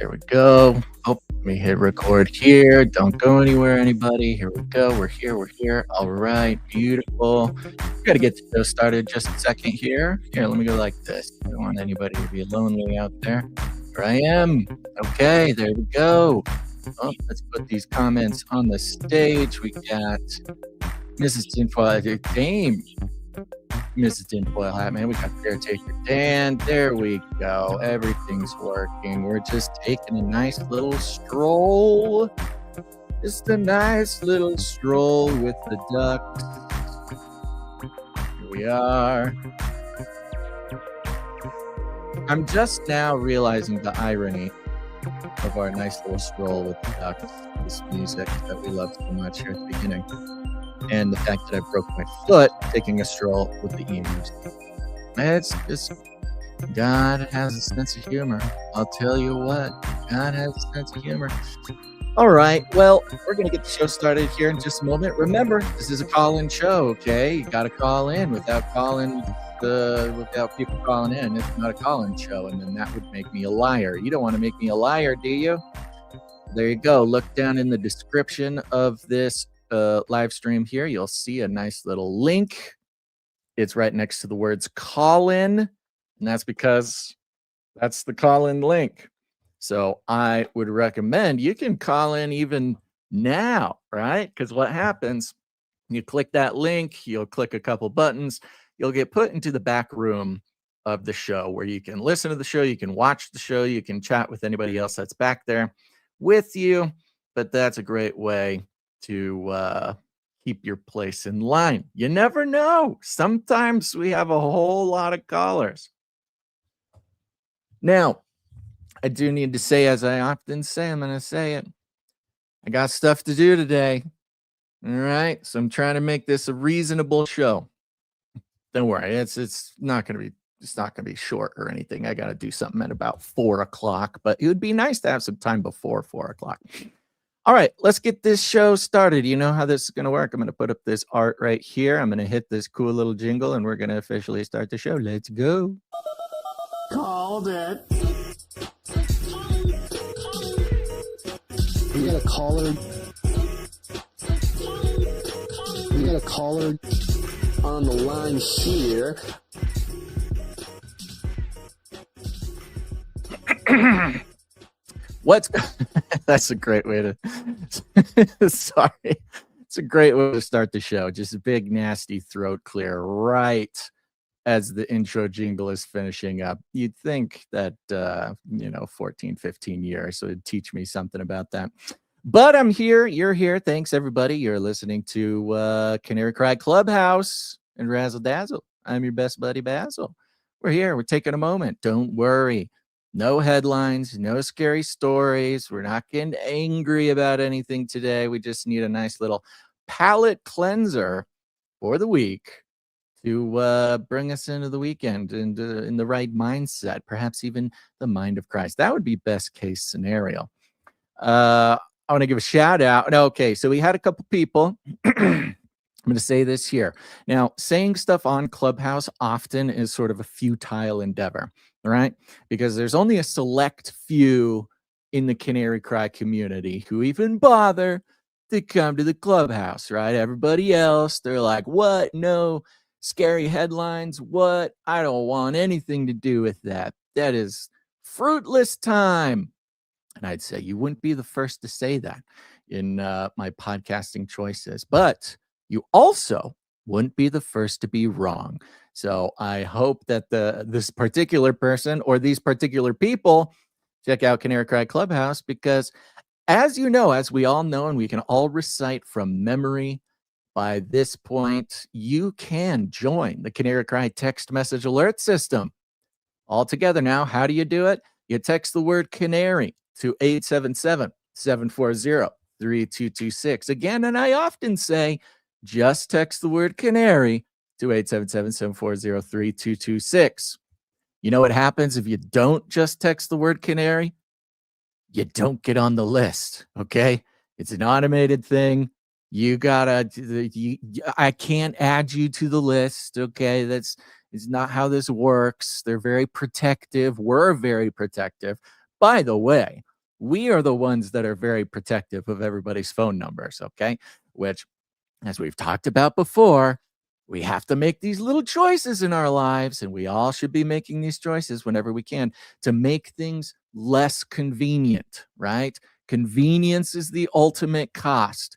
There we go. Oh, let me hit record here. Don't go anywhere, anybody. Here we go. We're here. We're here. All right. Beautiful. We got to get the show started just a second here. Here, let me go like this. I don't want anybody to be lonely out there. Here I am. Okay, there we go. Oh, let's put these comments on the stage. We got Mrs. Tinfoil Dame. Mrs. Tinfoil Hat, man. We got Caretaker Dan. There we go. Everything's working. We're just taking a nice little stroll. Just a nice little stroll with the ducks. Here we are. I'm just now realizing the irony of our nice little stroll with the ducks. This music that we love so much here at the beginning. And the fact that I broke my foot taking a stroll with the emus. It's just, God has a sense of humor. I'll tell you what, God has a sense of humor. All right, well, we're going to get the show started here in just a moment. Remember, this is a call-in show, okay? You got to call in. Without people calling in, it's not a call-in show, and then that would make me a liar. You don't want to make me a liar, do you? There you go. Look down in the description of this live stream here. You'll see a nice little link. It's right next to the words call in, and that's because that's the call in link. So I would recommend you can call in even now, right? Because what happens, you click that link, you'll click a couple buttons, you'll get put into the back room of the show where you can listen to the show, you can watch the show, you can chat with anybody else that's back there with you. But that's a great way to keep your place in line. You never know. Sometimes we have a whole lot of callers. Now, I do need to say, as I often say, I'm going to say it. I got stuff to do today. All right. So I'm trying to make this a reasonable show. Don't worry. It's not going to be short or anything. I got to do something at about 4 o'clock, but it would be nice to have some time before 4 o'clock. All right, let's get this show started. You know how this is going to work. I'm going to put up this art right here. I'm going to hit this cool little jingle, and we're going to officially start the show. Let's go. Called it. We got a caller. We got a caller on the line here. That's a great way to sorry. It's a great way to start the show. Just a big nasty throat clear right as the intro jingle is finishing up. You'd think that 14, 15 years would teach me something about that. But I'm here, you're here. Thanks everybody. You're listening to Canary Clubhouse and Razzle Dazzle. I'm your best buddy Basil. We're here. We're taking a moment. Don't worry. No headlines, no scary stories. We're not getting angry about anything today. We just need a nice little palate cleanser for the week to bring us into the weekend and in the right mindset, perhaps even the mind of Christ. That would be best case scenario. I want to give a shout out. Okay, so we had a couple people. I'm going to say this here. Now, saying stuff on Clubhouse often is sort of a futile endeavor. All right, because there's only a select few in the Canary Cry community who even bother to come to the Clubhouse, right? Everybody else, they're like, what? No scary headlines. What? I don't want anything to do with that. That is fruitless time. And I'd say you wouldn't be the first to say that in my podcasting choices, but you also wouldn't be the first to be wrong. So I hope that this particular person or these particular people check out Canary Cry Clubhouse, because as you know, as we all know, and we can all recite from memory, by this point, you can join the Canary Cry text message alert system. All together now, how do you do it? You text the word Canary to 877-740-3226. Again, and I often say, just text the word Canary to 877-740-3226. You know what happens if you don't just text the word Canary? You don't get on the list, okay? It's an automated thing. I can't add you to the list, okay? That's not how this works. They're very protective. We're very protective. By the way, We are the ones that are very protective of everybody's phone numbers, okay? Which, as we've talked about before, we have to make these little choices in our lives, and we all should be making these choices whenever we can to make things less convenient, right? Convenience is the ultimate cost.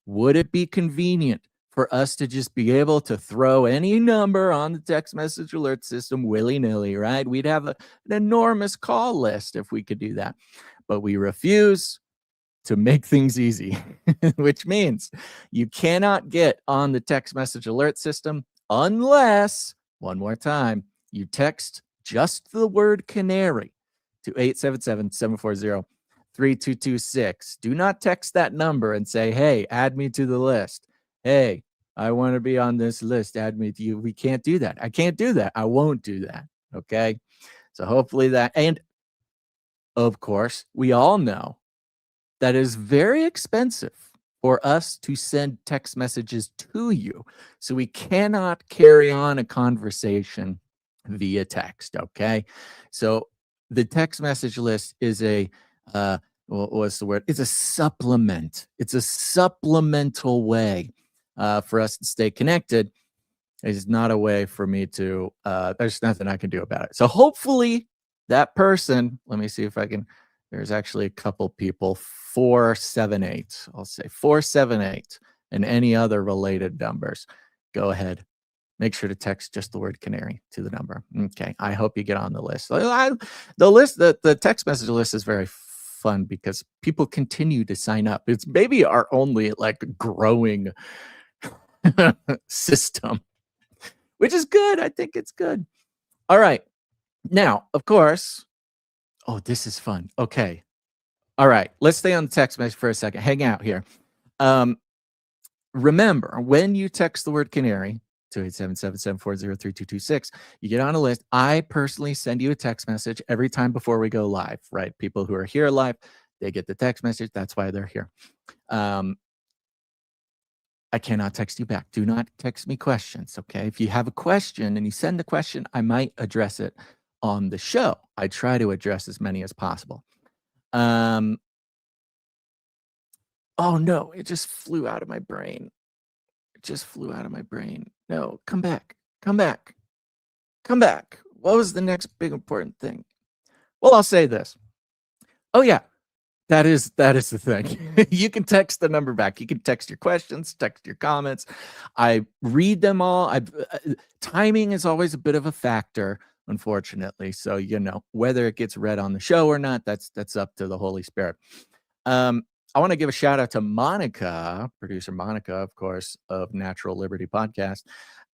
Would it be convenient for us to just be able to throw any number on the text message alert system willy-nilly, right? We'd have an enormous call list if we could do that. But we refuse to make things easy, which means you cannot get on the text message alert system unless, one more time, you text just the word Canary to 877-740-3226. Do not text that number and say, hey, add me to the list. Hey, I want to be on this list. Add me to you. We can't do that. I can't do that. I won't do that. Okay. So hopefully that, and of course, we all know that is very expensive for us to send text messages to you. So we cannot carry on a conversation via text, okay? So the text message list is a, what's the word? It's a supplement. It's a supplemental way for us to stay connected. It's not a way for me to, there's nothing I can do about it. So hopefully that person, let me see if I can, there's actually a couple people, 478. I'll say 478 and any other related numbers. Go ahead. Make sure to text just the word Canary to the number. Okay. I hope you get on the list. The text message list is very fun because people continue to sign up. It's maybe our only like growing system, which is good. I think it's good. All right. Now, of course, oh, this is fun. Okay. All right. Let's stay on the text message for a second. Hang out here. Remember, when you text the word Canary to 877-740-3226, you get on a list. I personally send you a text message every time before we go live, right? People who are here live, they get the text message. That's why they're here. I cannot text you back. Do not text me questions, okay? If you have a question and you send the question, I might address it on the show. I try to address as many as possible. Oh no, it just flew out of my brain. It just flew out of my brain. No, come back. Come back. Come back. What was the next big important thing? Well, I'll say this. Oh yeah, that is the thing. You can text the number back. You can text your questions, text your comments. I read them all. Timing is always a bit of a factor, unfortunately. So, you know, whether it gets read on the show or not, that's up to the Holy Spirit. I want to give a shout out to Monica, producer Monica, of course, of Natural Liberty Podcast,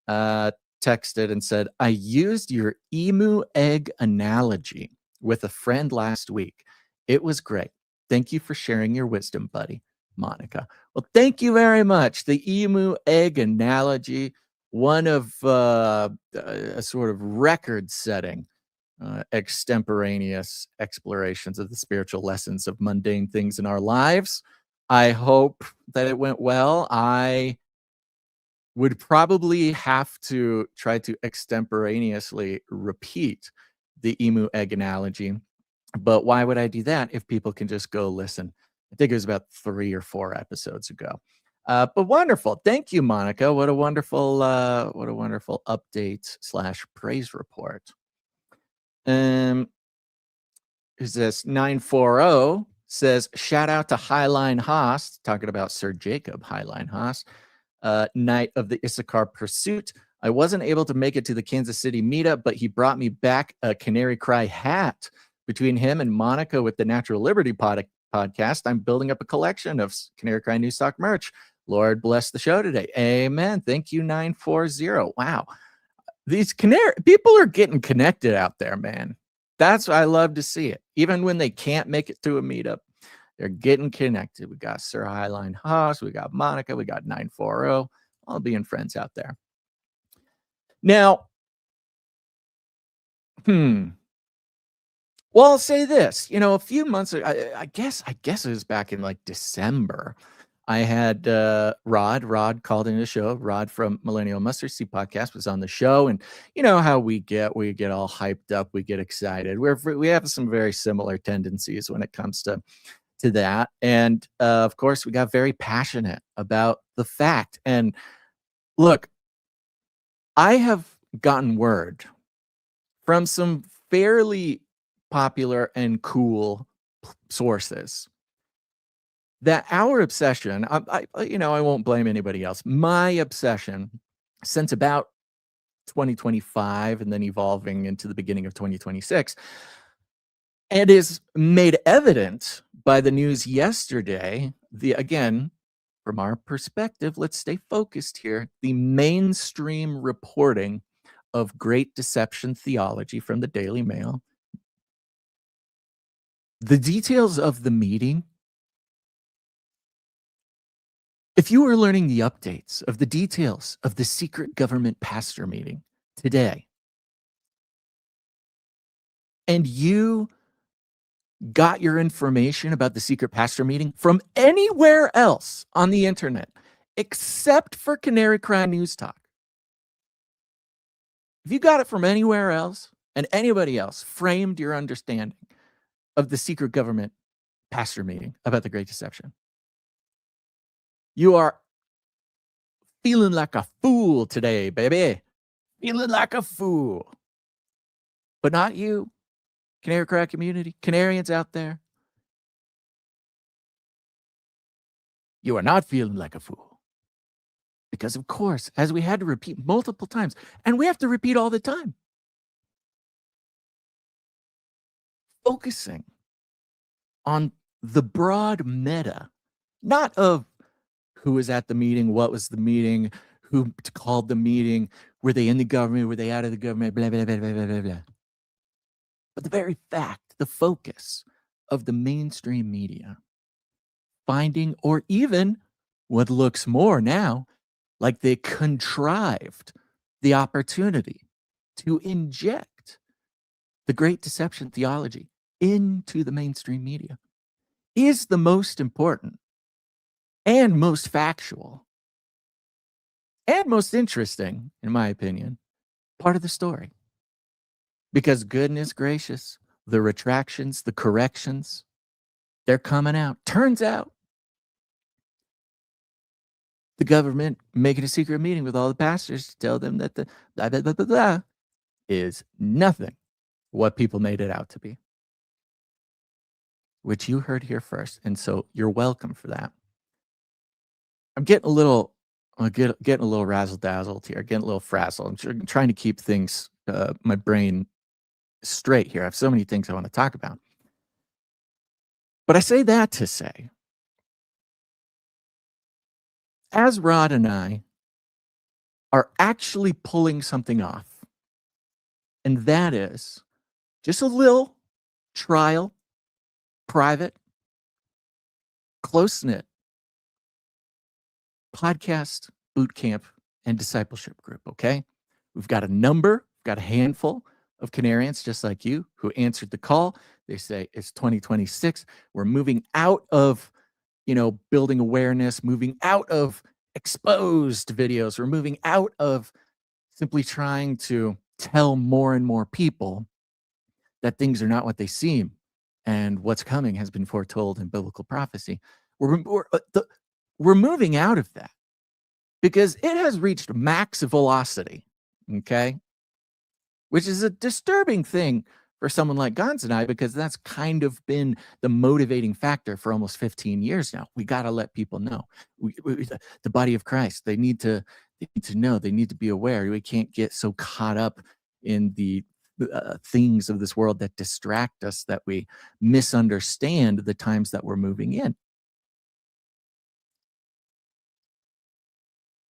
texted and said, I used your emu egg analogy with a friend last week. It was great. Thank you for sharing your wisdom, buddy, Monica. Well, thank you very much. The emu egg analogy, one of a sort of record-setting extemporaneous explorations of the spiritual lessons of mundane things in our lives. I hope that it went well. I would probably have to try to extemporaneously repeat the emu egg analogy. But why would I do that if people can just go listen? I think it was about 3 or 4 episodes ago. But wonderful. Thank you, Monica. What a wonderful update / praise report. Is this 940 says, shout out to Highline Haas, talking about Sir Jacob Highline Haas, Knight of the Issachar Pursuit. I wasn't able to make it to the Kansas City meetup, but he brought me back a Canary Cry hat. Between him and Monica with the Natural Liberty podcast, I'm building up a collection of Canary Cry New Stock merch. Lord bless the show today. Amen. Thank you, 940. Wow. These people are getting connected out there, man. That's what I love to see it. Even when they can't make it to a meetup, they're getting connected. We got Sir Highline Haas, we got Monica, we got 940, all being friends out there. Now, well, I'll say this. You know, a few months ago, I guess it was back in like December. I had Rod called in the show. Rod from Millennial Mustard Seed Podcast was on the show, and you know how we get all hyped up, we get excited. We have some very similar tendencies when it comes to that, and of course, we got very passionate about the fact. And look, I have gotten word from some fairly popular and cool sources that our obsession, I won't blame anybody else. My obsession since about 2025 and then evolving into the beginning of 2026, and is made evident by the news yesterday. Again, from our perspective, let's stay focused here. The mainstream reporting of Great Deception theology from the Daily Mail. The details of the meeting. If you were learning the updates of the details of the secret government pastor meeting today, and you got your information about the secret pastor meeting from anywhere else on the internet, except for Canary Cry News Talk, if you got it from anywhere else and anybody else framed your understanding of the secret government pastor meeting about the Great Deception, you are feeling like a fool today, baby. Feeling like a fool. But not you, Canary Cry community, Canarians out there. You are not feeling like a fool. Because, of course, as we had to repeat multiple times, and we have to repeat all the time, focusing on the broad meta, not of who was at the meeting, what was the meeting, who called the meeting, were they in the government, were they out of the government, blah, blah, blah, blah, blah, blah, blah. But the very fact, the focus of the mainstream media, finding, or even what looks more now like they contrived the opportunity to inject the Great Deception theology into the mainstream media, is the most important and most factual and most interesting, in my opinion, part of the story. Because goodness gracious, the retractions, the corrections, they're coming out. Turns out the government making a secret meeting with all the pastors to tell them that the blah, blah, blah, blah, blah is nothing what people made it out to be. Which you heard here first. And so you're welcome for that. I'm getting a little razzle-dazzled here, getting a little frazzled. I'm trying to keep things, my brain straight here. I have so many things I want to talk about. But I say that to say, as Rod and I are actually pulling something off, and that is just a little trial, private, close-knit podcast, boot camp, and discipleship group, okay? We've got a handful of Canarians just like you who answered the call. They say it's 2026. We're moving out of, building awareness, moving out of exposed videos. We're moving out of simply trying to tell more and more people that things are not what they seem and what's coming has been foretold in biblical prophecy. We're moving out of that because it has reached max velocity, okay? Which is a disturbing thing for someone like Gons and I, because that's kind of been the motivating factor for almost 15 years now. We got to let people know. The body of Christ, they need to know, they need to be aware. We can't get so caught up in the things of this world that distract us that we misunderstand the times that we're moving in.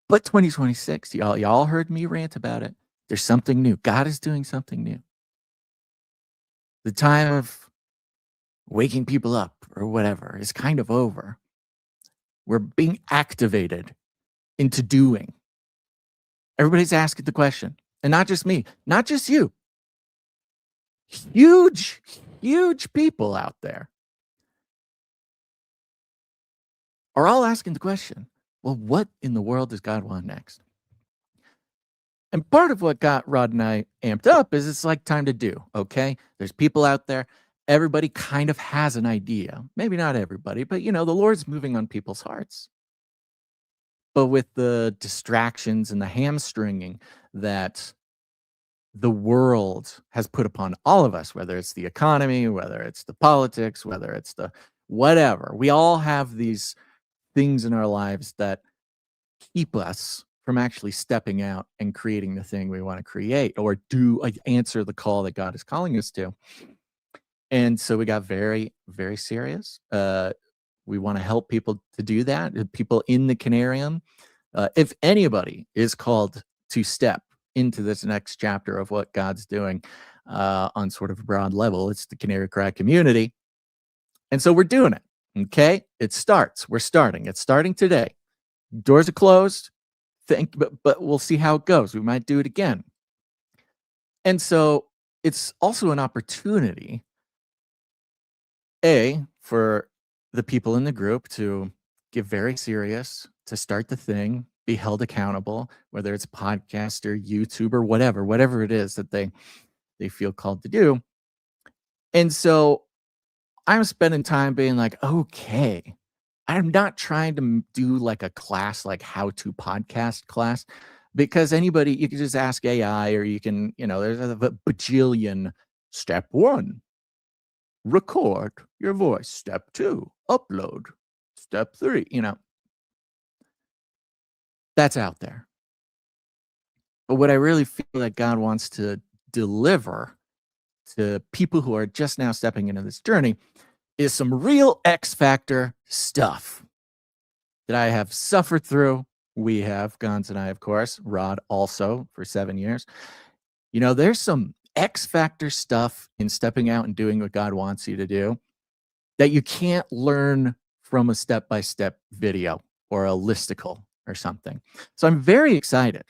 But 2026, y'all heard me rant about it. There's something new. God is doing something new. The time of waking people up or whatever is kind of over. We're being activated into doing. Everybody's asking the question, and not just me, not just you. Huge people out there. are all asking the question, well, what in the world does God want next? And part of what got Rod and I amped up is it's like time to do, okay? There's people out there. Everybody kind of has an idea. Maybe not everybody, but the Lord's moving on people's hearts. But with the distractions and the hamstringing that the world has put upon all of us, whether it's the economy, whether it's the politics, whether it's the whatever, we all have these things in our lives that keep us from actually stepping out and creating the thing we want to create or answer the call that God is calling us to. And so we got very, very serious. We want to help people to do that. People in the Canarium, if anybody is called to step into this next chapter of what God's doing on sort of a broad level, it's the Canary Cry community. And so we're doing it. Okay. We're starting. It's starting today. Doors are closed. But we'll see how it goes. We might do it again. And so it's also an opportunity, for the people in the group to get very serious, to start the thing, be held accountable, whether it's podcast or YouTube or whatever it is that they feel called to do. And so I'm spending time being like, okay, I'm not trying to do like a class, like how-to podcast class, because you can just ask AI, or you can, there's a bajillion. Step 1, record your voice. Step 2, upload. Step 3, that's out there. But what I really feel like God wants to deliver to people who are just now stepping into this journey is some real X Factor stuff that I have suffered through. We have, Gons and I, of course, Rod also for 7 years. There's some X Factor stuff in stepping out and doing what God wants you to do that you can't learn from a step-by-step video or a listicle or something. So I'm very excited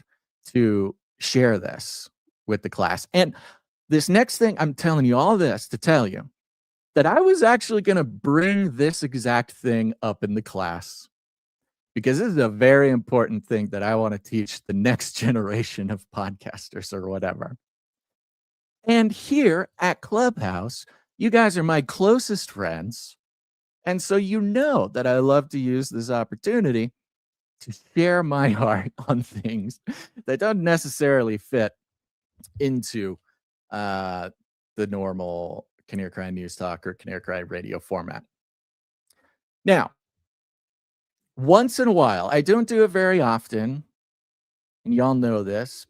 to share this with the class. And this next thing, I'm telling you all this to tell you that I was actually going to bring this exact thing up in the class, because this is a very important thing that I want to teach the next generation of podcasters or whatever. And here at Clubhouse, you guys are my closest friends. And so that I love to use this opportunity to share my heart on things that don't necessarily fit into the normal Canary Cry News Talk or Canary Cry radio format. Now, once in a while, I don't do it very often, and y'all know this,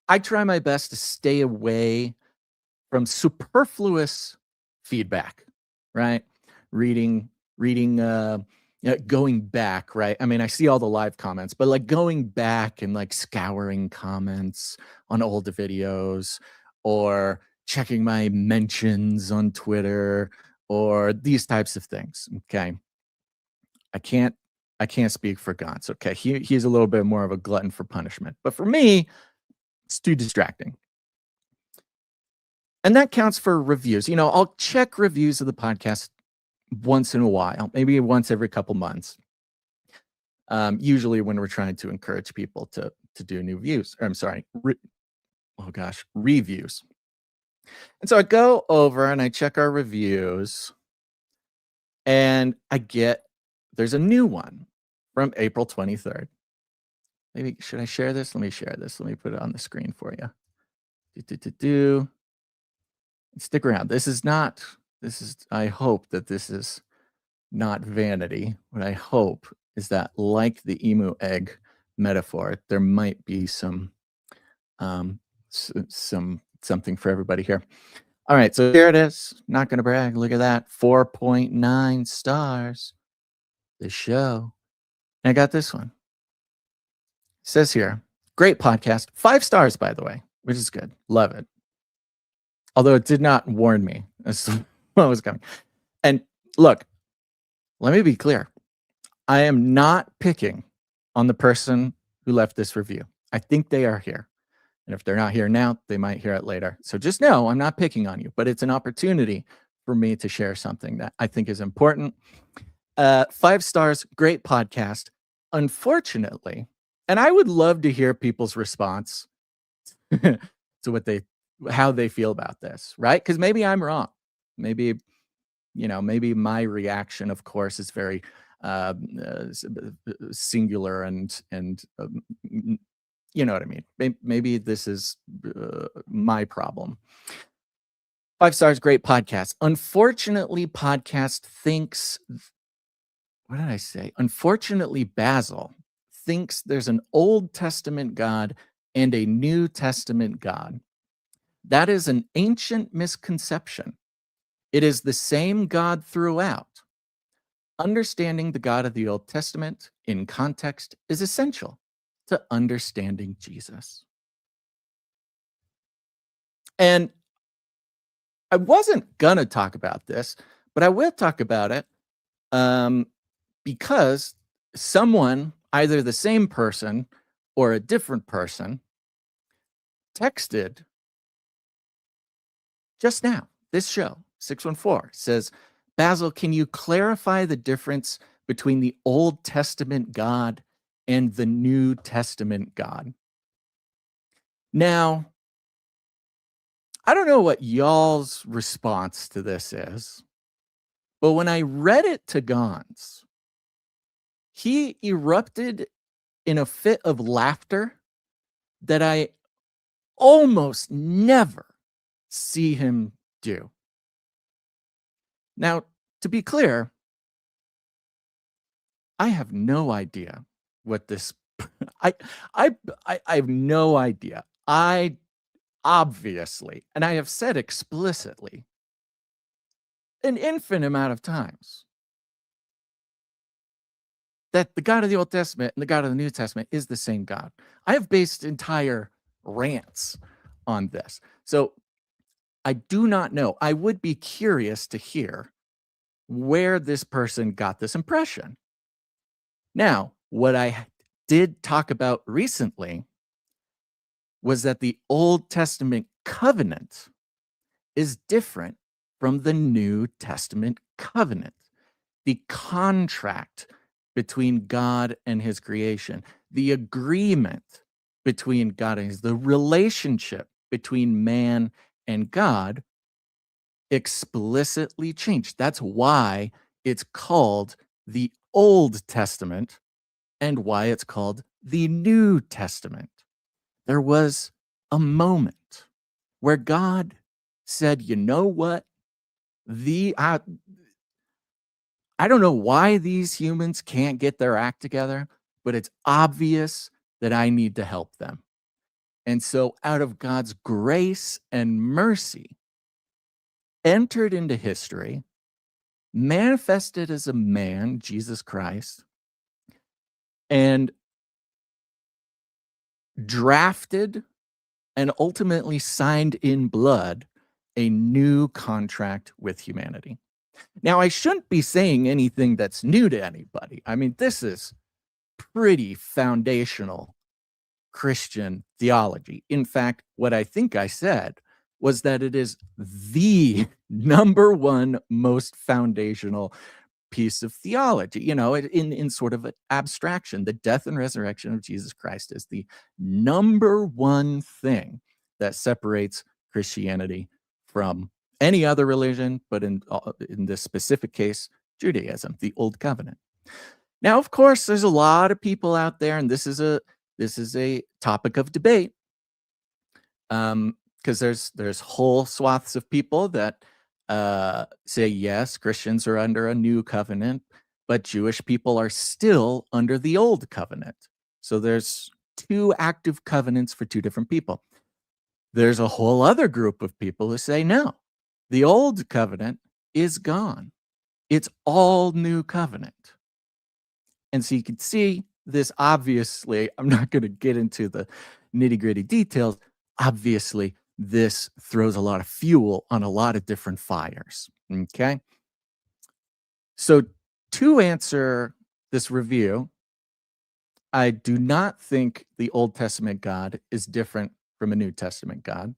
I try my best to stay away from superfluous feedback, right? Reading, going back, right? I mean, I see all the live comments, but like going back and like scouring comments on older videos, or checking my mentions on Twitter, or these types of things. Okay. I can't speak for Gantz. Okay. He's a little bit more of a glutton for punishment, but for me, it's too distracting. And that counts for reviews. I'll check reviews of the podcast once in a while, maybe once every couple months. Usually when we're trying to encourage people to do new views. Or I'm sorry, reviews. And so I go over and I check our reviews, and there's a new one from April 23rd. Maybe, should I share this? Let me share this. Let me put it on the screen for you. Stick around. I hope that this is not vanity. What I hope is that, like the emu egg metaphor, there might be something for everybody here. All right, so here it is. Not going to brag. Look at that. 4.9 stars. The show. And I got this one. It says here, great podcast. 5 stars, by the way, which is good. Love it. Although it did not warn me as to what was coming. And look, let me be clear. I am not picking on the person who left this review. I think they are here. And if they're not here now, they might hear it later. So just know I'm not picking on you, but it's an opportunity for me to share something that I think is important. 5 stars, great podcast. Unfortunately, and I would love to hear people's response to how they feel about this, right? Because maybe I'm wrong. Maybe, maybe my reaction, of course, is very singular and you know what I mean. Maybe this is my problem. 5 stars, great podcast. Unfortunately, podcast thinks, what did I say? Unfortunately, Basil thinks there's an Old Testament God and a New Testament God. That is an ancient misconception. It is the same God throughout. Understanding the God of the Old Testament in context is essential to understanding Jesus. And I wasn't going to talk about this, but I will talk about it because someone, either the same person or a different person, texted just now, this show, 614, says, Basil, can you clarify the difference between the Old Testament God and the New Testament God? Now, I don't know what y'all's response to this is, but when I read it to Gons, he erupted in a fit of laughter that I almost never see him do. Now, to be clear, I have no idea what this I have no idea. I obviously, and I have said explicitly an infinite amount of times that the God of the Old Testament and the God of the New Testament is the same God. I have based entire rants on this. So I do not know. I would be curious to hear where this person got this impression. Now, what I did talk about recently was that the Old Testament covenant is different from the New Testament covenant. The contract between God and his creation, the agreement between God and the relationship between man and God explicitly changed. That's why it's called the Old Testament and why it's called the New Testament. There was a moment where God said, you know what? I don't know why these humans can't get their act together, but it's obvious that I need to help them. And so out of God's grace and mercy, entered into history, manifested as a man, Jesus Christ, and drafted and ultimately signed in blood a new contract with humanity. Now, I shouldn't be saying anything that's new to anybody. I mean, this is pretty foundational Christian theology. In fact, what I think I said was that it is the number one most foundational piece of theology, in sort of an abstraction. The death and resurrection of Jesus Christ is the number one thing that separates Christianity from any other religion, but in this specific case, Judaism, the Old Covenant. Now, of course, there's a lot of people out there, and this is a topic of debate, because there's whole swaths of people that say, yes, Christians are under a new covenant, but Jewish people are still under the old covenant. So there's two active covenants for two different people. There's a whole other group of people who say, no, the old covenant is gone. It's all new covenant. And so you can see this, obviously, I'm not going to get into the nitty-gritty details. Obviously, this throws a lot of fuel on a lot of different fires. Okay. So to answer this review, I do not think the Old Testament God is different from a New Testament God.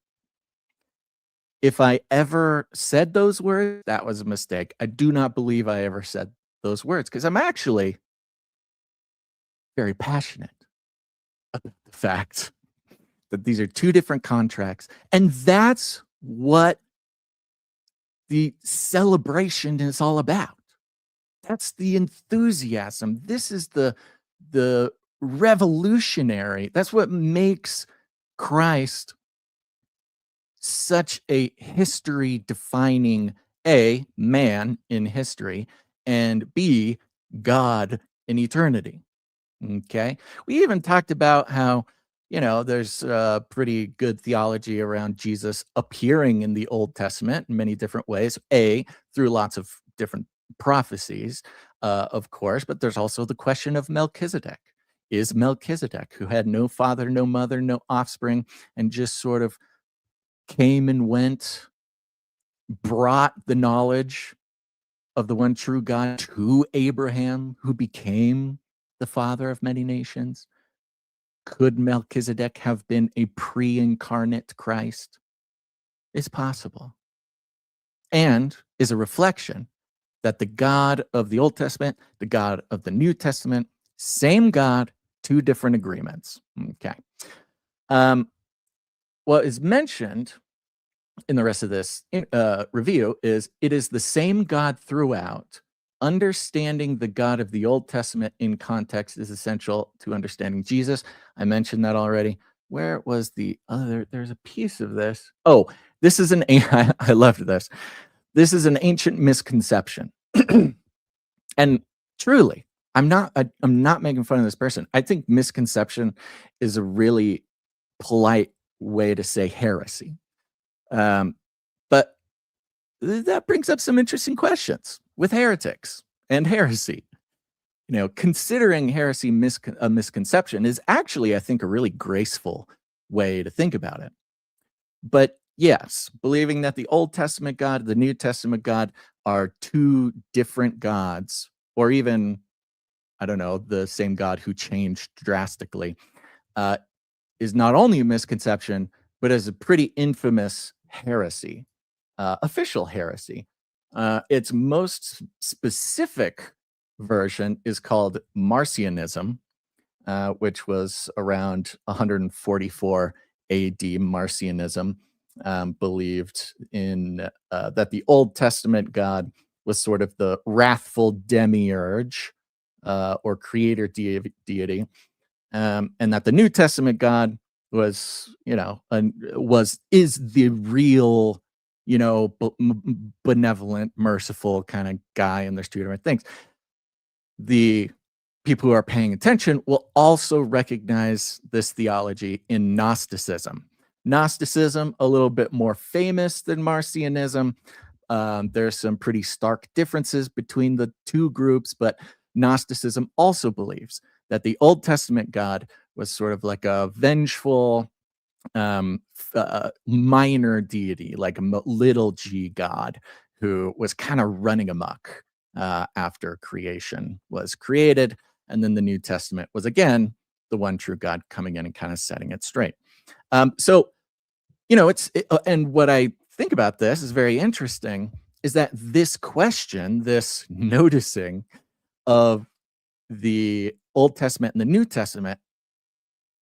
If I ever said those words, that was a mistake. I do not believe I ever said those words because I'm actually very passionate about the fact that these are two different contracts. And that's what the celebration is all about. That's the enthusiasm. This is the revolutionary. That's what makes Christ such a history defining A, man in history, and B, God in eternity. Okay. We even talked about how, there's pretty good theology around Jesus appearing in the Old Testament in many different ways. A, through lots of different prophecies, of course, but there's also the question of Melchizedek. Is Melchizedek, who had no father, no mother, no offspring, and just sort of came and went, brought the knowledge of the one true God to Abraham, who became the father of many nations? Could Melchizedek have been a pre-incarnate Christ? It's possible. And is a reflection that the God of the Old Testament, the God of the New Testament, same God, two different agreements. Okay. What is mentioned in the rest of this review is it is the same God throughout. Understanding the God of the Old Testament in context is essential to understanding Jesus. I mentioned that already. Where was the other? There's a piece of this. Oh, this is I loved this. This is an ancient misconception. And truly, I'm not making fun of this person. I think misconception is a really polite way to say heresy. But that brings up some interesting questions with heretics and heresy. Considering heresy a misconception is actually, I think, a really graceful way to think about it. But yes, believing that the Old Testament God, the New Testament God are two different gods, or even, I don't know, the same God who changed drastically, is not only a misconception, but is a pretty infamous heresy, official heresy. Its most specific version is called Marcionism, which was around 144 AD. Marcionism believed in that the Old Testament God was sort of the wrathful demiurge or creator deity, and that the New Testament God was, is the real, benevolent, merciful kind of guy. And there's two different things. The people who are paying attention will also recognize this theology in Gnosticism. Gnosticism, a little bit more famous than Marcionism. There's some pretty stark differences between the two groups, but Gnosticism also believes that the Old Testament God was sort of like a vengeful, minor deity, like a little g God who was kind of running amok after creation was created. And then the New Testament was, again, the one true God coming in and kind of setting it straight. So, and what I think about this is very interesting is that this question, this noticing of the Old Testament and the New Testament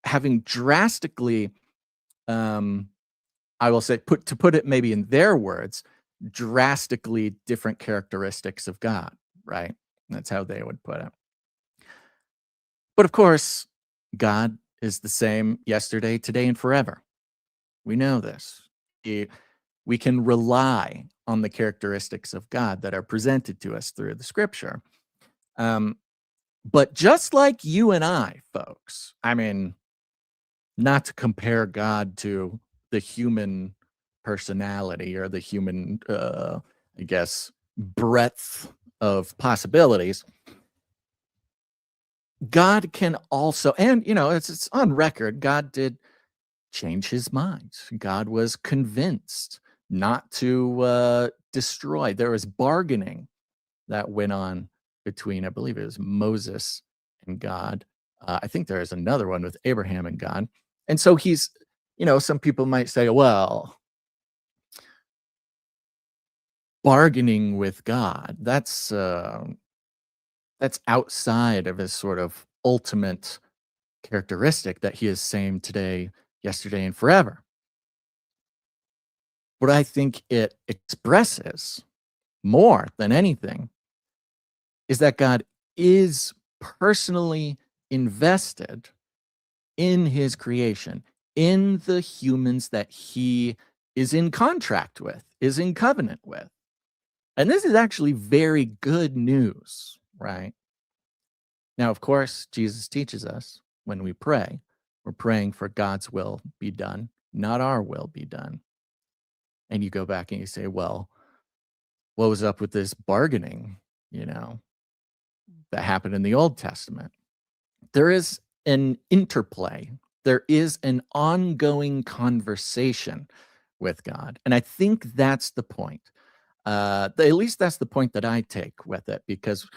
having drastically, I will say, to put it maybe in their words, drastically different characteristics of God, right? That's how they would put it. But of course, God is the same yesterday, today, and forever. We know this. We can rely on the characteristics of God that are presented to us through the scripture. But just like you and I, folks, I mean, not to compare God to the human personality or the human, I guess, breadth of possibilities. God can also, and it's on record, God did change his mind. God was convinced not to destroy. There was bargaining that went on between, I believe it was Moses and God. I think there is another one with Abraham and God. And so he's, some people might say, well, bargaining with God, that's that's outside of his sort of ultimate characteristic that he is same today, yesterday, and forever. What I think it expresses more than anything is that God is personally invested in his creation, in the humans that he is in contract with, is in covenant with. And this is actually very good news, right? Now, of course, Jesus teaches us when we pray, we're praying for God's will be done, not our will be done. And you go back and you say, well, what was up with this bargaining, that happened in the Old Testament? There is an interplay. There is an ongoing conversation with God. And I think that's the point. At least that's the point that I take with it, because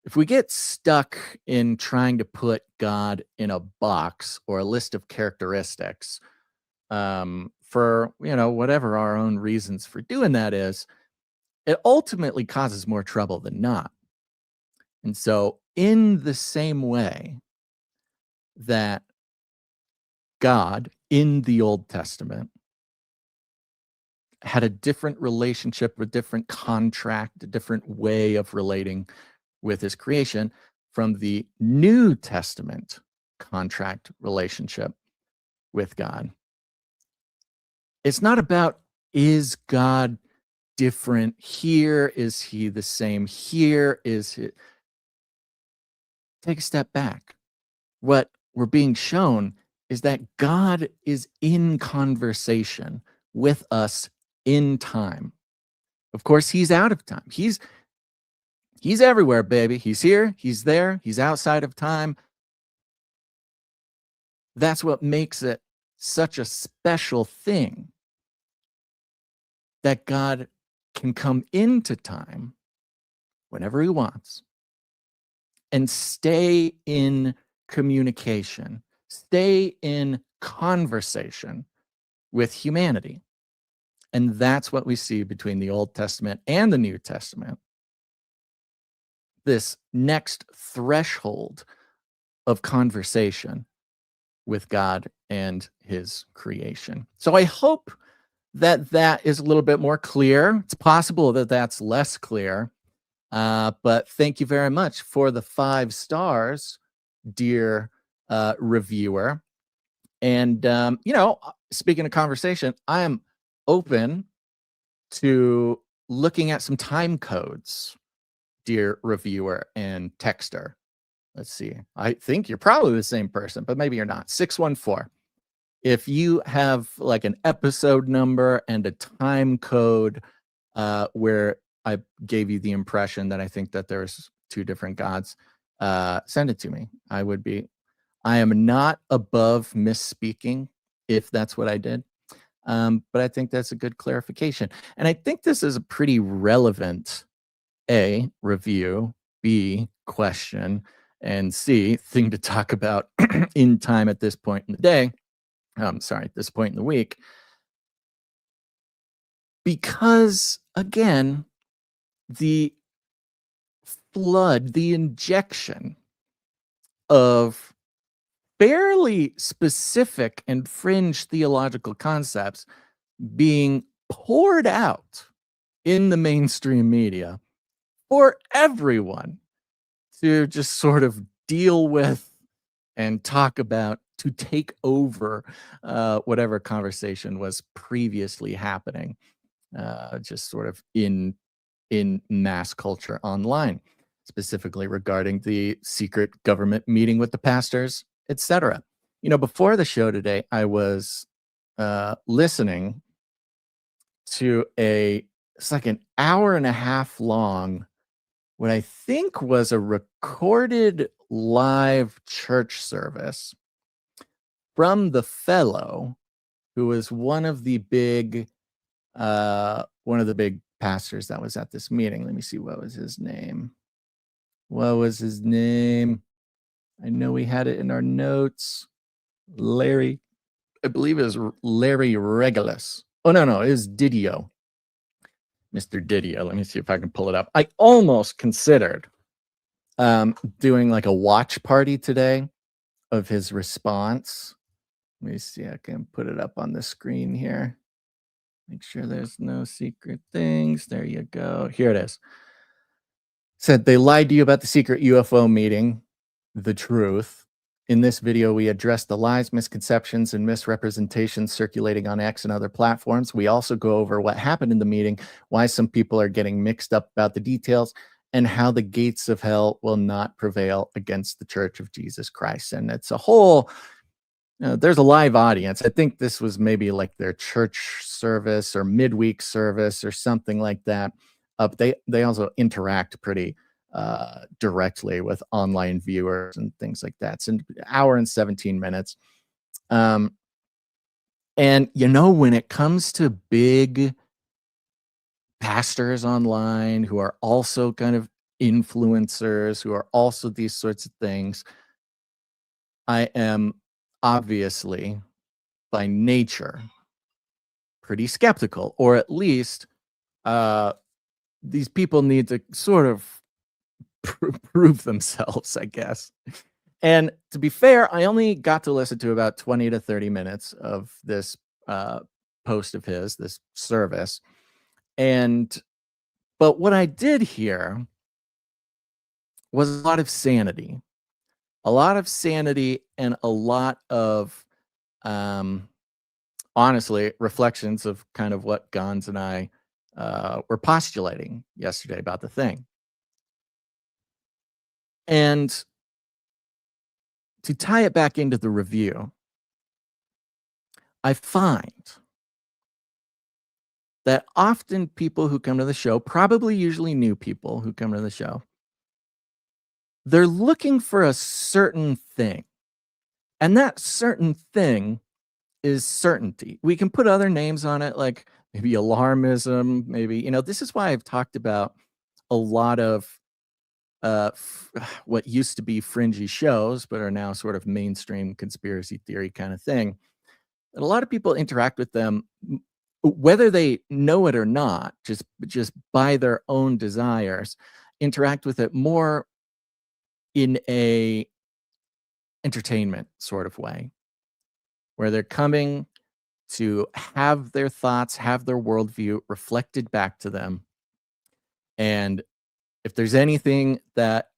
if we get stuck in trying to put God in a box or a list of characteristics, for whatever our own reasons for doing that is, it ultimately causes more trouble than not. And so, in the same way that God in the Old Testament had a different relationship, a different contract, a different way of relating with his creation from the New Testament contract relationship with God. It's not about, is God different here? Is he the same here? Take a step back. What we're being shown is that God is in conversation with us in time. Of course, he's out of time. He's everywhere, baby. He's here, he's there, he's outside of time. That's what makes it such a special thing, that God can come into time whenever he wants and stay in communication, stay in conversation with humanity. And that's what we see between the Old Testament and the New Testament. This next threshold of conversation with God and his creation. So I hope that that is a little bit more clear. It's possible that that's less clear, but thank you very much for the 5 stars, dear reviewer. And, speaking of conversation, I am open to looking at some time codes, dear reviewer and texter. Let's see. I think you're probably the same person, but maybe you're not. 614. If you have like an episode number and a time code where I gave you the impression that I think that there's 2 different gods, send it to me. I am not above misspeaking if that's what I did. But I think that's a good clarification. And I think this is a pretty relevant A, review, B, question, and C, thing to talk about in time at this point in the day. At this point in the week. Because, again, the flood, the injection of fairly specific and fringe theological concepts being poured out in the mainstream media for everyone to just sort of deal with and talk about, to take over whatever conversation was previously happening, just sort of in mass culture online, specifically regarding the secret government meeting with the pastors, etc. Before the show today, I was listening to it's like an hour and a half long, what I think was a recorded live church service from the fellow who was one of the big pastors that was at this meeting. Let me see, what was his name? I know we had it in our notes. Larry, I believe it was Larry Regulus. Oh, no, it was Didio. Mr. Didio. Let me see if I can pull it up. I almost considered doing like a watch party today of his response. Let me see, I can put it up on the screen here. Make sure there's no secret things. There you go. Here it is. Said they lied to you about the secret UFO meeting, the truth. In this video, we address the lies, misconceptions, and misrepresentations circulating on X and other platforms. We also go over what happened in the meeting, why some people are getting mixed up about the details, and how the gates of hell will not prevail against the Church of Jesus Christ. And it's a whole, there's a live audience. I think this was maybe like their church service or midweek service or something like that. They also interact pretty directly with online viewers and things like that. It's an hour and 17 minutes. And when it comes to big pastors online who are also kind of influencers, who are also these sorts of things, I am obviously by nature pretty skeptical, or at least these people need to sort of prove themselves, I guess. And to be fair, I only got to listen to about 20 to 30 minutes of this post of his, this service. But what I did hear was a lot of sanity. A lot of sanity and a lot of, honestly, reflections of kind of what Gons and I were postulating yesterday about the thing. And to tie it back into the review, I find that often people who come to the show, probably usually new people who come to the show, they're looking for a certain thing. And that certain thing is certainty. We can put other names on it, like maybe alarmism, maybe, this is why I've talked about a lot of what used to be fringy shows, but are now sort of mainstream conspiracy theory kind of thing. And a lot of people interact with them, whether they know it or not, just by their own desires, interact with it more in a entertainment sort of way, where they're coming to have their thoughts, have their worldview reflected back to them. And if there's anything that,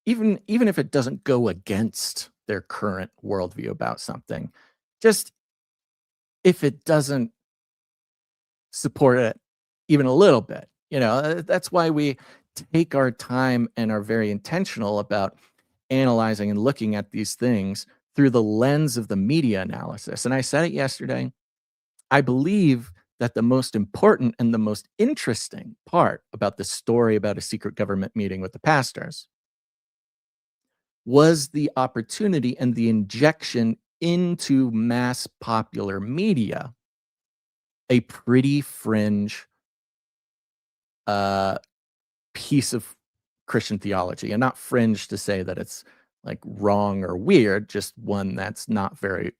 even if it doesn't go against their current worldview about something, just if it doesn't support it even a little bit, that's why we take our time and are very intentional about analyzing and looking at these things through the lens of the media analysis. And I said it yesterday, I believe that the most important and the most interesting part about the story about a secret government meeting with the pastors was the opportunity and the injection into mass popular media, a pretty fringe piece of Christian theology. And not fringe to say that it's like wrong or weird, just one that's not very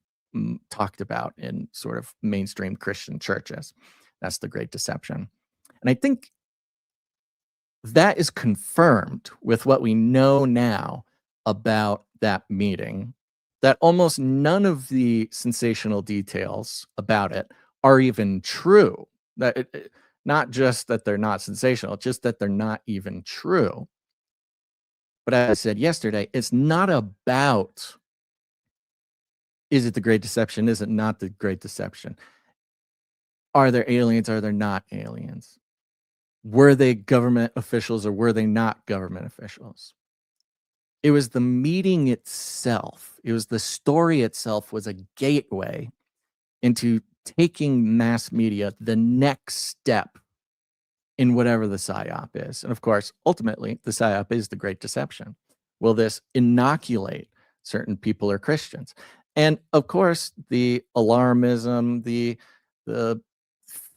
talked about in sort of mainstream Christian churches. That's the Great Deception. And I think that is confirmed with what we know now about that meeting, that almost none of the sensational details about it are even true. That not just that they're not sensational, just that they're not even true. But as I said yesterday, it's not about, is it the Great Deception? Is it not the Great Deception? Are there aliens? Are there not aliens? Were they government officials or were they not government officials? It was the meeting itself. It was the story itself was a gateway into taking mass media the next step in whatever the PSYOP is. And of course, ultimately, the PSYOP is the Great Deception. Will this inoculate certain people or Christians? And of course, the alarmism, the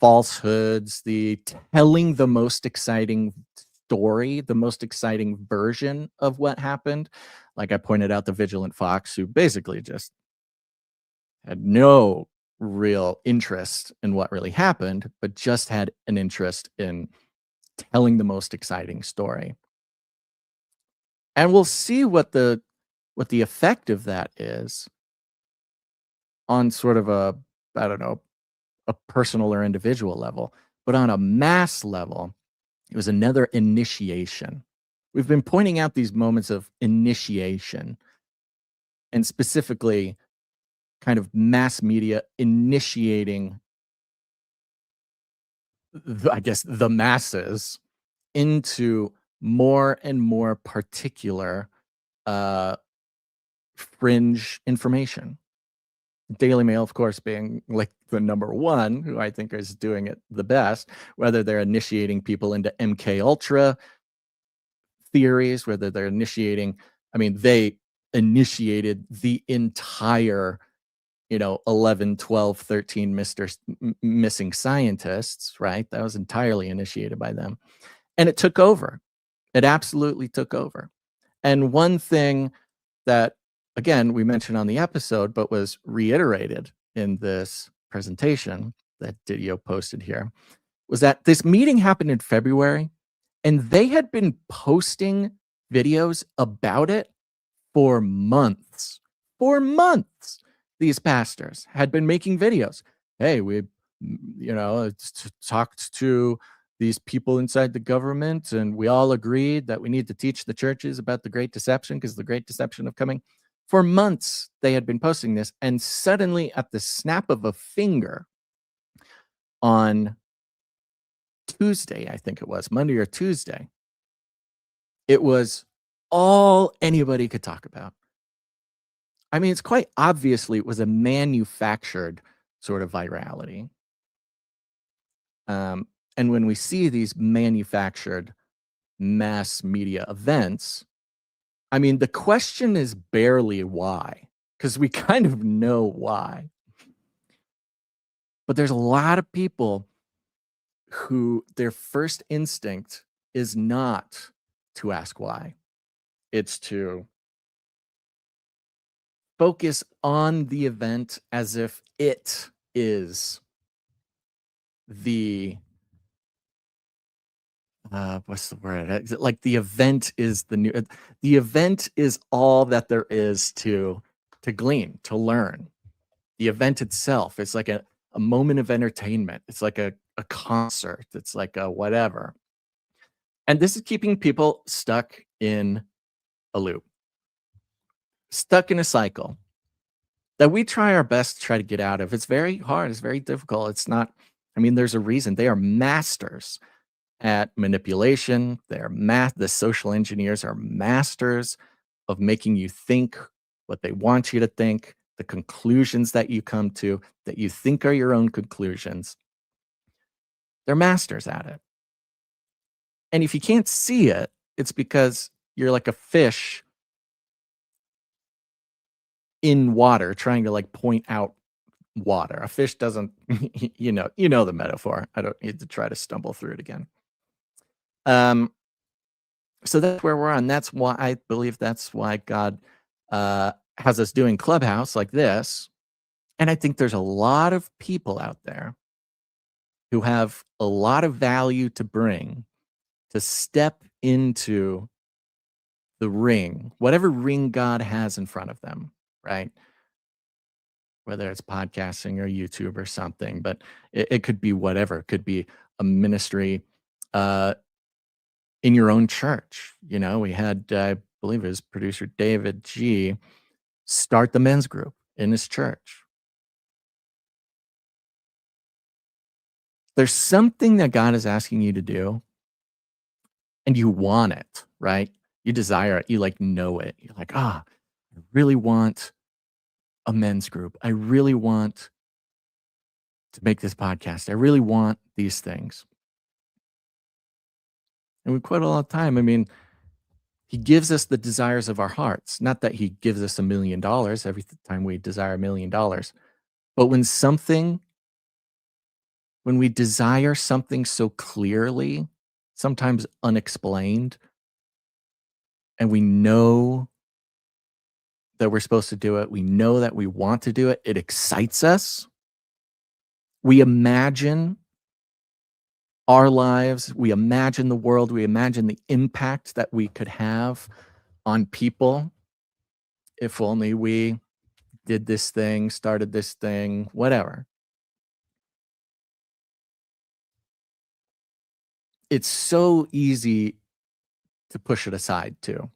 falsehoods, the telling the most exciting story, the most exciting version of what happened. Like I pointed out, the Vigilant Fox, who basically just had no real interest in what really happened, but just had an interest in telling the most exciting story. And we'll see what the effect of that is on sort of a, I don't know, a personal or individual level, but on a mass level, it was another initiation. We've been pointing out these moments of initiation, and specifically kind of mass media initiating, I guess, the masses into more and more particular uh, fringe information. Daily Mail, of course, being like the number one, who I think is doing it the best, whether they're initiating people into MK Ultra theories, whether they're initiating, I mean, they initiated the entire, 11, 12, 13 missing scientists, right? That was entirely initiated by them. And it took over. It absolutely took over. And one thing that, again, we mentioned on the episode, but was reiterated in this presentation that Didio posted here, was that this meeting happened in February, and they had been posting videos about it for months. For months, these pastors had been making videos. Hey, we, talked to these people inside the government, and we all agreed that we need to teach the churches about the Great Deception because the Great Deception of coming. For months, they had been posting this, and suddenly, at the snap of a finger, on Tuesday, I think it was, Monday or Tuesday, it was all anybody could talk about. I mean, it's quite obviously it was a manufactured sort of virality. And when we see these manufactured mass media events, I mean, the question is barely why, because we kind of know why. But there's a lot of people who their first instinct is not to ask why. It's to focus on the event as if it is the what's the word? Like the event is the event is all that there is to glean, to learn. The event itself is like a moment of entertainment. It's like a concert. It's like a whatever. And this is keeping people stuck in a loop, stuck in a cycle that we try our best to try to get out of. It's very hard. It's very difficult. It's not, I mean, there's a reason. They are masters at manipulation. The social engineers are masters of making you think what they want you to think, the conclusions that you come to, that you think are your own conclusions. They're masters at it. And if you can't see it, it's because you're like a fish in water trying to like point out water. A fish doesn't, you know the metaphor. I don't need to try to stumble through it again. So that's where we're on. That's why I believe that's why God has us doing Clubhouse like this. And I think there's a lot of people out there who have a lot of value to bring to step into the ring, whatever ring God has in front of them, right? Whether it's podcasting or YouTube or something, but it could be whatever. It could be a ministry in your own church. We had, I believe it was producer David G, start the men's group in his church. There's something that God is asking you to do, and you want it, right? You desire it. You like know it. You're like, I really want a men's group. I really want to make this podcast. I really want these things. And we quote all the time. I mean, he gives us the desires of our hearts. Not that he gives us $1 million every time we desire $1 million. But when we desire something so clearly, sometimes unexplained, and we know that we're supposed to do it, we know that we want to do it, it excites us. We imagine our lives, we imagine the world, we imagine the impact that we could have on people. If only we did this thing, started this thing, whatever. It's so easy to push it aside too,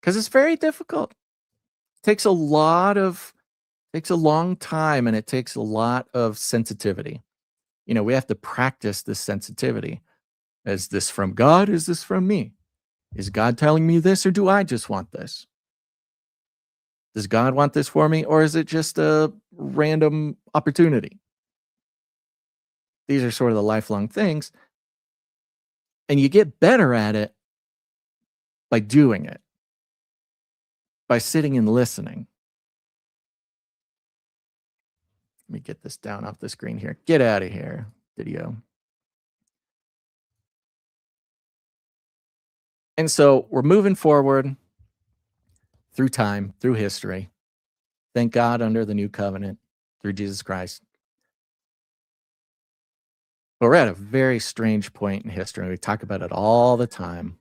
because it's very difficult. It takes a long time, and it takes a lot of sensitivity. We have to practice this sensitivity. Is this from God? Is this from me? Is God telling me this, or do I just want this? Does God want this for me, or is it just a random opportunity? These are sort of the lifelong things. And you get better at it by doing it, by sitting and listening. Let me get this down off the screen here. Get out of here, video. And so we're moving forward through time, through history. Thank God, under the new covenant, through Jesus Christ. But we're at a very strange point in history. We talk about it all the time.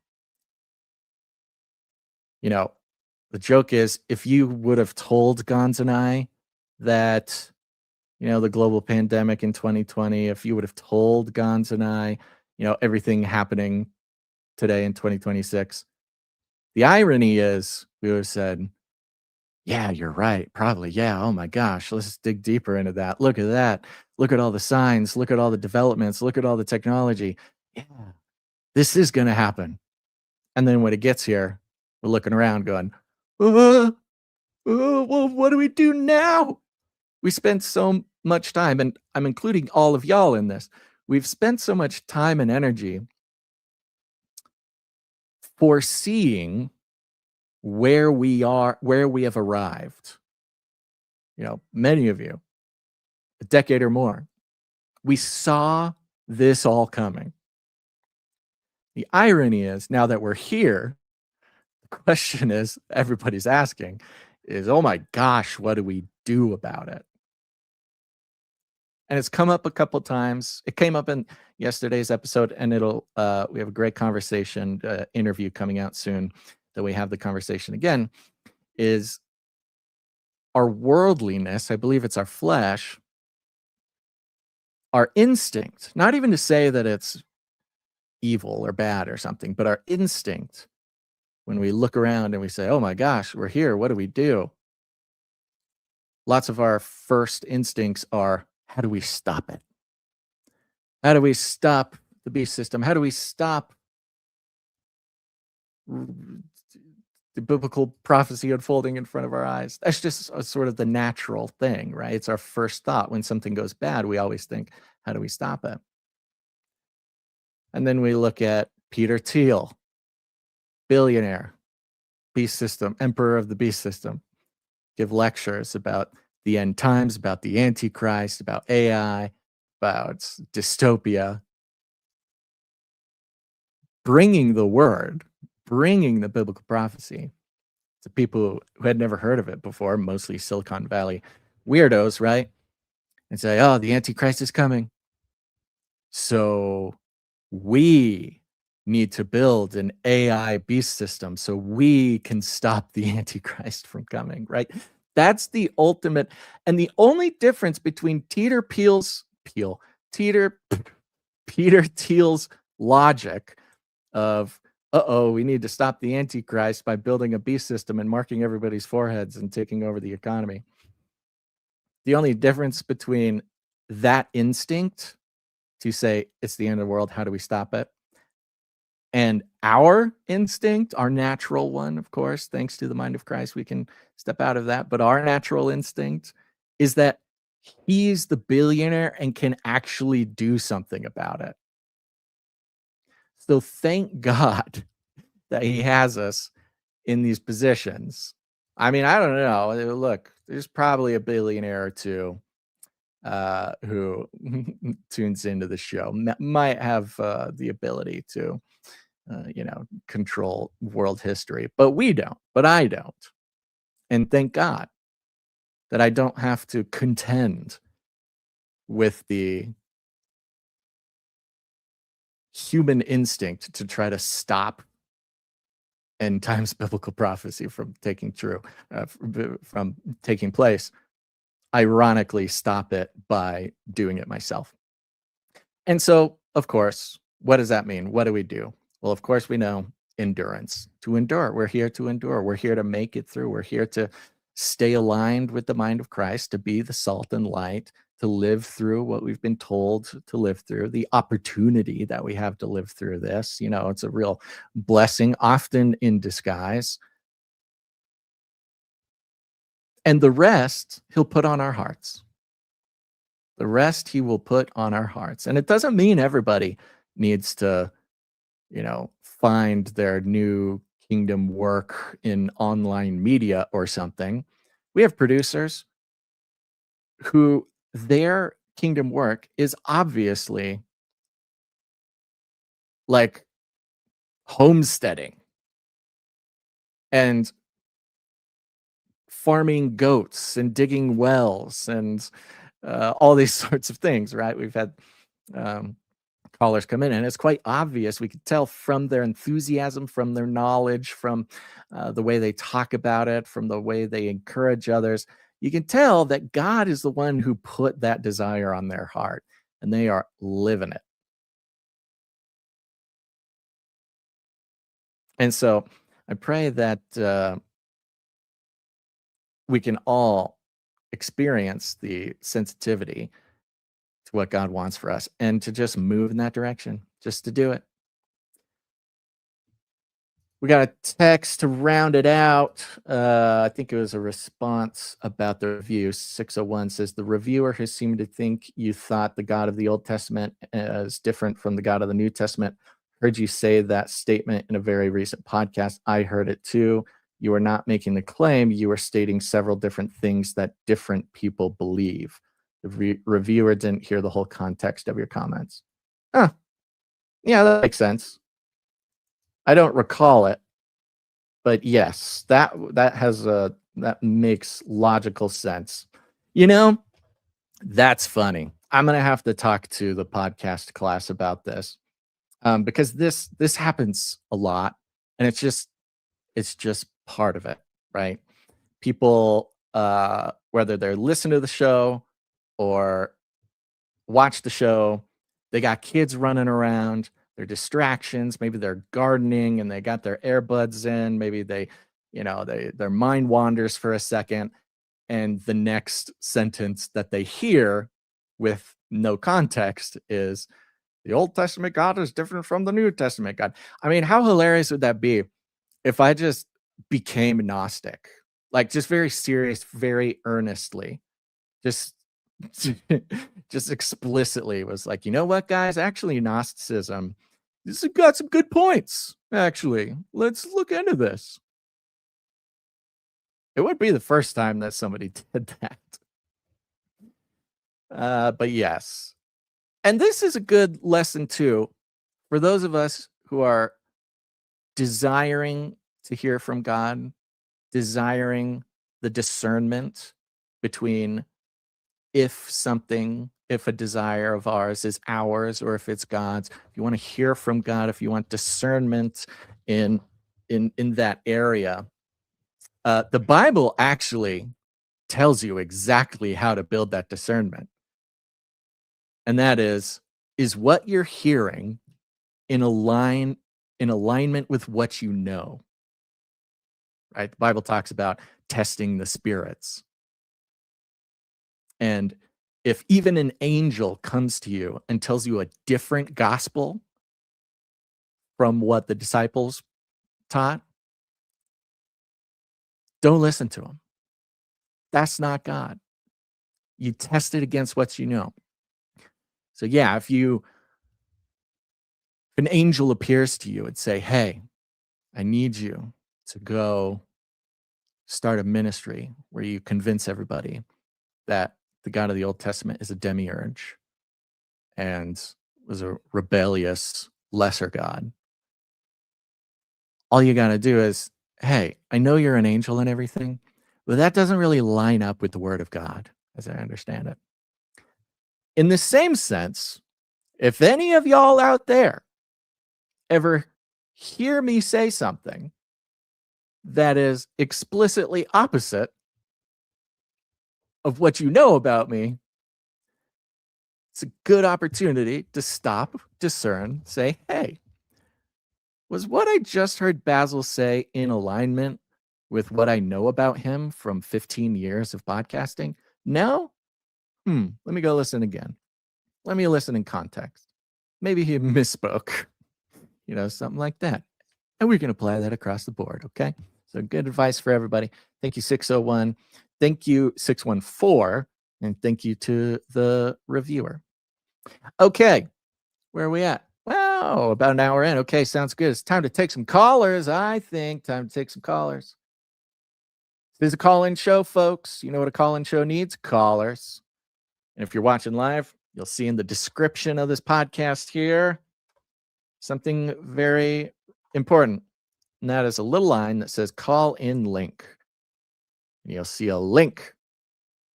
The joke is, if you would have told Gons and I that, the global pandemic in 2020, if you would have told Gons and I, everything happening today in 2026, the irony is we would have said, yeah, you're right. Probably. Yeah. Oh my gosh. Let's dig deeper into that. Look at that. Look at all the signs. Look at all the developments. Look at all the technology. Yeah, this is going to happen. And then when it gets here, we're looking around going, well, what do we do now? We spent so much time, and I'm including all of y'all in this. We've spent so much time and energy foreseeing where we are, where we have arrived. Many of you, a decade or more, we saw this all coming. The irony is, now that we're here, the question is, everybody's asking is, oh my gosh, what do we do about it? And it's come up a couple times. It came up in yesterday's episode, and we have a great conversation interview coming out soon that we have the conversation again, is our worldliness. I believe it's our flesh, our instinct, not even to say that it's evil or bad or something, but our instinct, when we look around and we say, oh my gosh, we're here, what do we do? Lots of our first instincts are, how do we stop it? How do we stop the beast system? How do we stop the biblical prophecy unfolding in front of our eyes? That's just sort of the natural thing, right? It's our first thought. When something goes bad, we always think, how do we stop it? And then we look at Peter Thiel, billionaire, beast system, emperor of the beast system, give lectures about the end times, about the Antichrist, about AI, about dystopia, bringing the word, bringing the biblical prophecy to people who had never heard of it before, mostly Silicon Valley weirdos, right? And say, oh, the Antichrist is coming. So we need to build an AI beast system so we can stop the Antichrist from coming, right? That's the ultimate. And the only difference between Peter Thiel's logic of, we need to stop the Antichrist by building a beast system and marking everybody's foreheads and taking over the economy. The only difference between that instinct to say it's the end of the world, how do we stop it, and our instinct, our natural one, of course, thanks to the mind of Christ, we can step out of that. But our natural instinct is that he's the billionaire and can actually do something about it. So thank God that he has us in these positions. I mean, I don't know. Look, there's probably a billionaire or two who tunes into the show, might have the ability to control world history, but we don't, but I don't. And thank God that I don't have to contend with the human instinct to try to stop and times biblical prophecy from from taking place, ironically stop it by doing it myself. And so, of course, what does that mean? What do we do? Well, of course, we know endurance. To endure. We're here to endure. We're here to make it through. We're here to stay aligned with the mind of Christ, to be the salt and light, to live through what we've been told to live through, the opportunity that we have to live through this. You know, it's a real blessing, often in disguise. And the rest he'll put on our hearts. The rest he will put on our hearts. And it doesn't mean everybody needs to, find their new kingdom work in online media or something. We have producers who their kingdom work is obviously like homesteading and farming goats and digging wells and all these sorts of things, right? We've had callers come in, and it's quite obvious. We could tell from their enthusiasm, from their knowledge, from the way they talk about it, from the way they encourage others. You can tell that God is the one who put that desire on their heart, and they are living it. And so I pray that we can all experience the sensitivity to what God wants for us and to just move in that direction, just to do it. We got a text to round it out. I think it was a response about the review. 601 says, the reviewer who seemed to think you thought the God of the Old Testament is different from the God of the New Testament heard you say that statement in a very recent podcast. I heard it too. You are not making the claim. You are stating several different things that different people believe. The reviewer didn't hear the whole context of your comments. Huh. Yeah, that makes sense. I don't recall it, but yes, that makes logical sense. That's funny. I'm gonna have to talk to the podcast class about this, because this happens a lot, and it's just part of it, right? People, whether they're listening to the show or watch the show, they got kids running around, their distractions, maybe they're gardening and they got their earbuds in, maybe their mind wanders for a second, and the next sentence that they hear with no context is the Old Testament God is different from the New Testament God. I mean, how hilarious would that be if I just became Gnostic? Like, just very serious, very earnestly, just just explicitly was like, you know what, guys? Actually, Gnosticism, this has got some good points. Actually, let's look into this. It would be the first time that somebody did that. But yes. And this is a good lesson too for those of us who are desiring to hear from God, desiring the discernment between if a desire of ours is ours or if it's God's. If you want to hear from God, if you want discernment in that area, the Bible actually tells you exactly how to build that discernment. And that is what you're hearing in alignment with what you know. Right? The Bible talks about testing the spirits. And if even an angel comes to you and tells you a different gospel from what the disciples taught, don't listen to him. That's not God. You test it against what you know. So yeah, if an angel appears to you and say, hey, I need you to go start a ministry where you convince everybody that the God of the Old Testament is a demiurge and was a rebellious lesser God. All you got to do is, hey, I know you're an angel and everything, but that doesn't really line up with the word of God, as I understand it. In the same sense, if any of y'all out there ever hear me say something that is explicitly opposite of what you know about me, it's a good opportunity to stop, discern, say, hey, was what I just heard Basil say in alignment with what I know about him from 15 years of podcasting? No? Let me go listen again. Let me listen in context. Maybe he misspoke, something like that. And we can apply that across the board, okay? So good advice for everybody. Thank you, 601. Thank you, 614. And thank you to the reviewer. Okay, where are we at? Wow, about an hour in. Okay, sounds good. It's time to take some callers, I think. Time to take some callers. This is a call-in show, folks. You know what a call-in show needs? Callers. And if you're watching live, you'll see in the description of this podcast here something very important. And that is a little line that says call in link. And you'll see a link.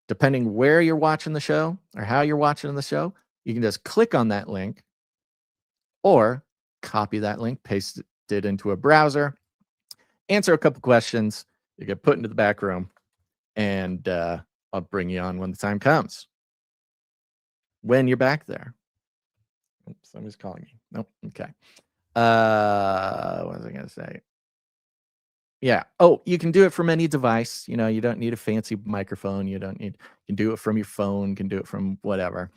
Depending where you're watching the show or how you're watching the show, you can just click on that link or copy that link, paste it into a browser, answer a couple questions, you get put into the back room, and I'll bring you on when the time comes. When you're back there. Oops, somebody's calling me. Nope. Okay. What was I going to say? Yeah. Oh, you can do it from any device. You don't need a fancy microphone. You can do it from your phone, can do it from whatever.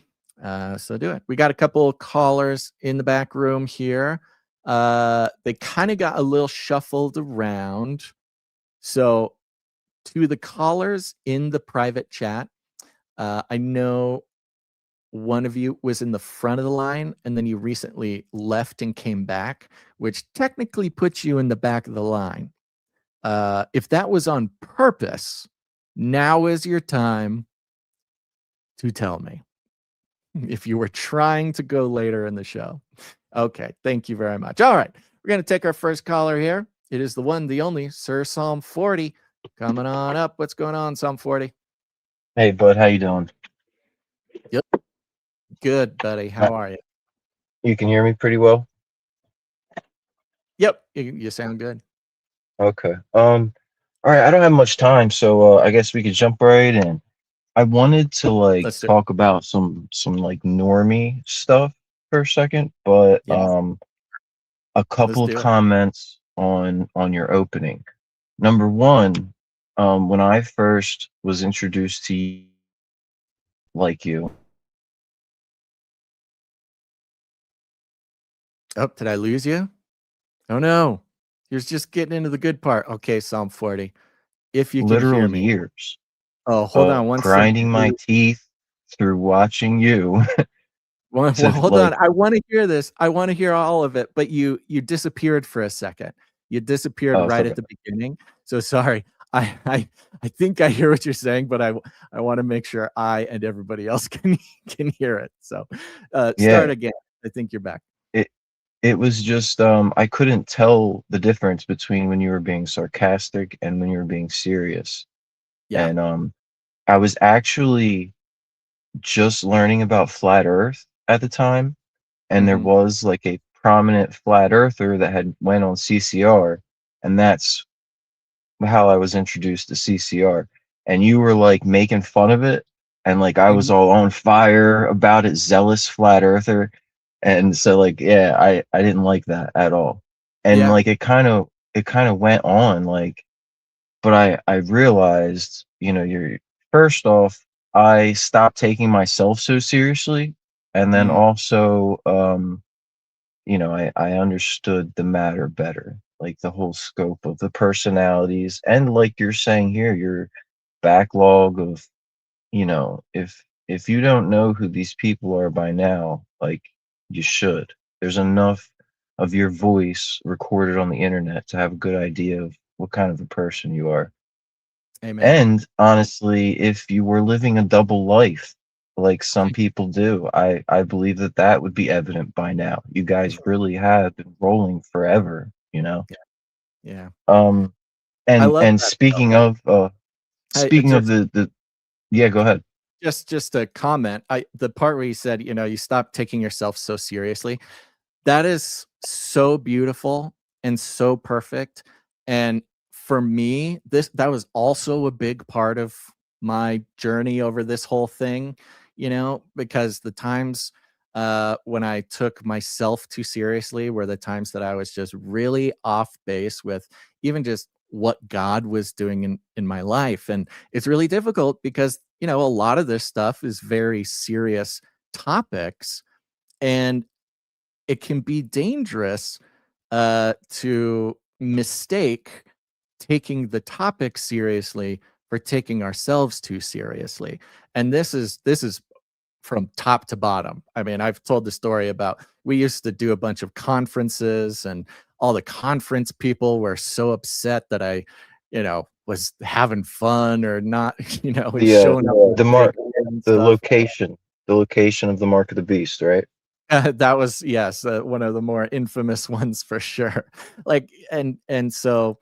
So do it. We got a couple of callers in the back room here. They kind of got a little shuffled around. So to the callers in the private chat, I know one of you was in the front of the line and then you recently left and came back, which technically puts you in the back of the line. If that was on purpose, now is your time to tell me. If you were trying to go later in the show. Okay, thank you very much. All right, we're going to take our first caller here. It is the one, the only, Sir Psalm 40. Coming on up. What's going on, Psalm 40? Hey, bud, how you doing? Yep. Good, buddy. How are you? You can hear me pretty well? Yep, you sound good. Okay. All right, I don't have much time, so I guess we could jump right in. I wanted to Let's do it. talk about some like normie stuff for a second, but Yeah. a couple of do it. comments on your opening. Number one, when I first was introduced to you, like you. Oh, did I lose you? Oh no. You're just getting into the good part. Okay, Psalm 40. If you can hear Literal me. years Oh, hold on of one grinding second. my teeth through watching you. Well, to hold on. I want to hear this. I want to hear all of it, but you disappeared for a second. You disappeared Oh, it's right okay. at the beginning. So sorry. I think I hear what you're saying, but I want to make sure I and everybody else can hear it. So start again. I think you're back. It was just I couldn't tell the difference between when you were being sarcastic and when you were being serious. Yeah. And I was actually just learning about flat Earth at the time, and there Mhm. was like a prominent flat earther that had went on CCR, and that's how I was introduced to CCR. And you were like making fun of it, and like I was Mhm. all on fire about it, zealous flat earther. And so like yeah, I didn't like that at all. And Yeah. like it kind of went on like, but I realized, you're first off, I stopped taking myself so seriously, and then Mhm. also I understood the matter better, like the whole scope of the personalities, and like you're saying here, your backlog of, if you don't know who these people are by now, like you should. There's enough of your voice recorded on the internet to have a good idea of what kind of a person you are. Amen. And honestly, if you were living a double life, like some people do, I believe that that would be evident by now. You guys really have been rolling forever, you know. Yeah. Um, I and love and that. speaking of I speaking of just the yeah, go ahead. just a comment. The part where you said, you stop taking yourself so seriously. That is so beautiful and so perfect. And for me, that was also a big part of my journey over this whole thing, because the times when I took myself too seriously were the times that I was just really off base with even just what God was doing in my life. And it's really difficult because, a lot of this stuff is very serious topics, and it can be dangerous to mistake taking the topic seriously for taking ourselves too seriously. And this is from top to bottom. I mean, I've told the story about we used to do a bunch of conferences, and all the conference people were so upset that I, was having fun or not, was showing up with The big mark, and the stuff. location of the mark of the beast, right? That was, yes, one of the more infamous ones for sure. Like, and so,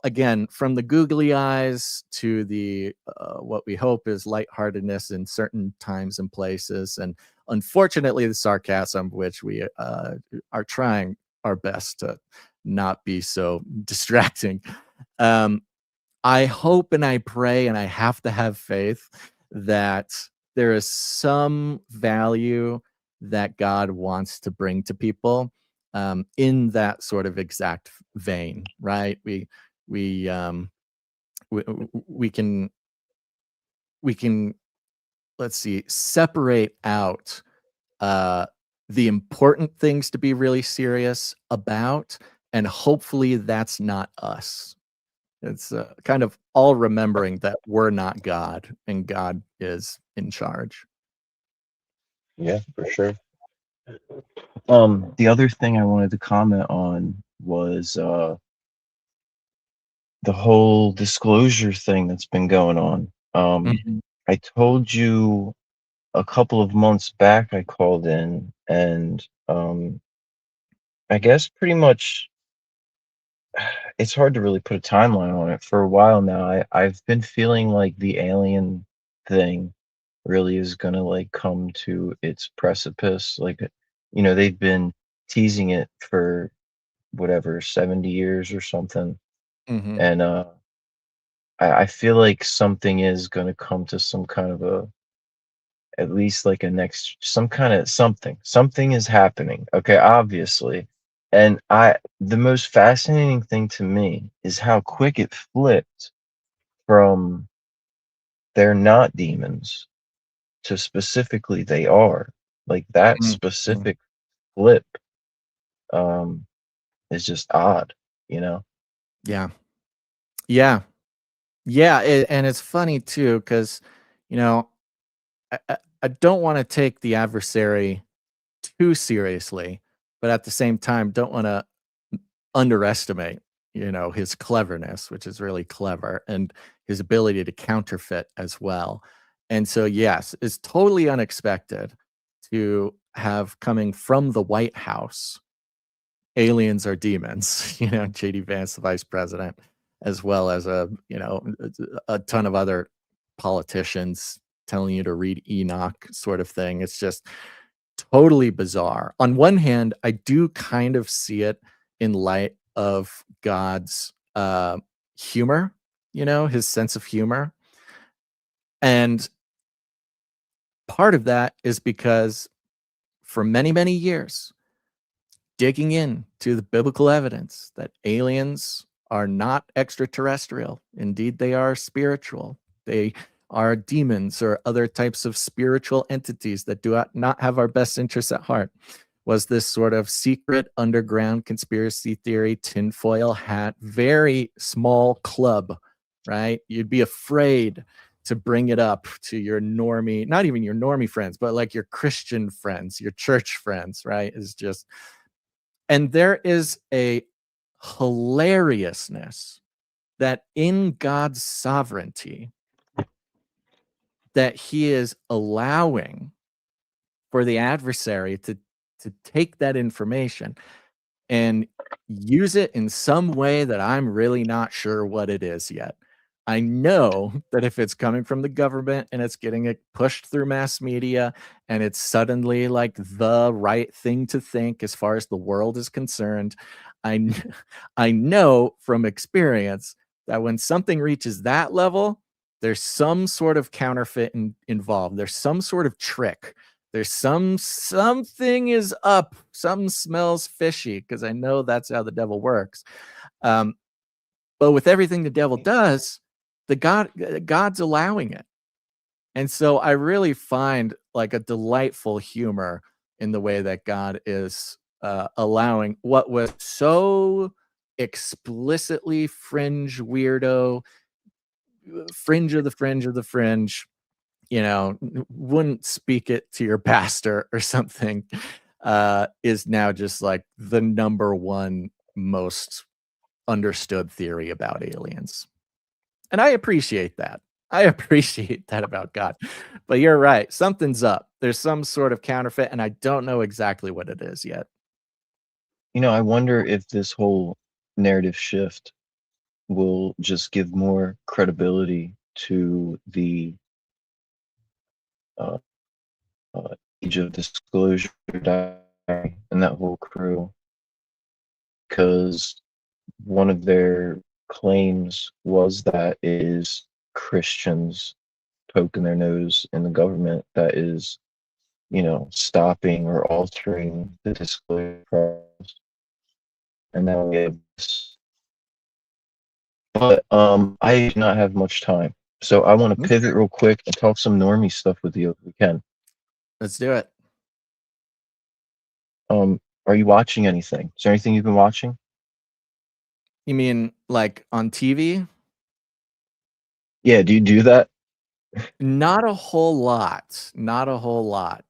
again, from the googly eyes to the what we hope is lightheartedness in certain times and places, and unfortunately the sarcasm, which we are trying our best to not be so distracting. Um, I hope and I pray and I have to have faith that there is some value that God wants to bring to people in that sort of exact vein, right? We we, we can we can, let's see, separate out uh, the important things to be really serious about, and hopefully that's not us. It's kind of all remembering that we're not God and God is in charge. Yeah, for sure. The other thing I wanted to comment on was the whole disclosure thing that's been going on. Mhm. I told you a couple of months back I called in, and I guess pretty much it's hard to really put a timeline on it. For a while now, I've been feeling like the alien thing really is gonna like come to its precipice. Like, they've been teasing it for whatever 70 years or something, Mhm. and I feel like something is gonna come to some kind of a, at least like a next, some kind of something is happening, okay, obviously. And the most fascinating thing to me is how quick it flipped from they're not demons to specifically they are. Like that Mhm. specific flip um is just odd, you know. Yeah. Yeah. Yeah. And it's funny too, because, you know, I don't want to take the adversary too seriously, but at the same time, don't want to underestimate, his cleverness, which is really clever, and his ability to counterfeit as well. And so, yes, it's totally unexpected to have coming from the White House, aliens are demons, JD Vance, the vice president, as well as a ton of other politicians telling you to read Enoch sort of thing. It's just totally bizarre. On one hand, I do kind of see it in light of God's humor, his sense of humor. And part of that is because for many, many years, digging in to the biblical evidence that aliens are not extraterrestrial. Indeed, they are spiritual. They are demons or other types of spiritual entities that do not have our best interests at heart. Was this sort of secret underground conspiracy theory, tinfoil hat, very small club, right? You'd be afraid to bring it up to your normie, not even your normie friends, but like your Christian friends, your church friends, right? Is just, and there is a hilariousness that in God's sovereignty, that he is allowing for the adversary to take that information and use it in some way that I'm really not sure what it is yet. I know that if it's coming from the government and it's getting it pushed through mass media and it's suddenly like the right thing to think as far as the world is concerned, I know from experience that when something reaches that level, there's some sort of counterfeit involved. There's some sort of trick. There's something is up. Something smells fishy because I know that's how the devil works. But with everything the devil does, God's allowing it. And so I really find like a delightful humor in the way that God is allowing what was so explicitly fringe weirdo, fringe of the fringe of the fringe, wouldn't speak it to your pastor or something, is now just like the number one most understood theory about aliens. And I appreciate that. I appreciate that about God. But you're right. Something's up. There's some sort of counterfeit, and I don't know exactly what it is yet. I wonder if this whole narrative shift will just give more credibility to the uh, Age of Disclosure diary and that whole crew, because one of their claims was that it is Christians poking their nose in the government that is, stopping or altering the disclosure process. And now we have this. But I do not have much time. So I want to pivot real quick and talk some normie stuff with you if we can. Let's do it. Are you watching anything? Is there anything you've been watching? You mean like on TV? Yeah, do you do that? Not a whole lot. Not a whole lot.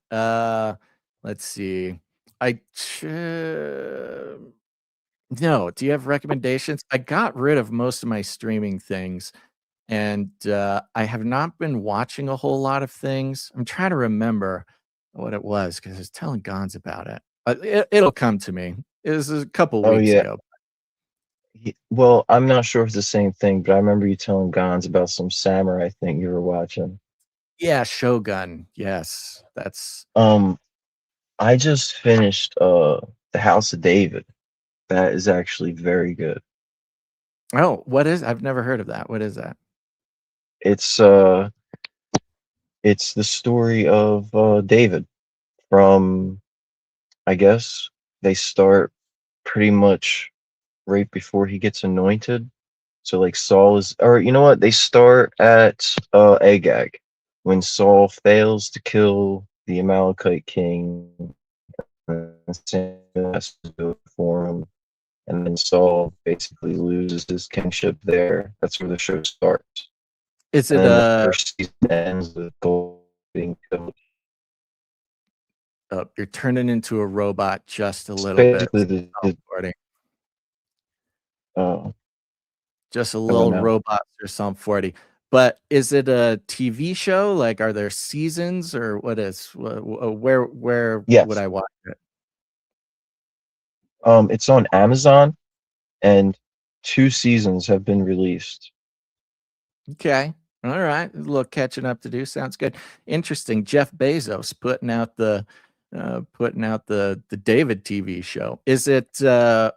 Let's see. No. Do you have recommendations? I got rid of most of my streaming things, and I have not been watching a whole lot of things. I'm trying to remember what it was because I was telling Gons about it. It'll come to me. It was a couple Oh weeks yeah. ago. Well, I'm not sure if it's the same thing, but I remember you telling Gons about some samurai thing you were watching. Yeah, Shogun. Yes, that's I just finished The House of David. That is actually very good. oh, what is? I've never heard of that. What is that? It's it's the story of David from, I guess they start pretty much right before he gets anointed. So like Saul is, or you know what? They start at Agag when Saul fails to kill the Amalekite king, and Samuel has to do it for him, and then Saul basically loses his kingship there. That's where the show starts. Is And it then the first season ends with Gold being killed. oh, you're turning into a robot just a It's little bit. basically Just a how about little now? robot or some 40. But is it a TV show? Like, are there seasons or what is? Where would Yes. I watch it? It's on Amazon, and 2 seasons have been released. Okay. All right. A little catching up to do. Sounds good. Interesting. Jeff Bezos putting out the David TV show. Is it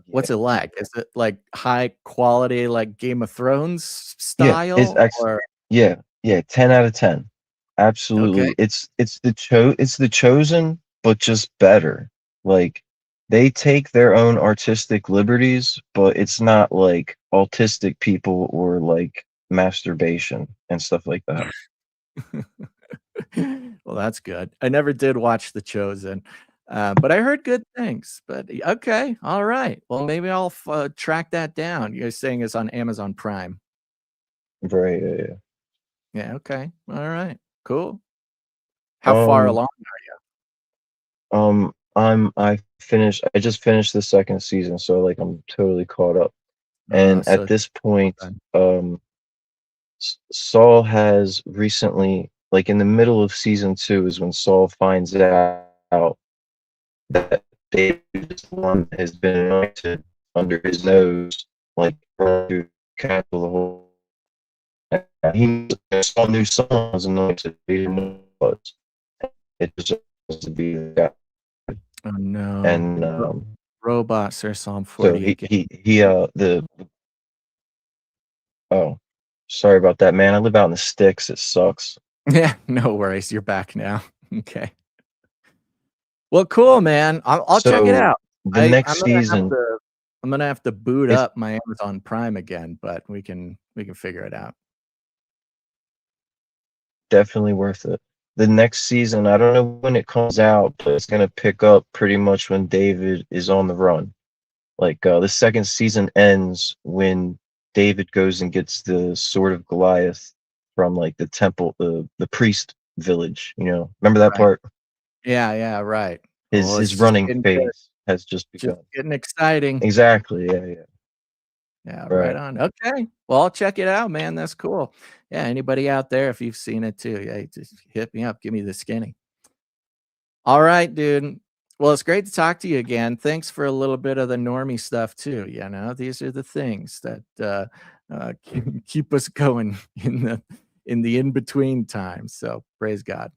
what's it like? Is it like high quality like Game of Thrones Yeah, it's style excellent. or Yeah, 10 out of 10. okay? Absolutely. It's the Chosen, but just better. Like they take their own artistic liberties, but it's not like autistic people or like masturbation and stuff like that. Well, that's good. I never did watch The Chosen, but I heard good things. But okay, all right. Well, maybe I'll track that down. You're saying it's on Amazon Prime. Right, yeah. Yeah. Okay. All right. Cool. How far Um, along? I just finished the second season, so like I'm totally caught up. And So at this point, done. Saul has recently, like in the middle of season 2, is when Saul finds out that David is the one that has been anointed under his nose, like to cancel the whole. He Saul knew someone was anointed, but he didn't know who it was. It just happens to be the guy. Oh no. And Robot, Sir Psalm So 40 again. the oh, sorry about that, man. I live out in the sticks. It sucks. Yeah, no worries. You're back now. Okay. Well, cool, man. I'll check it So out. the next I'm gonna have season, to boot it's up my Amazon Prime again, but we can figure it out. definitely worth it. The next season, I don't know when it comes out, but it's gonna pick up pretty much when David is on the run. Like the second season ends when David goes and gets the sword of Goliath from like the temple, the priest village. You know, remember that Right. part? Yeah, right. His Well, his it's just running getting good. phase has just Just begun. getting exciting. Exactly. Yeah. Yeah. Yeah, right Right. on. Okay. Well, I'll check it out, man. That's cool. Yeah, anybody out there, if you've seen it too, yeah, just hit me up. Give me the skinny. All right, dude. Well, it's great to talk to you again. Thanks for a little bit of the normie stuff too. You know, these are the things that keep us going in the in between times. So praise God.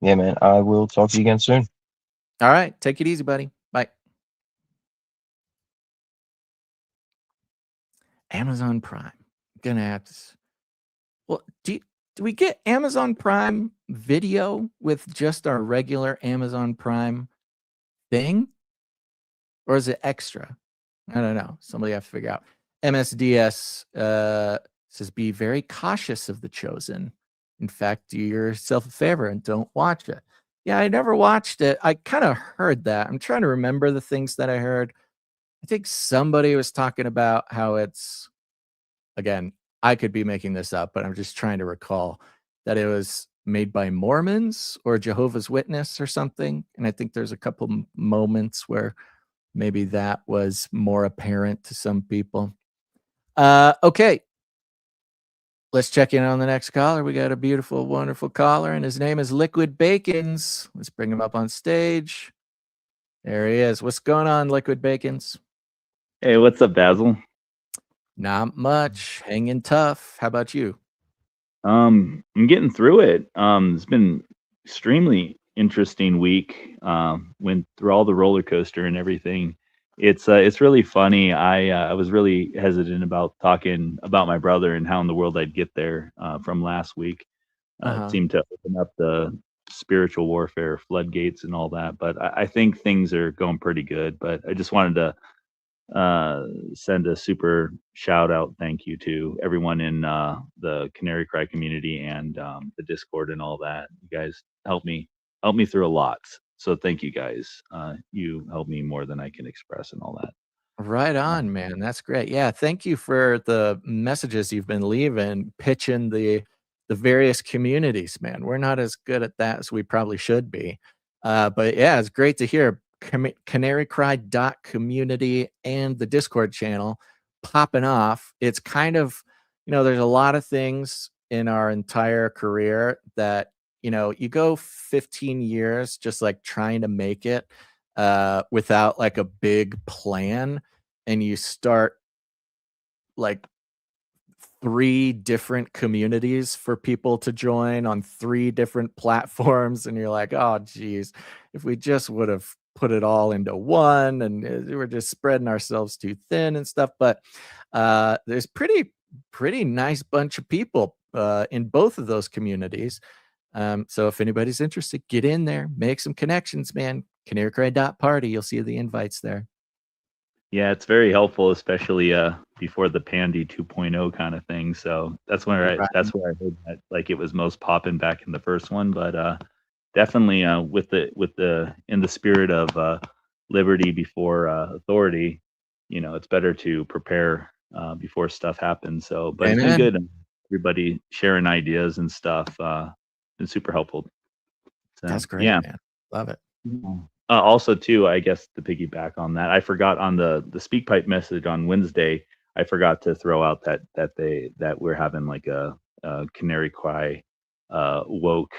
Yeah, man. I will talk to you again soon. All right, take it easy, buddy. Bye. Amazon Prime. Gonna have to. Well, do we get Amazon Prime Video with just our regular Amazon Prime thing, or is it extra? I don't know. Somebody have to figure out. MSDS says, "Be very cautious of The Chosen. In fact, do yourself a favor and don't watch it." Yeah, I never watched it. I kind of heard that. I'm trying to remember the things that I heard. I think somebody was talking about how it's, again, I could be making this up, but I'm just trying to recall that it was made by Mormons or Jehovah's Witness or something. And I think there's a couple moments where maybe that was more apparent to some people. Okay. Let's check in on the next caller. We got a beautiful, wonderful caller, and his name is Liquid Bacons. Let's bring him up on stage. There he is. What's going on, Liquid Bacons? Hey, what's up, Basil? Not much. Hanging tough. How about you? I'm getting through it. It's been extremely interesting week. Went through all the roller coaster and everything. It's really funny. I was really hesitant about talking about my brother and how in the world I'd get there from last week. It Uh-huh. seemed to open up the spiritual warfare floodgates and all that. But I think things are going pretty good. But I just wanted to send a super shout out thank you to everyone in the Canary Cry community and the Discord and all that. You guys help me through a lot. So thank you guys. You helped me more than I can express and all that. Right on, man. That's great. Yeah, thank you for the messages you've been leaving, pitching the various communities, man. We're not as good at that as we probably should be. But yeah, it's great to hear canarycry.community and the Discord channel popping off. It's kind of, there's a lot of things in our entire career that, you go 15 years just like trying to make it without like a big plan, and you start like 3 different communities for people to join on 3 different platforms, and you're like, "Oh, geez, if we just would have put it all into one, and we're just spreading ourselves too thin and stuff." But there's pretty nice bunch of people in both of those communities. So if anybody's interested, get in there, make some connections, man. Canarycry.party. You'll see the invites there. Yeah, it's very helpful, especially before the Pandy 2.0 kind of thing. So Right. that's where I heard that like it was most popping back in the first one. But definitely with the in the spirit of liberty before authority, it's better to prepare before stuff happens. So, but it's been Amen. good. Everybody sharing ideas and stuff. Been super helpful. So That's great, yeah. man. Love it. Also, too, I guess to piggyback on that, I forgot on the speak pipe message on Wednesday. I forgot to throw out that we're having like a Canary Cry woke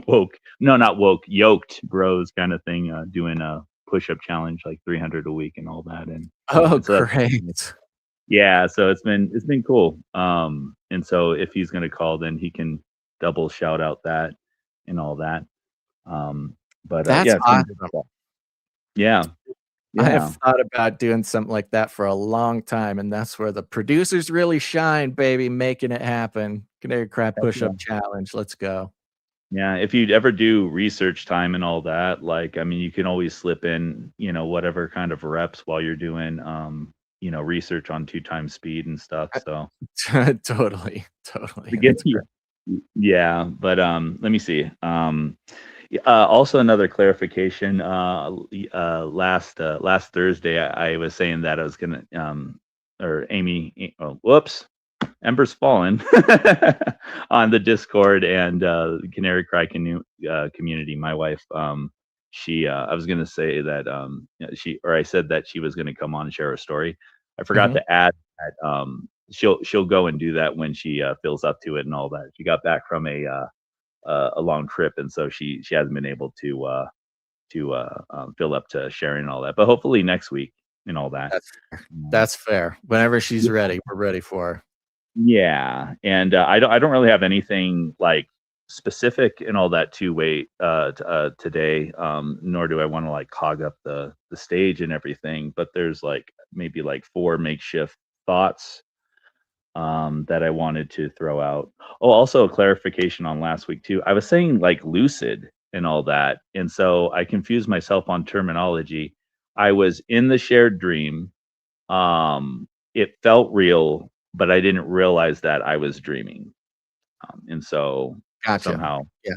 woke no not woke yoked bros kind of thing, doing a push up challenge like 300 a week and all that, Oh, and so that's great. yeah, so it's been cool. And so if he's gonna call, then he can double shout out that and all that. Um, But That's yeah, it's been good awesome. stuff. Yeah. I Yeah. have thought about doing something like that for a long time, and that's where the producers really shine, baby, making it happen. Canary Cry Heck yeah. push-up challenge. Let's go. Yeah, if you'd ever do research time and all that, like, I mean, you can always slip in, whatever kind of reps while you're doing, research on 2 times speed and stuff. So Totally, to get That's you, great. yeah. But let me see. Also, another clarification. Last Thursday, I was saying that I was gonna, or Amy. Oh, whoops. Ember's Fallen on the Discord and Canary Cry community. My wife, I was gonna say that I said that she was gonna come on and share a story. I forgot Mhm. to add that she'll go and do that when she feels up to it and all that. She got back from a long trip, and so she hasn't been able to fill up to sharing and all that. But hopefully next week and all that. That's Um, that's fair. Whenever she's ready, we're ready for her. Yeah, and I don't really have anything like specific and all that to wait today. Nor do I want to like hog up the stage and everything. But there's like maybe like 4 makeshift thoughts that I wanted to throw out. Oh, also a clarification on last week too. I was saying like lucid and all that, and so I confused myself on terminology. I was in the shared dream. It felt real, but I didn't realize that I was dreaming. And so Gotcha. somehow, Yeah.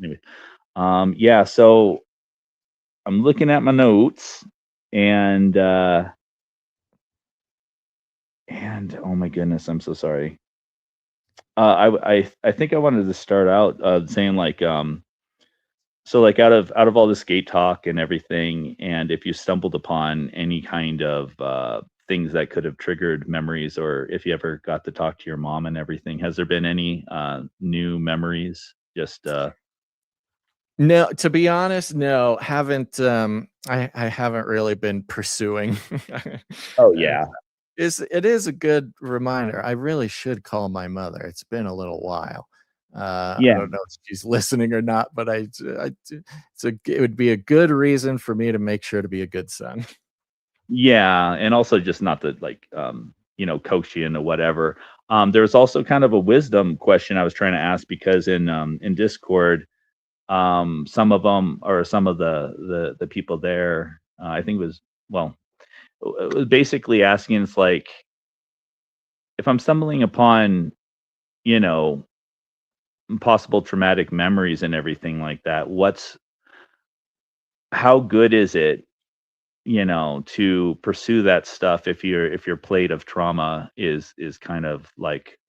anyway, yeah. So I'm looking at my notes, and oh my goodness, I'm so sorry. I think I wanted to start out saying like so like out of all the skate talk and everything, and if you stumbled upon any kind of things that could have triggered memories, or if you ever got to talk to your mom and everything, has there been any new memories? Just No, to be honest, no, haven't, I haven't really been pursuing. oh Uh, yeah, it is a good reminder. I really should call my mother. It's been a little while. I yeah, don't know if she's listening or not, but it would be a good reason for me to make sure to be a good son. yeah, and also just not to like coach you into whatever. There's also kind of a wisdom question I was trying to ask, because in Discord, some of them, or some of the people there, I think it was, well, it was basically asking, it's like, if I'm stumbling upon, you know, possible traumatic memories and everything like that, how good is it, to pursue that stuff if your plate of trauma is kind of like,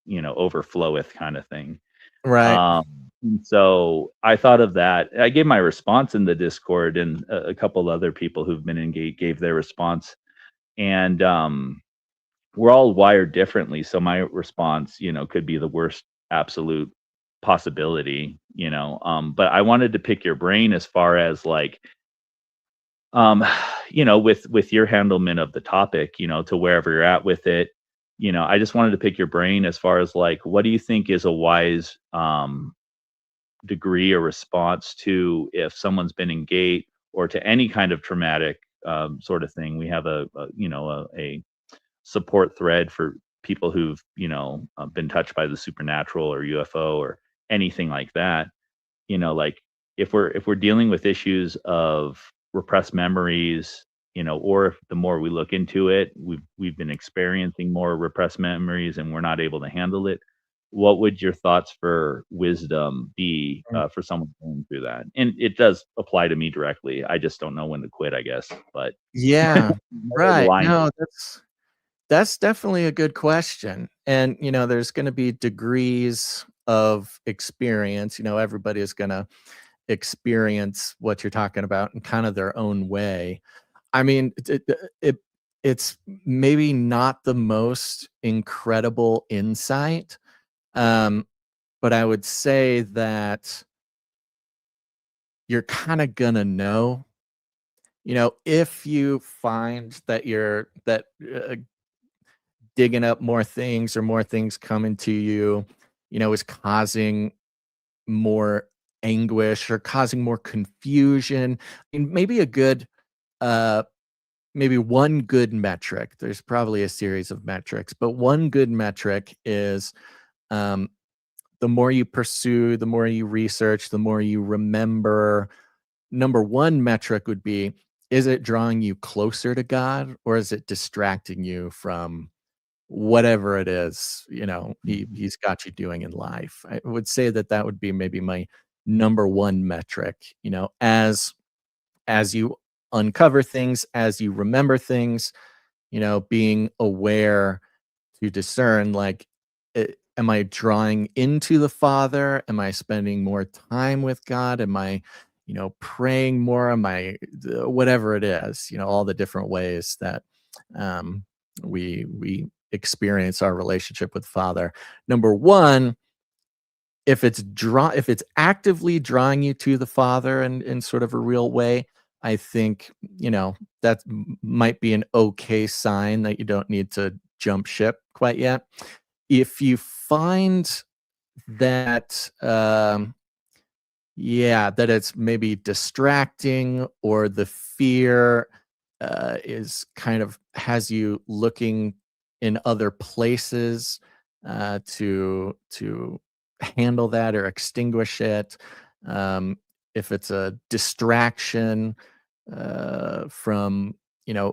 overfloweth kind of thing. Right. Um, and so I thought of that. I gave my response in the Discord, and a couple other people who've been engaged gave their response. And we're all wired differently. So my response, could be the worst absolute possibility, but I wanted to pick your brain as far as like, um, with your handlement of the topic, to wherever you're at with it. I just wanted to pick your brain as far as like, what do you think is a wise degree or response to if someone's been in gate, or to any kind of traumatic sort of thing. We have a support thread for people who've been touched by the supernatural or UFO or anything like that. Like, if we're dealing with issues of repressed memories, or if the more we look into it, we've been experiencing more repressed memories and we're not able to handle it. What would your thoughts for wisdom be Mm. for someone going through that? And it does apply to me directly. I just don't know when to quit, I guess. But Yeah. more the Right. line. No, that's definitely a good question. And, there's gonna be degrees of experience. Everybody is gonna experience what you're talking about in kind of their own way. I mean, it's maybe not the most incredible insight, um, but I would say that you're kinda gonna know, if you find that digging up more things or more things coming to you, is causing more anguish or causing more confusion. And maybe one good metric. There's probably a series of metrics, but one good metric is um, the more you pursue, the more you research, the more you remember. Number one metric would be, is it drawing you closer to God, or is it distracting you from whatever it is, he's got you doing in life? I would say that would be maybe my number one metric, as you uncover things, as you remember things, being aware to discern, like, am I drawing into the Father? Am I spending more time with God? Am I, praying more? Am I, whatever it is, all the different ways that um, we experience our relationship with Father. Number one, if it's actively drawing you to the Father in sort of a real way, I think, that might be an okay sign that you don't need to jump ship quite yet. If you find that, that it's maybe distracting, or the fear is kind of has you looking in other places to handle that or extinguish it. If it's a distraction from,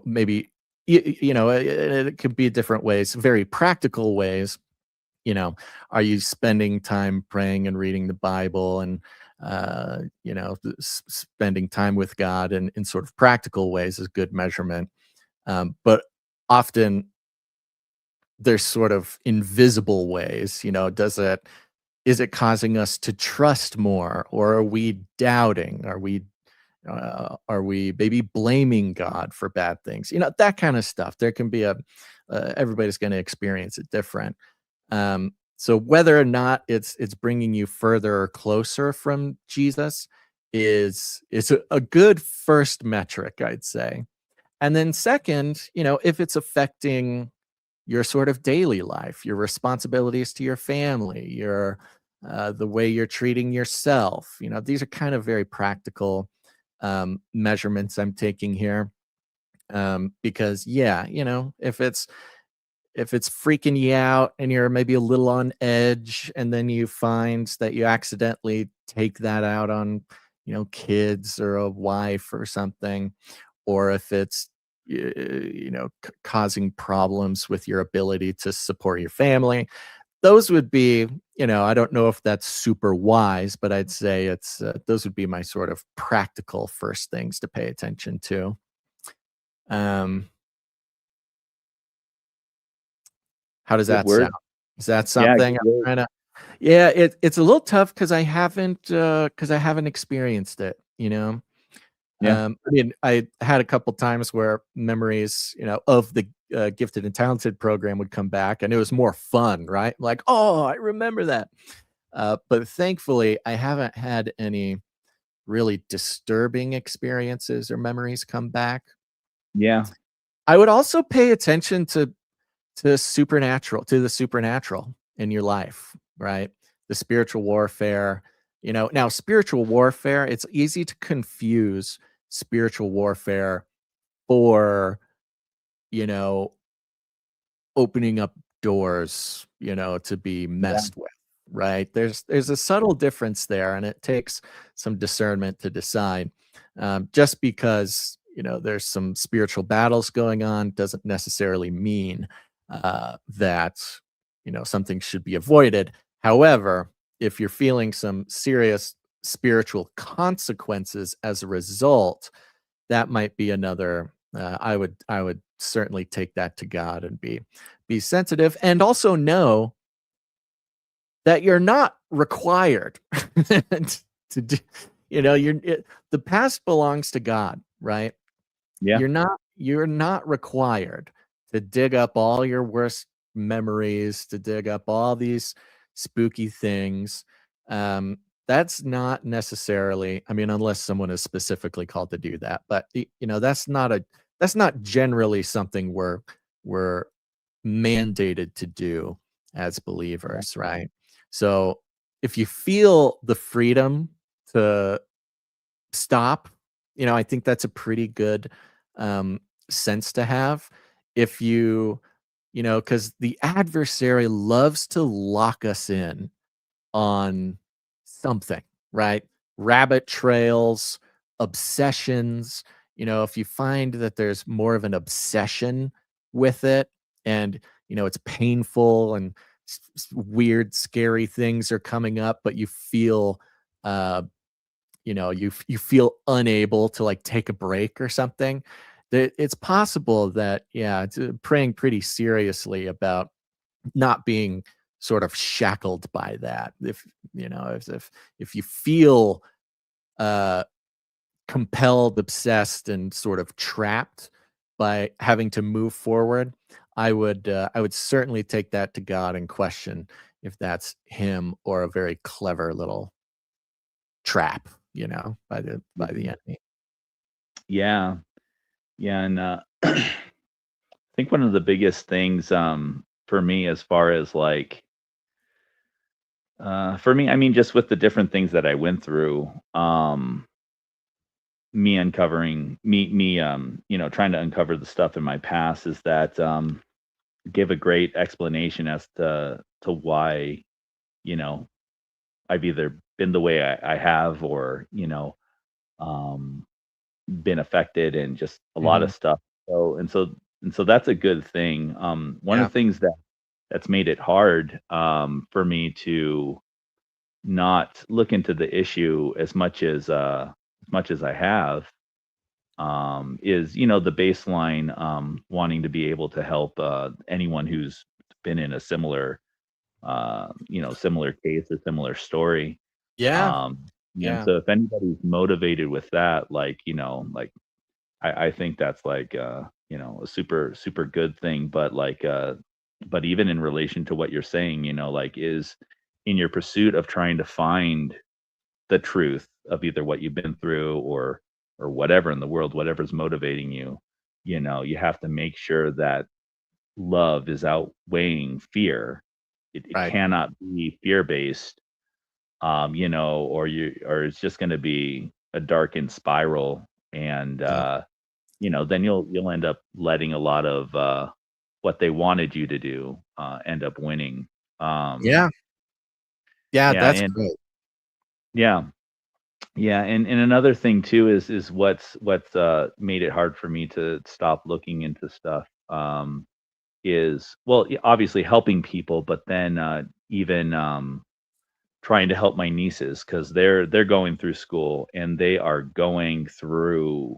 maybe it could be different ways, very practical ways. Are you spending time praying and reading the Bible, and spending time with God in sort of practical ways is good measurement. But often there's sort of invisible ways. Is it causing us to trust more, or are we doubting? Are we maybe blaming God for bad things? That kind of stuff. There can be everybody's going to experience it different. So whether or not it's bringing you further or closer from Jesus is a good first metric, I'd say. And then second, if it's affecting your sort of daily life, your responsibilities to your family, your the way you're treating yourself, these are kind of very practical measurements I'm taking here. Because if it's freaking you out and you're maybe a little on edge, and then you find that you accidentally take that out on, kids or a wife or something, or if it's, causing problems with your ability to support your family, those would be, I don't know if that's super wise, but I'd say those would be my sort of practical first things to pay attention to. How does Good that word. sound? Is that Yeah, something good I'm word. trying to? Yeah, it's a little tough because I haven't experienced it, Yeah. I mean, I had a couple times where memories, of the gifted and talented program would come back, and it was more fun, right? Like, oh, I remember that. But thankfully, I haven't had any really disturbing experiences or memories come back. Yeah. I would also pay attention to the supernatural in your life, right? The spiritual warfare. Now spiritual warfare, it's easy to confuse spiritual warfare for, you know, opening up doors, to be Yeah. messed with, right? There's a subtle difference there, and it takes some discernment to decide. Just because there's some spiritual battles going on doesn't necessarily mean that something should be avoided. However, if you're feeling some serious spiritual consequences as a result, that might be another. I would certainly take that to God and be sensitive, and also know that you're not required to do. The past belongs to God, right? Yeah. You're not required to dig up all your worst memories, to dig up all these spooky things. That's not necessarily, I mean, unless someone is specifically called to do that, but that's not generally something we're mandated to do as believers, right? So if you feel the freedom to stop. I think that's a pretty good sense to have. If because the adversary loves to lock us in on something, right? Rabbit trails, obsessions. If you find that there's more of an obsession with it, and it's painful and weird, scary things are coming up, but you feel uh you feel unable to like take a break or something, that it's possible that, yeah, it's praying pretty seriously about not being sort of shackled by that. If you feel uh compelled, obsessed, and sort of trapped by having to move forward, I would certainly take that to God and question if that's him or a very clever little trap, by the enemy. Yeah. Yeah. And I think one of the biggest things for me, as far as like, for me, I mean, just with the different things that I went through, me uncovering me trying to uncover the stuff in my past, is that give a great explanation as to why, you know, I've either been the way I have, or, um been affected, and just a lot of Mhm. stuff. So that's a good thing. One of Yeah. the things that's made it hard for me to not look into the issue as much as I have, is, the baseline, wanting to be able to help anyone who's been in a similar case, a similar story. Yeah. Um, and Yeah. so if anybody's motivated with that, like, like, I think that's like, a super, super good thing. But even in relation to what you're saying, like, is in your pursuit of trying to find the truth of either what you've been through, or whatever in the world, whatever's motivating you, you have to make sure that love is outweighing fear. It Right. cannot be fear based, or it's just going to be a darkened spiral. And Yeah. then you'll end up letting a lot of what they wanted you to do end up winning. um Yeah. Yeah, yeah that's and great. yeah yeah and another thing too is what's made it hard for me to stop looking into stuff, is, well, obviously helping people, but then even trying to help my nieces, because they're going through school, and they are going through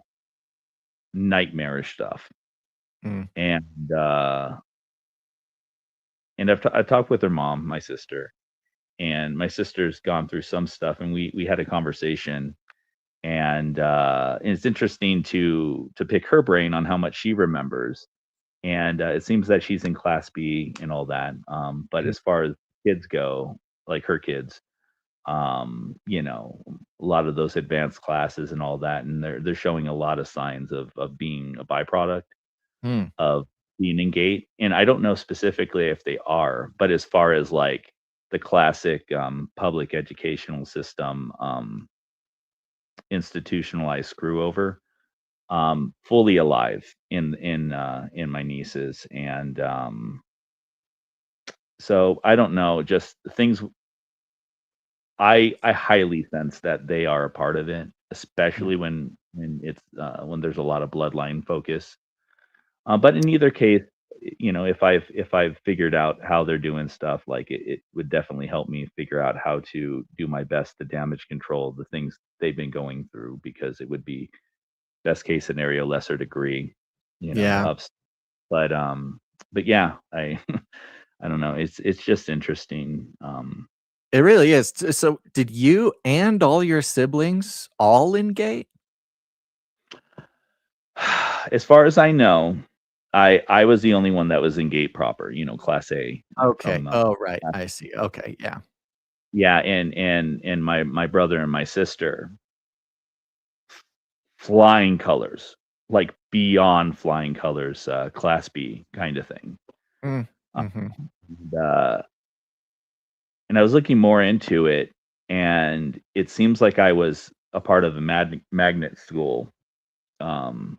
nightmarish stuff. Mm. And I've talked with her mom, my sister, and my sister's gone through some stuff, and we had a conversation. And it's interesting to pick her brain on how much she remembers. And it seems that she's in class B and all that. But Mhm. as far as kids go, like her kids, a lot of those advanced classes and all that, and they're showing a lot of signs of being a byproduct Mm. of being in gate. And I don't know specifically if they are, but as far as like the classic public educational system, institutionalized screw over, fully alive in my nieces. And so I don't know, just things. I highly sense that they are a part of it, Mm. especially when there's a lot of bloodline focus. But in either case, if I've figured out how they're doing stuff, like, it would definitely help me figure out how to do my best to damage control the things they've been going through, because it would be best case scenario, lesser degree, Yeah. of. But yeah, I I don't know. It's just interesting. It really is. So did you and all your siblings all engage? As far as I know, I was the only one that was in gate proper, class A, Okay. from Oh, right. I see. Okay. Yeah. yeah. And my brother and my sister, flying colors, like beyond flying colors, class B kind of thing. Mm. Uh, Mhm. and, uh, and I was looking more into it, and it seems like I was a part of a magnet school um,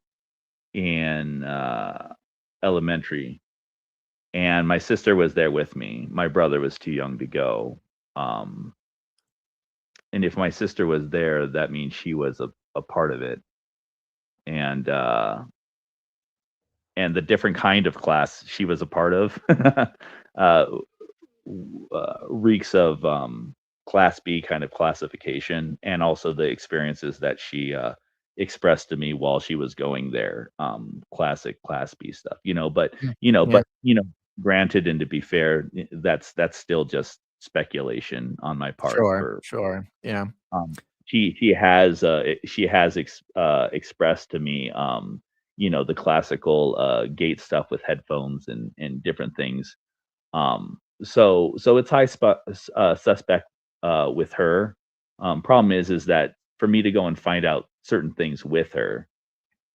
in elementary, and my sister was there with me. My brother was too young to go. Um, and if my sister was there, that means she was a part of it. And and the different kind of class she was a part of uh, reeks of class B kind of classification, and also the experiences that she expressed to me while she was going there, classic class B stuff, but Mm. you know Yeah. but you know granted, and to be fair, that's still just speculation on my part. Sure. For Sure. Yeah. um she has expressed to me, the classical gate stuff with headphones and different things. So it's suspect with her. Problem is that for me to go and find out certain things with her,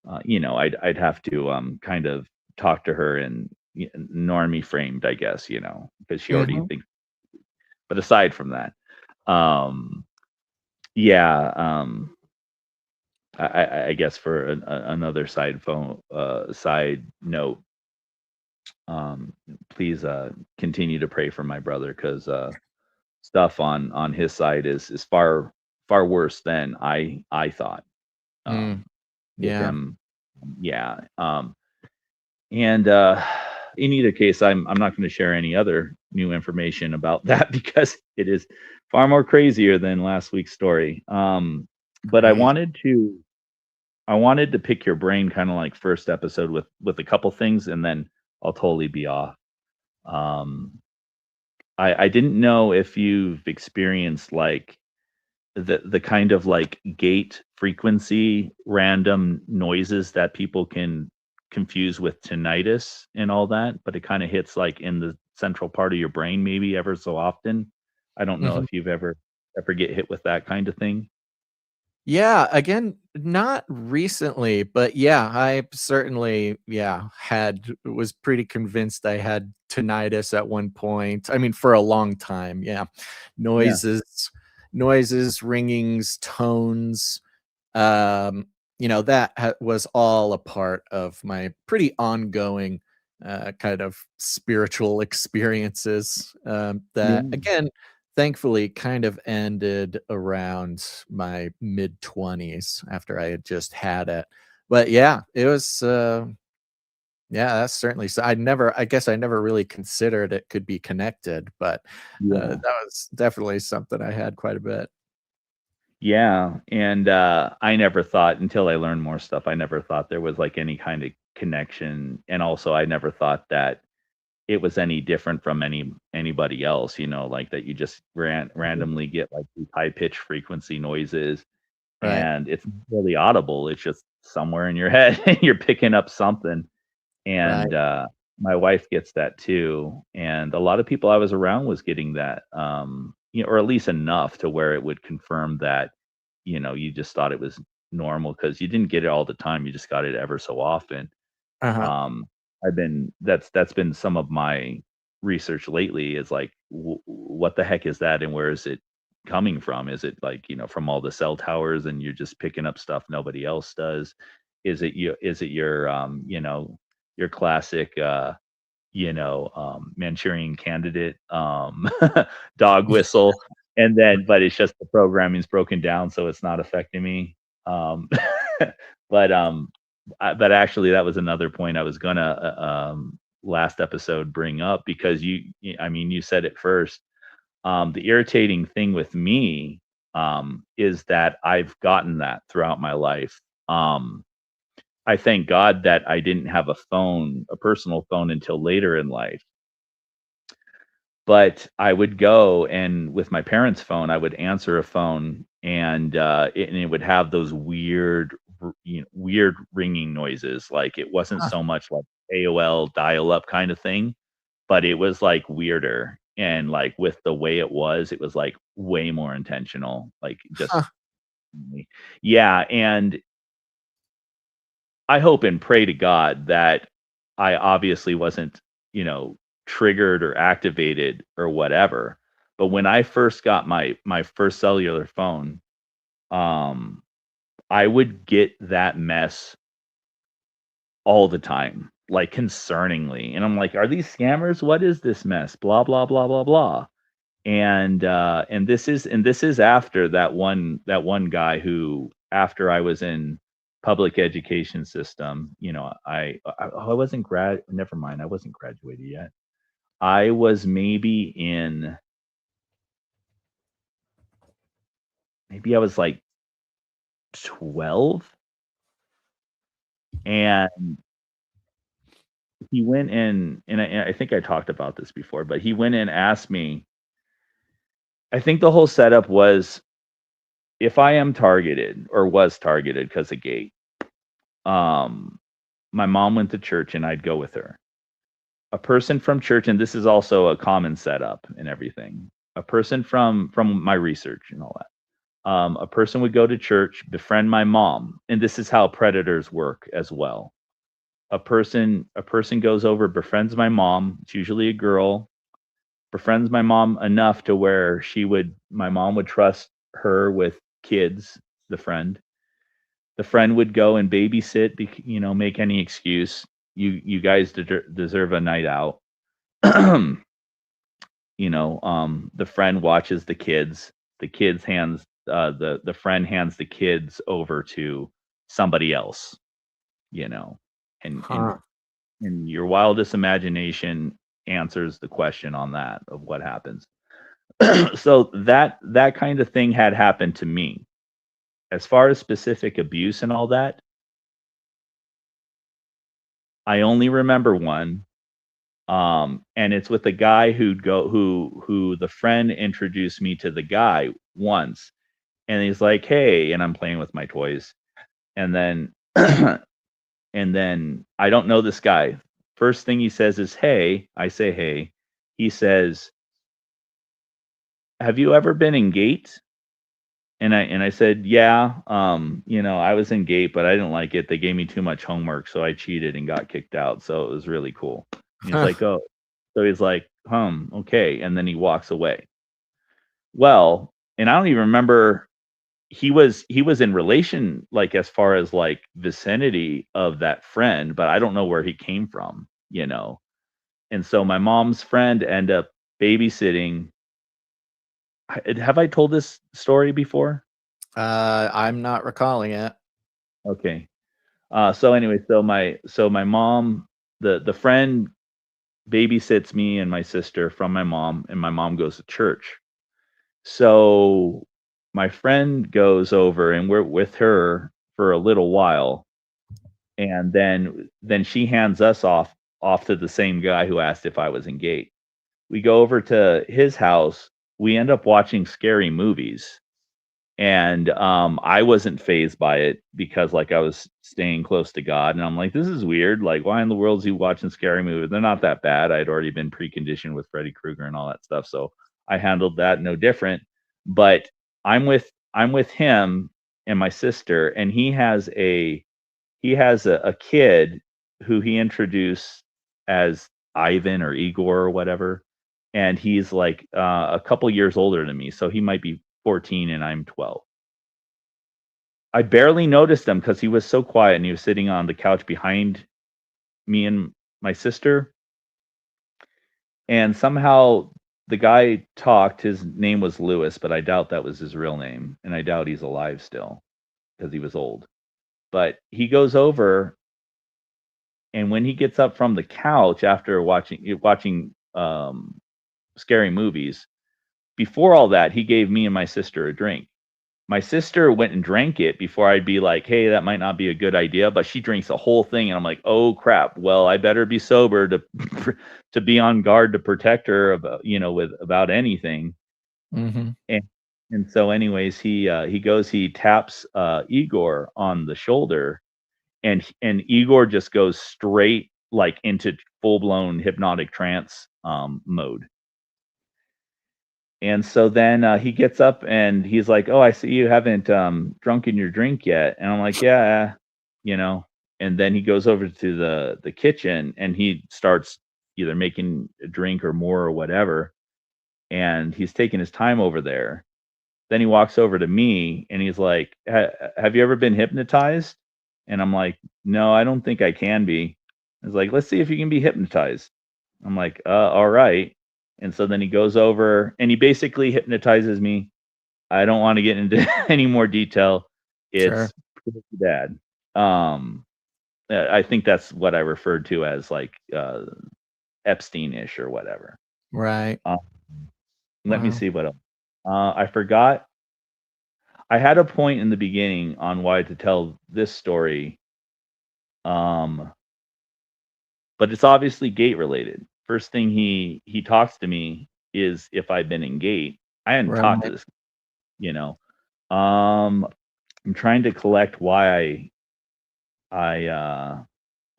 I'd have to kind of talk to her and normie framed, I guess, because she already Hmm. thinks. But aside from that, um, yeah, I guess for another side note, please continue to pray for my brother, because stuff on his side is far worse than I thought. Mm. With Yeah. him, yeah. And in either case, I'm not going to share any other new information about that because it is far more crazier than last week's story. But Great. I wanted to pick your brain, kind of like first episode, with a couple things, and then I'll totally be off. Um, I didn't know if you've experienced like the kind of like gate frequency random noises that people can confuse with tinnitus and all that, but it kind of hits like in the central part of your brain maybe ever so often. I don't know Mhm. if you've ever get hit with that kind of thing. Yeah, again, not recently, but yeah, I certainly, yeah, was pretty convinced I had tinnitus at one point. I mean, for a long time, yeah. Yeah. Noises, noises, ringings, tones, um, that was all a part of my pretty ongoing kind of spiritual experiences that, Yeah. again, thankfully kind of ended around my mid 20s after I had just had it. But yeah, it was, yeah, that's certainly so. I guess I never really considered it could be connected, but Yeah. that was definitely something I had quite a bit. Yeah, and I never thought, until I learned more stuff, I never thought there was like any kind of connection, and also I never thought that it was any different from anybody else, like that you just Mhm. randomly get like these high pitch frequency noises, Right. and it's not really audible. It's just somewhere in your head and you're picking up something. Right. And my wife gets that too, and a lot of people I was around was getting that, or at least enough to where it would confirm that, you just thought it was normal because you didn't get it all the time. You just got it ever so often. Uh-huh. um that's been some of my research lately, is like, what the heck is that, and where is it coming from? Is it like, from all the cell towers and you're just picking up stuff nobody else does? Is it your classic Manchurian Candidate dog whistle, and then but it's just the programming's broken down, so it's not affecting me. Um, but but actually, that was another point I was gonna last episode bring up, because I mean, you said it first. The irritating thing with me is that I've gotten that throughout my life. I thank God that I didn't have a personal phone, until later in life. But I would go, and with my parents' phone, I would answer a phone, and it would have those weird ringing noises. Like, it wasn't Huh. so much like AOL dial-up kind of thing, but it was like weirder. And like with the way it was like way more intentional. Like, just, Huh. yeah. And I hope and pray to God that I obviously wasn't, you know, triggered or activated or whatever. But when I first got my first cellular phone, I would get that mess all the time, like concerningly. And I'm like, are these scammers? What is this mess? Blah blah blah blah blah. And this is after that one guy who, after I was in public education system, you know, I wasn't never mind, I wasn't graduated yet. I was maybe I was like 12, and he went in, and I think I talked about this before, but he went in and asked me. I think the whole setup was, if I am targeted or was targeted because of gate, um, my mom went to church and I'd go with her. A person from church, and this is also a common setup and everything. A person from my research and all that. A person would go to church, befriend my mom, and this is how predators work as well. A person goes over, befriends my mom. It's usually a girl. Befriends my mom enough to where my mom would trust her with kids. The friend would go and babysit, make any excuse. You guys deserve a night out. The friend watches the kids. The kids hands the friend hands the kids over to somebody else, and and your wildest imagination answers the question on that of what happens. So that kind of thing had happened to me. As far as specific abuse and all that, I only remember one. And it's with the guy who the friend introduced me to the guy once, and he's like, "Hey," and I'm playing with my toys, and then and then I don't know this guy. First thing he says is, "Hey." I say, "Hey." He says, "Have you ever been in gate?" And I said, "Yeah, I was in gate, but I didn't like it. They gave me too much homework, so I cheated and got kicked out. So it was really cool." And he's like, "Oh." So he's like, okay. And then he walks away. Well, and I don't even remember, he was in relation, like, as far as like vicinity of that friend, but I don't know where he came from. And so my mom's friend ended up babysitting. Have I told this story before? I'm not recalling it. Okay. So anyway, so my mom, the friend babysits me and my sister from my mom, and my mom goes to church. So my friend goes over and we're with her for a little while, and then she hands us off to the same guy who asked if I was in gate. We go over to his house. We end up watching scary movies. And I wasn't phased by it because, like, I was staying close to God, and I'm like, this is weird. Like, why in the world is he watching scary movies? They're not that bad. I'd already been preconditioned with Freddy Krueger and all that stuff, so I handled that no different. But I'm with him and my sister, and he has a kid who he introduced as Ivan or Igor or whatever, and he's like a couple years older than me, so he might be 14 and I'm 12. I barely noticed him because he was so quiet and he was sitting on the couch behind me and my sister. And somehow the guy talked. His name was Lewis, but I doubt that was his real name. And I doubt he's alive still because he was old. But he goes over, and when he gets up from the couch after watching scary movies, before all that, he gave me and my sister a drink. My sister went and drank it before I'd be like, hey, that might not be a good idea, but she drinks the whole thing, and I'm like, oh crap. Well, I better be sober to to be on guard to protect her about anything. Mm-hmm. And so anyways, he taps Igor on the shoulder, and Igor just goes straight, like, into full-blown hypnotic trance mode. And so then he gets up and he's like, "Oh, I see you haven't drunken your drink yet." And I'm like, "Yeah, you know." And then he goes over to the kitchen and he starts either making a drink or more or whatever. and he's taking his time over there. Then he walks over to me and he's like, have you ever been hypnotized? And I'm like, no, I don't think I can be. He's like, let's see if you can be hypnotized. I'm like, all right. And so then he goes over and he basically hypnotizes me. I don't want to get into any more detail. Sure. It's pretty bad. I think that's what I referred to as like Epstein-ish or whatever. Right. Let me Wow. see what else. I forgot. I had a point in the beginning on why to tell this story, but it's obviously gate related. First thing he talks to me is if I've been in gate. I hadn't talked to Right. this, you know. I'm trying to collect why I it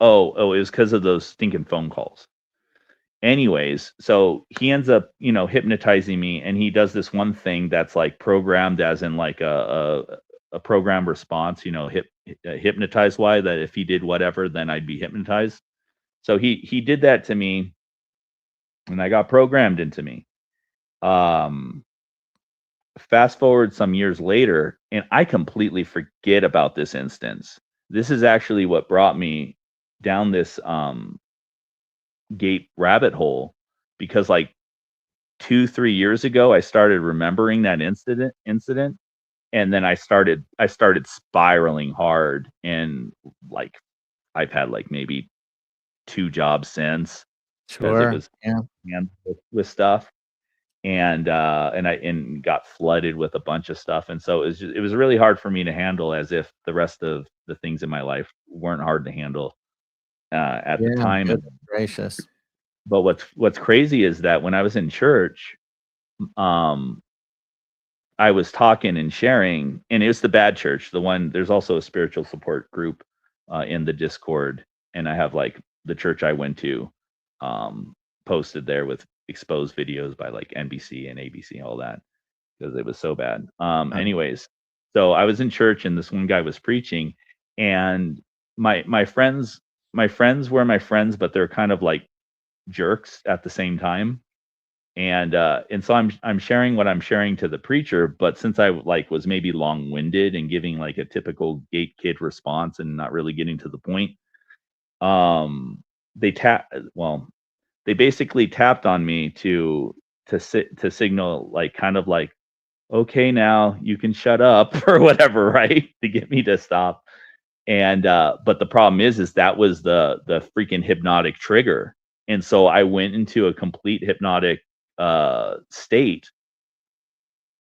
was because of those stinking phone calls. Anyways, so he ends up, hypnotizing me, and he does this one thing that's like programmed as in like a program response, hypnotized why that if he did whatever, then I'd be hypnotized. So he did that to me, and I got programmed into me. Fast forward some years later, and I completely forget about this instance. This is actually what brought me down this gate rabbit hole, because like 2-3 years ago I started remembering that incident, and then I started spiraling hard, and like I've had like maybe 2 jobs since, because it Sure. was Yeah. with stuff, and I got flooded with a bunch of stuff, and so it was really hard for me to handle, as if the rest of the things in my life weren't hard to handle at the Yeah. time. Good gracious. But what's crazy is that when I was in church, um, I was talking and sharing, and it was the bad church. The one, there's also a spiritual support group in the Discord, and I have like the church I went to posted there with exposed videos by like NBC and ABC, all that, because it was so bad. Uh, Anyways, so I was in church, and this one guy was preaching, and my friends were my friends, but they're kind of like jerks at the same time. And so I'm sharing what I'm sharing to the preacher, but since I like was maybe long-winded and giving like a typical gate kid response and not really getting to the point, um they they basically tapped on me to signal, like kind of like, okay, now you can shut up or whatever, right? To get me to stop. And but the problem is that was the freaking hypnotic trigger. And so I went into a complete hypnotic state,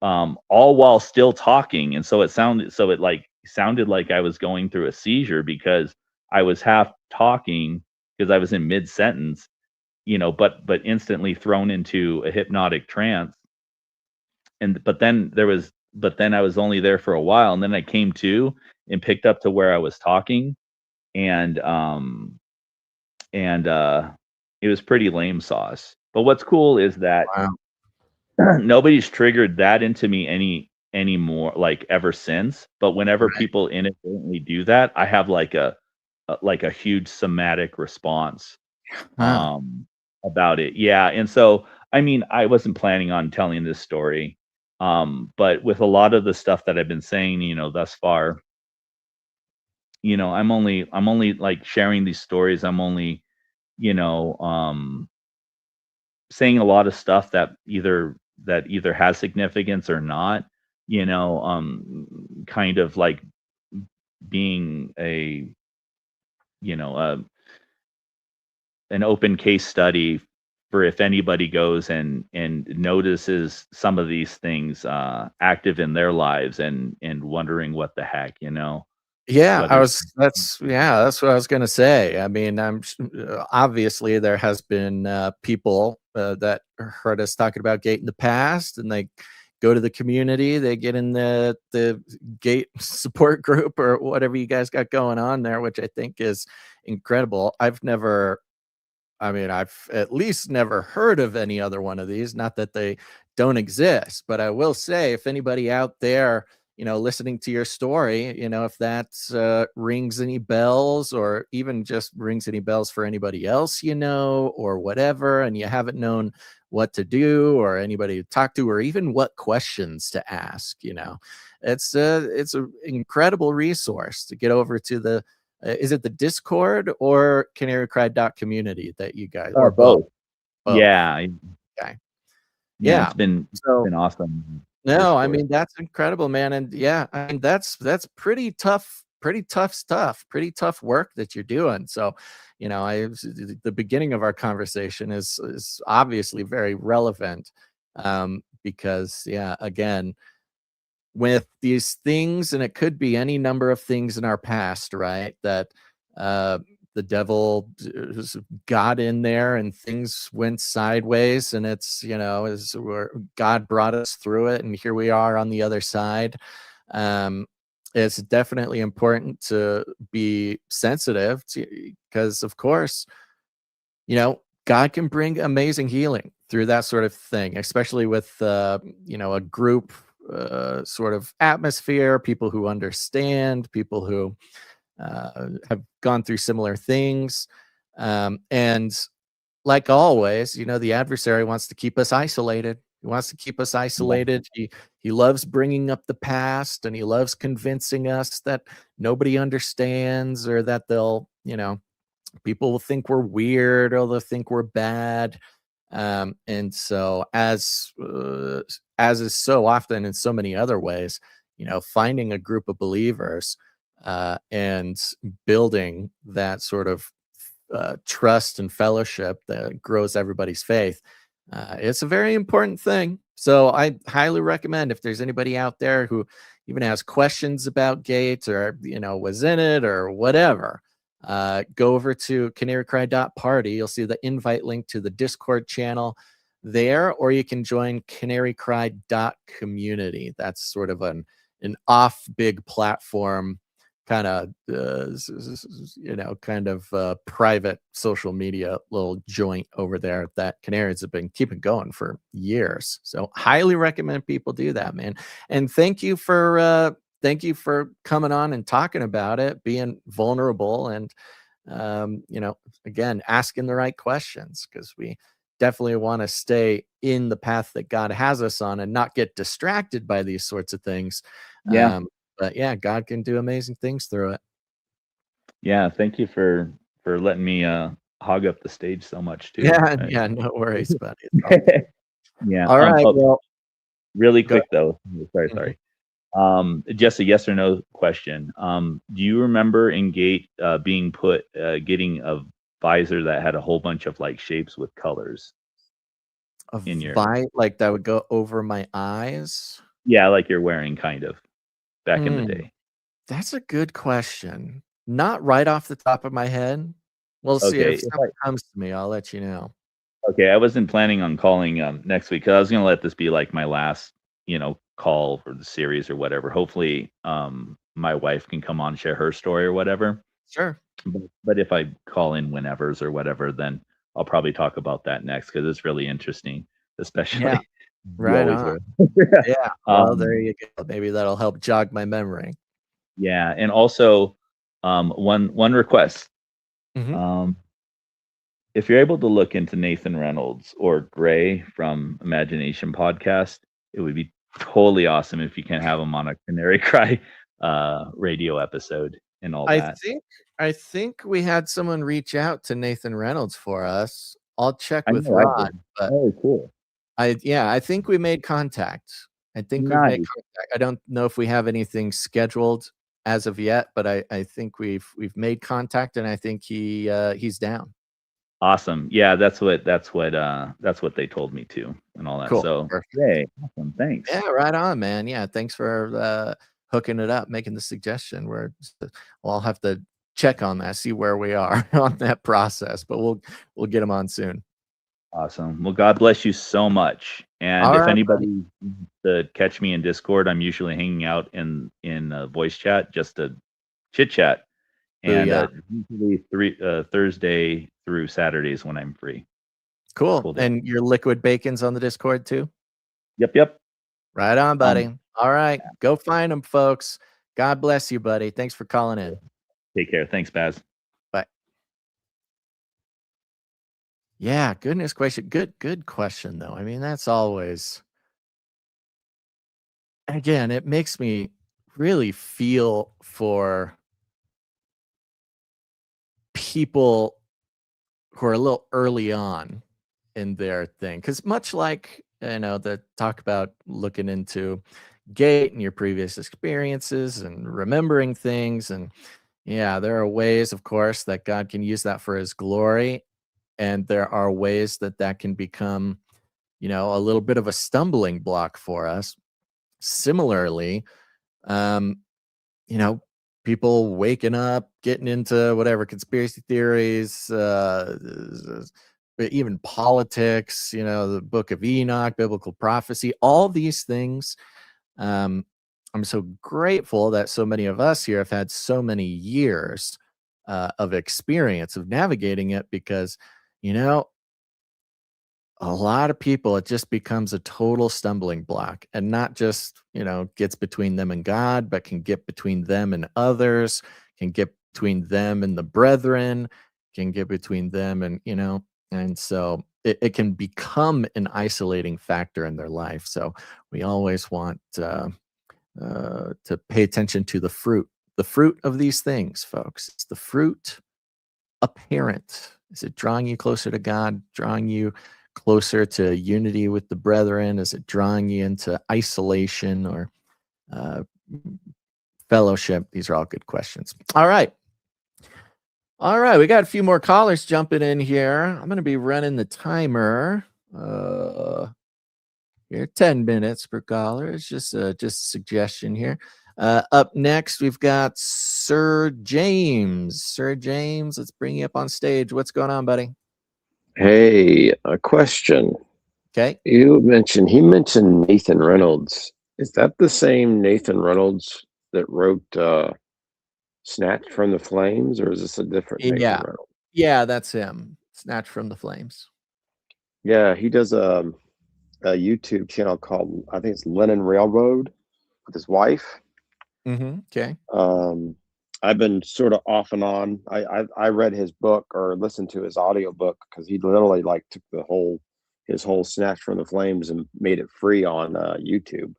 all while still talking. And so it sounded like I was going through a seizure, because I was half talking, because I was in mid sentence, but instantly thrown into a hypnotic trance. And but then I was only there for a while, and then I came to and picked up to where I was talking, and and it was pretty lame sauce. But what's cool is that wow. nobody's triggered that into me anymore, like ever since. But whenever Right. people inadvertently do that, I have like a huge somatic response Huh. about it. Yeah. And so I mean, I wasn't planning on telling this story. But with a lot of the stuff that I've been saying, thus far, I'm only like sharing these stories. I'm only, you know, saying a lot of stuff that either has significance or not, kind of like being you know, a an open case study for if anybody goes and notices some of these things active in their lives, and wondering what the heck, Yeah, whether it's that's what I was gonna say. I mean, obviously there has been people that heard us talking about gate in the past, and they go to the community, they get in the gate support group or whatever you guys got going on there, which I think is incredible. I've at least never heard of any other one of these, not that they don't exist, but I will say, if anybody out there listening to your story, if that rings any bells, or even just rings any bells for anybody else, or whatever, and you haven't known what to do or anybody to talk to, or even what questions to ask, it's an incredible resource to get over to the, is it the Discord or canarycry.community that you guys, or both? Yeah. Okay. Yeah, it's been So awesome. no, I Discord. mean, that's incredible, man. And yeah, I mean, that's pretty tough stuff, pretty tough work that you're doing. So, the beginning of our conversation is obviously very relevant, because yeah, again, with these things, and it could be any number of things in our past, right? That uh, the devil got in there and things went sideways, and it's, is where God brought us through it, and here we are on the other side. Um, it's definitely important to be sensitive to, because of course, God can bring amazing healing through that sort of thing, especially with, a group sort of atmosphere, people who understand, people who have gone through similar things. And like always, the adversary wants to keep us isolated. He wants to keep us isolated. He loves bringing up the past, and he loves convincing us that nobody understands, or that they'll, people will think we're weird, or they'll think we're bad. And so, as is so often in so many other ways, finding a group of believers and building that sort of trust and fellowship that grows everybody's faith, it's a very important thing. So I highly recommend, if there's anybody out there who even has questions about Gates, or was in it or whatever, go over to canarycry.party. You'll see the invite link to the Discord channel there, or you can join canarycry.community. That's sort of an off big platform, kind of private social media little joint over there that Canaries have been keeping going for years. So highly recommend people do that, man. And thank you for coming on and talking about it, being vulnerable, and again, asking the right questions, because we definitely want to stay in the path that God has us on and not get distracted by these sorts of things. Yeah. But yeah, God can do amazing things through it. Yeah, thank you for letting me hog up the stage so much too. Yeah, no worries, buddy. It's all good. Yeah. All right, well, Really go quick though. Sorry, ahead. sorry. Just a yes or no question. Do you remember in Gate being getting a visor that had a whole bunch of like shapes with colors in your? Like that would go over my eyes? Yeah, like you're wearing kind of back in the Hmm. day. That's a good question. Not right off the top of my head. We'll see. Okay. If something comes to me, I'll let you know. Okay, I wasn't planning on calling next week, 'cause I was gonna let this be like my last, call for the series or whatever. Hopefully, my wife can come on and share her story or whatever. Sure. But if I call in whenevers or whatever, then I'll probably talk about that next, because it's really interesting, especially Yeah. you Right always on. were. Yeah. Well, there you go. Maybe that'll help jog my memory. Yeah, and also, one request. Mhm. Um, if you're able to look into Nathan Reynolds or Gray from Imagination Podcast, it would be totally awesome if you can have them on a Canary Cry radio episode and all I that. think we had someone reach out to Nathan Reynolds for us. I'll check I with know I Rod, did. but Oh, cool. I think we made contact. I think we've made Nice. contact. I don't know if we have anything scheduled as of yet, but I think we've made contact, and I think he's down. Awesome. Yeah, that's what they told me too and all that. Cool. So, Perfect. yay. Awesome. Thanks. Yeah, right on, man. Yeah, thanks for hooking it up, making the suggestion. Well, I'll have to check on that, see where we are on that process, but we'll get him on soon. Awesome. Well, God bless you so much. And All if right, buddy. anybody to catch me in Discord, I'm usually hanging out in voice chat just to chit chat. And Booyah. usually Thursday through Saturdays when I'm free. Cool. Cool day. And your liquid bacon's on the Discord too? Yep. Right on, buddy. All right. Go find them, folks. God bless you, buddy. Thanks for calling in. Take care. Thanks, Baz. Bye. Yeah, goodness question. Good question, though. I mean, that's always, again, it makes me really feel for people who are a little early on in their thing. Because much like, the talk about looking into gate and your previous experiences and remembering things. And yeah, there are ways, of course, that God can use that for his glory. And there are ways that that can become, a little bit of a stumbling block for us. Similarly, um, people waking up, getting into whatever conspiracy theories, even politics, the book of Enoch, biblical prophecy, all these things. Um, I'm so grateful that so many of us here have had so many years of experience of navigating it because, you know, a lot of people, it just becomes a total stumbling block and not just, gets between them and God, but can get between them and others, can get between them and the brethren, can get between them and so it can become an isolating factor in their life. So we always want to pay attention to the fruit of these things, folks. It's the fruit apparent. Is it drawing you closer to God, drawing you closer to unity with the brethren? Is it drawing you into isolation or uh, fellowship? These are all good questions. All right. All right. We got a few more callers jumping in here. I'm going to be running the timer. Here, 10 minutes per caller. It's just a suggestion here. Up next, we've got Sir James. Sir James, let's bring you up on stage. What's going on, buddy? Hey, a question. Okay. He mentioned Nathan Reynolds. Is that the same Nathan Reynolds that wrote Snatched from the Flames, or is this a different Nathan Yeah. Reynolds? Yeah, that's him. Snatched from the Flames. Yeah, he does a YouTube channel called, I think it's Lennon Railroad, with his wife. Okay. I've been sort of off and on. I read his book or listened to his audio book because he literally like took his whole Snatch from the Flames and made it free on YouTube.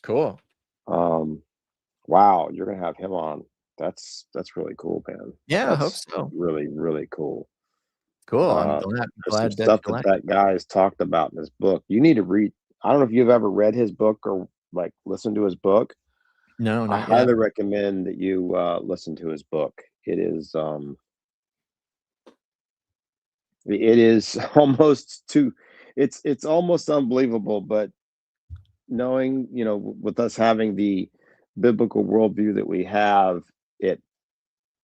Cool. Wow, you're gonna have him on. That's really cool, man. Yeah, I hope That's so. really, really cool. Cool. I'm There's some glad that stuff you like. that guy has talked about in his book. You need to read. I don't know if you've ever read his book or like listened to his book. No, I not yet. highly recommend that you listen to his book. It is almost too it's almost unbelievable, but knowing, with us having the biblical worldview that we have,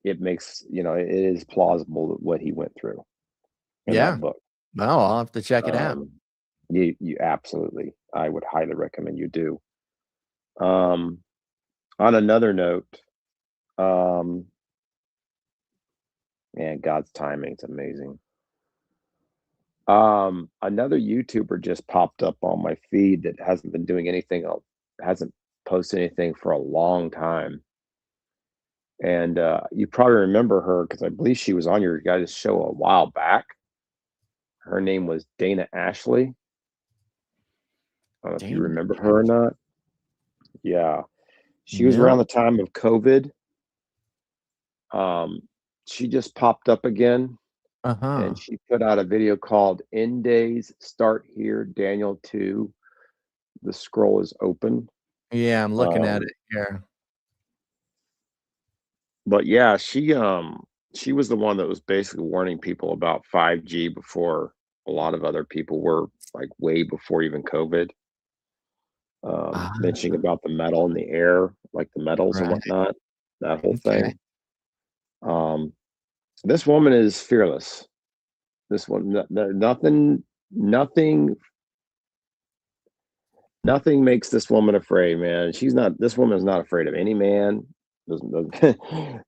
it makes, it is plausible what he went through in Yeah. that book. No, I'll have to check it out. You absolutely, I would highly recommend you do. On another note, man, God's timing is amazing. Another YouTuber just popped up on my feed that hasn't been doing anything else, hasn't posted anything for a long time. And you probably remember her because I believe she was on your guys' show a while back. Her name was Dana Ashley. I don't know if you Dana remember her or not. Yeah. She was No. around the time of COVID. She just popped up again Uh-huh. and she put out a video called End Days Start Here, Daniel 2. The scroll is open. Yeah, I'm looking at it here. But yeah, she was the one that was basically warning people about 5G before a lot of other people were, like way before even COVID. Mentioning about the metal in the air, like the metals and Right. whatnot, that whole Okay. thing. This woman is fearless. This one, nothing makes this woman afraid, man. This woman is not afraid of any man.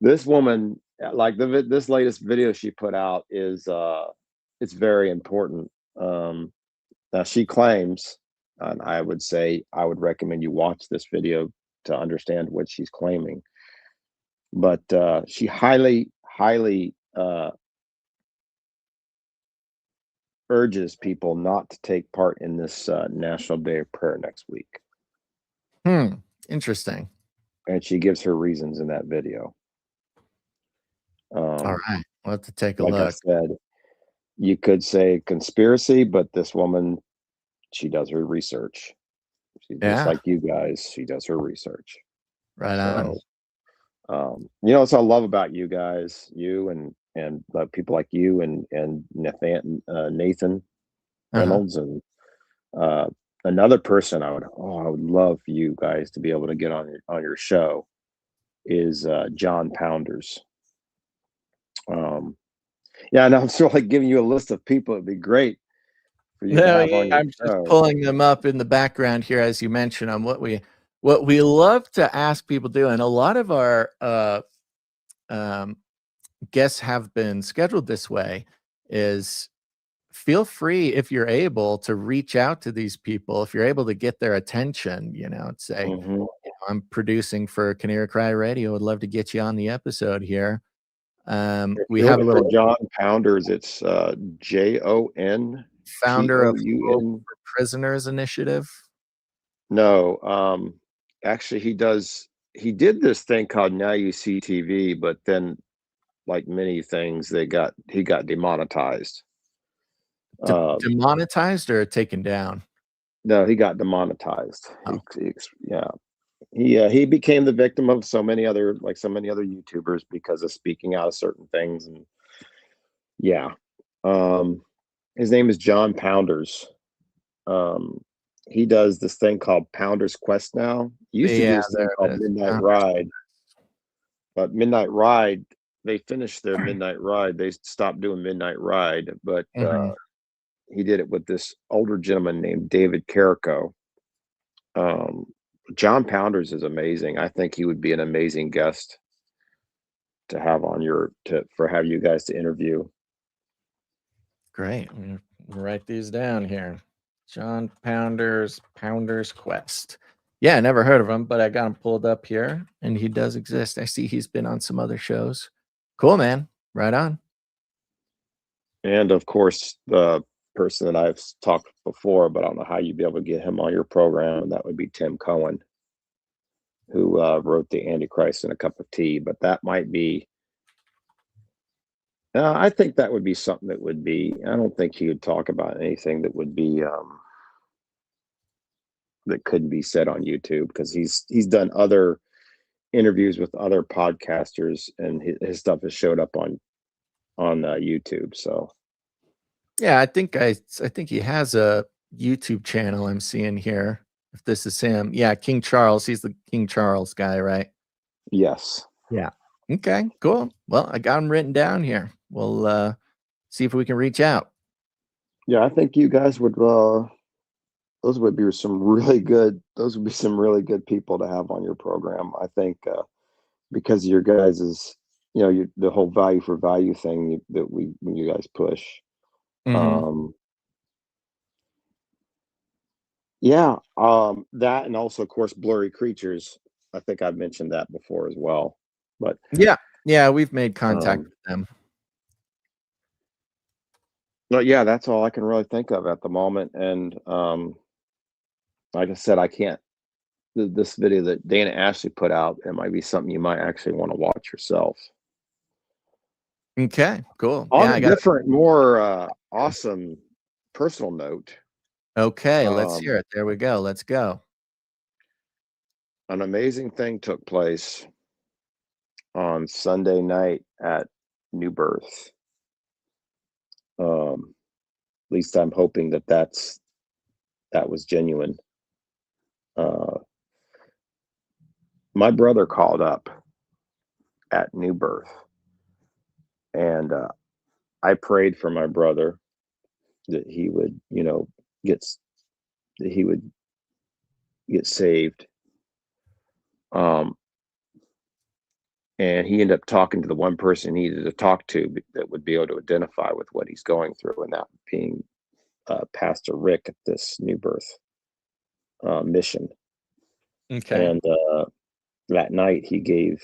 This woman, like this latest video she put out is, it's very important. Now she claims And I would say I would recommend you watch this video to understand what she's claiming. But she highly urges people not to take part in this National Day of Prayer next week. Interesting. And she gives her reasons in that video. All right, we'll have to take a like look. I said, you could say conspiracy, but this woman, she does her research. She's just like you guys. She does her research. Right on. So, you know, what I love about you guys, you and people like you and Nathan Reynolds and another person I would love you guys to be able to get on your show is John Pounders. Yeah, and I'm sort of like giving you a list of people. It'd be great for you to have on your I'm show. just pulling them up in the background here as you mention them. What we love to ask people to do, and a lot of our guests have been scheduled this way, is feel free, if you're able, to reach out to these people. If you're able to get their attention, you know, and say, you know, I'm producing for Canary Cry Radio. I'd love to get you on the episode here. We have a little John Pounders. It's JON. founder of Hope for Prisoners Initiative. No, actually, he did this thing called Now You See TV, but then, like many things, he got demonetized. Demonetized or taken down? No, he got demonetized. He became the victim of so many other YouTubers because of speaking out of certain things. And his name is John Pounders. He does this thing called Pounders Quest now. He used to do this thing called Midnight Ride, but Midnight Ride, they finished their Midnight Ride. They stopped doing Midnight Ride, but he did it with this older gentleman named David Carrico. John Pounders is amazing. I think he would be an amazing guest to have on have you guys to interview. Great. I'm gonna write these down here. John Pounders Quest. Yeah, I never heard of him, but I got him pulled up here, and he does exist. I see he's been on some other shows. Cool, man. Right on. And of course, the person that I've talked before, but I don't know how you'd be able to get him on your program, and that would be Tim Cohen, who wrote The Antichrist in a Cup of Tea. But that might be, I think that would be something that would be, I don't think he would talk about anything that would be, that couldn't be said on YouTube, because he's done other interviews with other podcasters, and his stuff has showed up on YouTube. So yeah, I think he has a YouTube channel I'm seeing here. If this is him, yeah, King Charles. He's the King Charles guy, right? Yes. Yeah. Okay. Cool. Well, I got him written down here. We'll see if we can reach out. Yeah, I think you guys would. Those would be some really good. Those would be some really good people to have on your program. I think because of your guys's, you know, the whole value for value thing that you guys push. That, and also, of course, Blurry Creatures. I think I've mentioned that before as well. But yeah, we've made contact with them. But yeah, that's all I can really think of at the moment. And like I said, I can't. This video that Dana Ashley put out, it might be something you might actually want to watch yourself. Okay, cool. On a different, more awesome personal note. Okay, let's hear it. There we go. Let's go. An amazing thing took place on Sunday night at New Birth. At least I'm hoping that was genuine. My brother called up at New Birth, and I prayed for my brother that he would, get saved. And he ended up talking to the one person he needed to talk to that would be able to identify with what he's going through, and that being Pastor Rick at this New Birth. mission. Okay. And that night he gave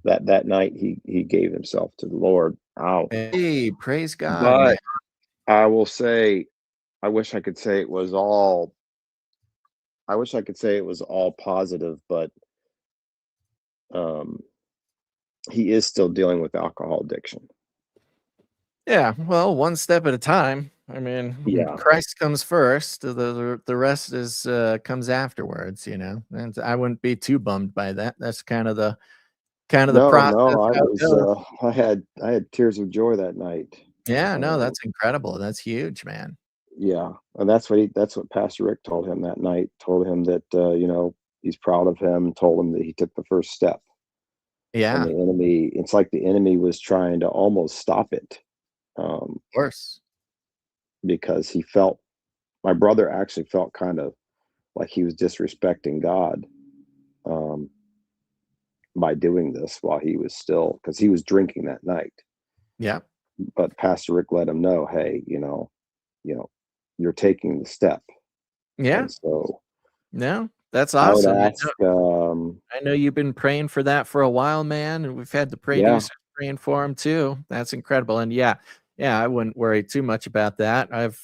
that night he gave himself to the Lord. Ow. Hey, praise God, man. But I will say, I wish I could say it was all I wish I could say it was all positive, but um, he is still dealing with alcohol addiction. Yeah, well, one step at a time. I mean, Yeah. Christ comes first. The rest is comes afterwards. You know, and I wouldn't be too bummed by that. That's kind of the No, process. no, I How it goes. was I had tears of joy that night. Yeah, no, Um, that's incredible. That's huge, man. yeah, and that's what Pastor Rick told him that night. Told him that he's proud of him. Told him that he took the first step. And Yeah, the of enemy, it's like the enemy was trying to almost stop it, course. because he felt my brother actually felt kind of like he was disrespecting God, um, by doing this while he was still because he was drinking that night. Yeah, But Pastor Rick let him know, hey, you know, you're taking the step. yeah. And so No, that's I would awesome. ask, I know you've been praying for that for a while, man, and we've had the yeah, producers praying for him too. That's incredible. And yeah, I wouldn't worry too much about that. I've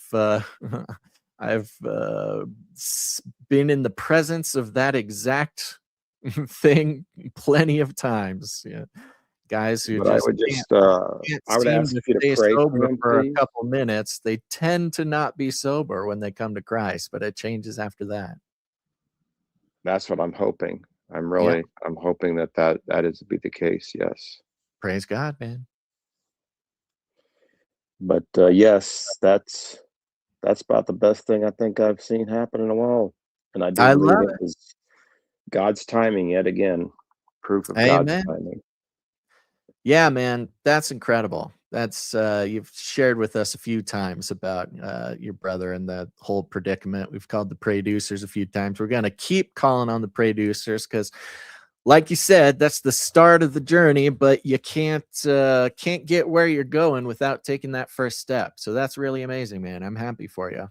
been in the presence of that exact thing plenty of times. Yeah. Guys who but I just would can't just, I would seem ask to you to stay pray for sober him, for a please. couple minutes. They tend to not be sober when they come to Christ, but it changes after that. That's what I'm hoping. Yeah. I'm hoping that is to be the case. Yes. Praise God, man. But yes, that's about the best thing I think I've seen happen in a while. And I do I believe love it was God's timing yet again. Proof of God's Amen. timing. Yeah, man, that's incredible. That's you've shared with us a few times about your brother and the whole predicament. We've called the producers a few times. We're gonna keep calling on the producers because, like you said, that's the start of the journey. But you can't get where you're going without taking that first step. So that's really amazing, man. I'm happy for you.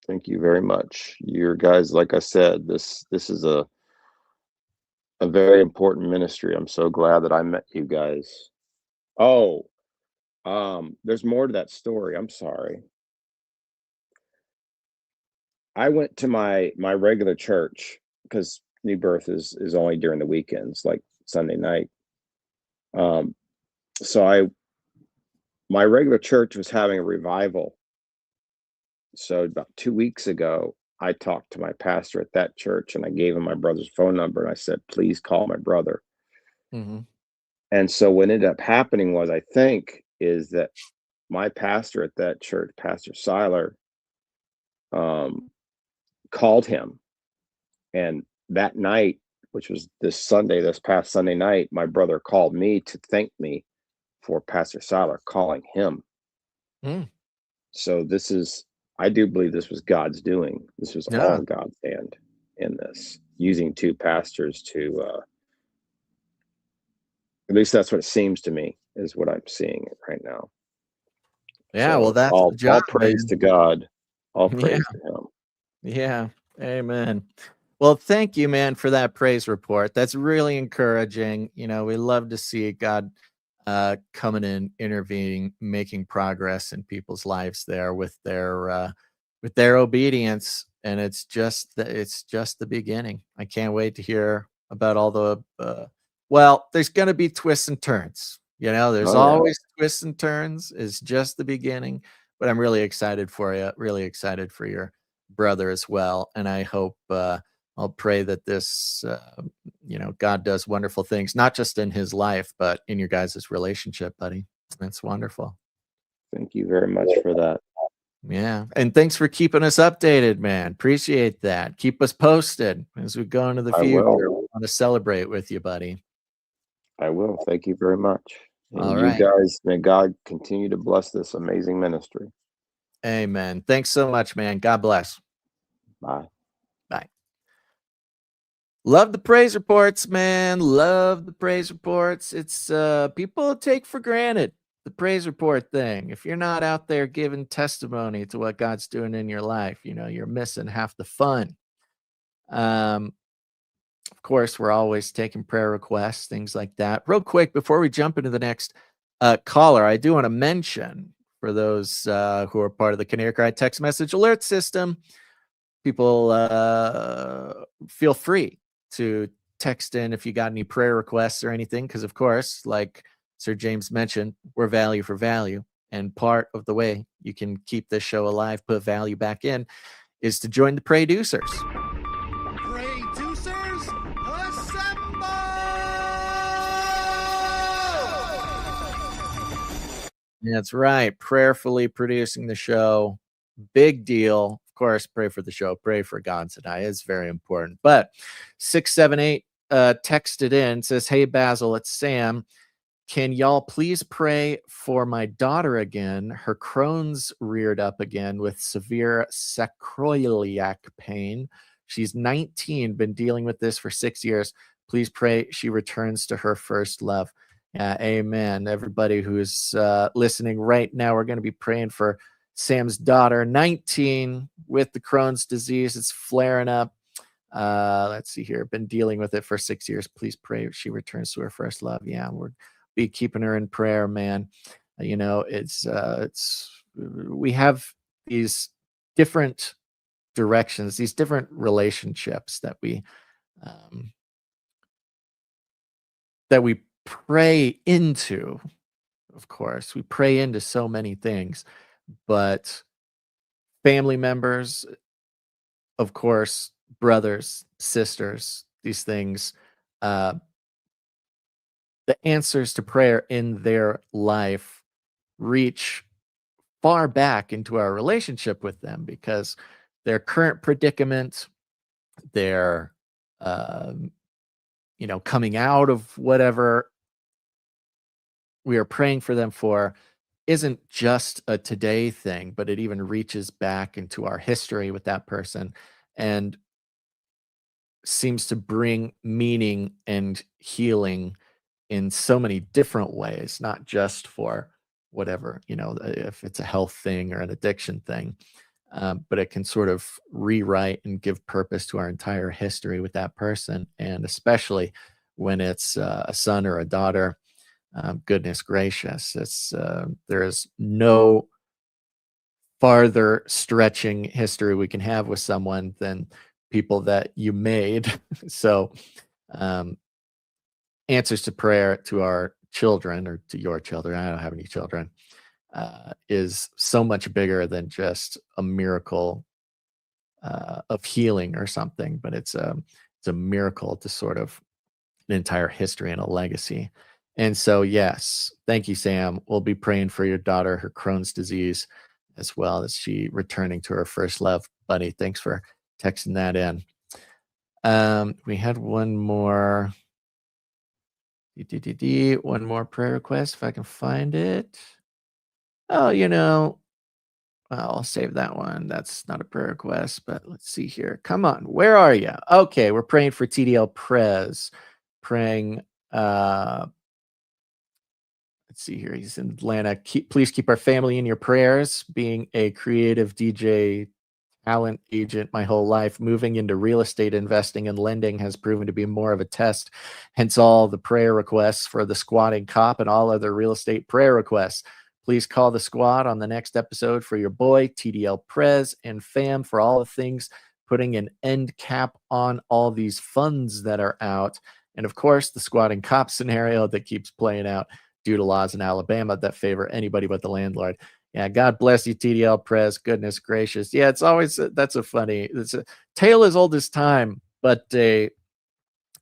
Thank you very much. Your guys, like I said, this is a very important ministry. I'm so glad that I met you guys. Oh, there's more to that story. I'm sorry. I went to my regular church because New Birth is only during the weekends, like Sunday night. Um, so my regular church was having a revival. So about 2 weeks ago, I talked to my pastor at that church and I gave him my brother's phone number and I said, please call my brother. Hmm. And so what ended up happening was, I think, is that my pastor at that church, Pastor Seiler, um, called him. And that night, which was this past Sunday night, my brother called me to thank me for Pastor Seiler calling him. Mm. So I do believe this was God's doing. This was Yeah. all God's hand in this, using two pastors to, at least that's what it seems to me, is what I'm seeing right now. Yeah. Well, So that's the job, all praise man. to God, all Yeah. praise to Him. Yeah. Amen. Well, thank you, man, for that praise report. That's really encouraging. You know, we love to see God coming in, intervening, making progress in people's lives there with their obedience. And it's just the beginning. I can't wait to hear about all the well, there's gonna be twists and turns. You know, there's Oh yeah, always twists and turns. It's just the beginning. But I'm really excited for you, really excited for your brother as well. And I hope I'll pray that this, God does wonderful things, not just in his life, but in your guys' relationship, buddy. That's wonderful. thank you very much for that. Yeah. And thanks for keeping us updated, man. Appreciate that. Keep us posted as we go into the I future. We will. want to celebrate with you, buddy. I will. Thank you very much. All And you right. guys, may God continue to bless this amazing ministry. Amen. Thanks so much, man. God bless. Bye. Bye. Love the praise reports, man. Love the praise reports. It's people take for granted the praise report thing. If you're not out there giving testimony to what God's doing in your life, you're missing half the fun. Of course, we're always taking prayer requests, things like that. Real quick, before we jump into the next caller, I do want to mention for those who are part of the Canary Cry text message alert system, people feel free to text in if you got any prayer requests or anything, because of course, like Sir James mentioned, we're value for value. And part of the way you can keep this show alive, put value back in, is to join the Pray-Ducers. Pray-Ducers, assemble! That's right. Prayerfully producing the show. Big deal. Of course, pray for the show. Pray for God tonight. It's very important. But 678 texted in, says, "Hey, Basil, it's Sam. Can y'all please pray for my daughter again? Her Crohn's reared up again with severe sacroiliac pain. She's 19, been dealing with this for 6 years. Please pray she returns to her first love." Amen. Everybody who's listening right now, we're going to be praying for Sam's daughter, 19, with the Crohn's disease. It's flaring up. Let's see here. Been dealing with it for 6 years. Please pray she returns to her first love. Yeah, we're be keeping her in prayer, man. It's we have these different directions, these different relationships that we pray into. Of course, we pray into so many things, but family members, of course, brothers, sisters, these things, the answers to prayer in their life reach far back into our relationship with them, because their current predicament, their coming out of whatever we are praying for them for, isn't just a today thing, but it even reaches back into our history with that person and seems to bring meaning and healing in so many different ways, not just for whatever, if it's a health thing or an addiction thing, but it can sort of rewrite and give purpose to our entire history with that person. And especially when it's a son or a daughter, goodness gracious, there is no farther stretching history we can have with someone than people that you made. So, answers to prayer to our children, or to your children, I don't have any children, is so much bigger than just a miracle of healing or something, but it's a miracle to sort of an entire history and a legacy. And so, yes, thank you, Sam. We'll be praying for your daughter, her Crohn's disease, as well as she returning to her first love. Buddy, thanks for texting that in. We had one more. One more prayer request, if I can find it. Oh, I'll save that one. That's not a prayer request, but let's see here. Come on, where are you? Okay, we're praying for TDL Prez. Praying, let's see here. He's in Atlanta. Please keep our family in your prayers. Being a creative DJ talent agent my whole life, moving into real estate investing and lending has proven to be more of a test. Hence all the prayer requests for the squatting cop and all other real estate prayer requests. Please call the squad on the next episode for your boy, TDL Prez, and fam, for all the things, putting an end cap on all these funds that are out. And of course, the squatting cop scenario that keeps playing out due to laws in Alabama that favor anybody but the landlord. Yeah, God bless you, TDL Press. Goodness gracious. Yeah, it's always, it's a tale as old as time, but a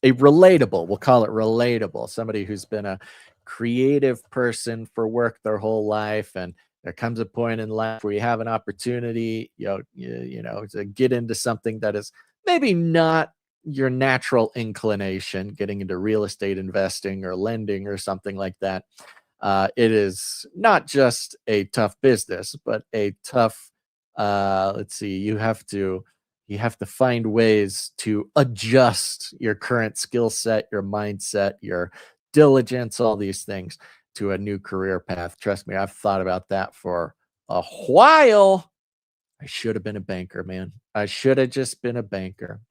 relatable, we'll call it relatable. Somebody who's been a creative person for work their whole life, and there comes a point in life where you have an opportunity, to get into something that is maybe not your natural inclination, getting into real estate investing or lending or something like that. It is not just a tough business, but a tough, you have to find ways to adjust your current skill set, your mindset, your diligence, all these things. to a new career path. Trust me, I've thought about that for a while. I should have been a banker, man. I should have just been a banker.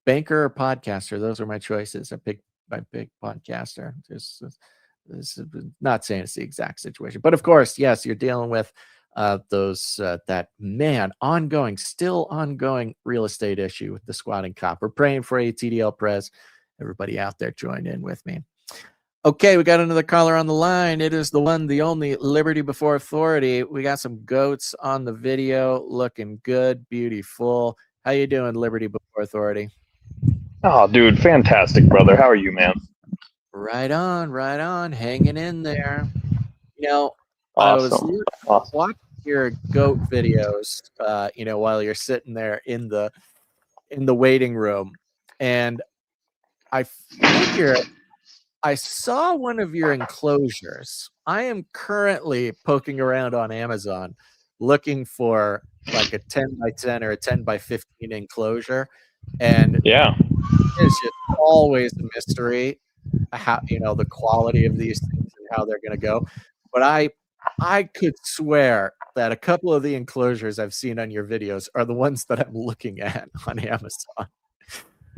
Banker or podcaster, those are my choices. I pick podcaster. This is not saying it's the exact situation, but of course, yes, you're dealing with that still ongoing real estate issue with the squatting cop. We're praying for you, TDL Prez. Everybody out there, join in with me. Okay, we got another caller on the line. It is the one, the only Liberty Before Authority. We got some goats on the video, looking good, beautiful. How you doing, Liberty Before Authority? Oh, dude, fantastic, brother. How are you, man? Right on, hanging in there. You know, Awesome. I was watching your goat videos, while you're sitting there in the waiting room, and I figure I saw one of your enclosures. I am currently poking around on Amazon looking for like a 10 by 10 or a 10 by 15 enclosure. And Yeah. it's just always a mystery how, the quality of these things and how they're going to go. But I could swear that a couple of the enclosures I've seen on your videos are the ones that I'm looking at on Amazon.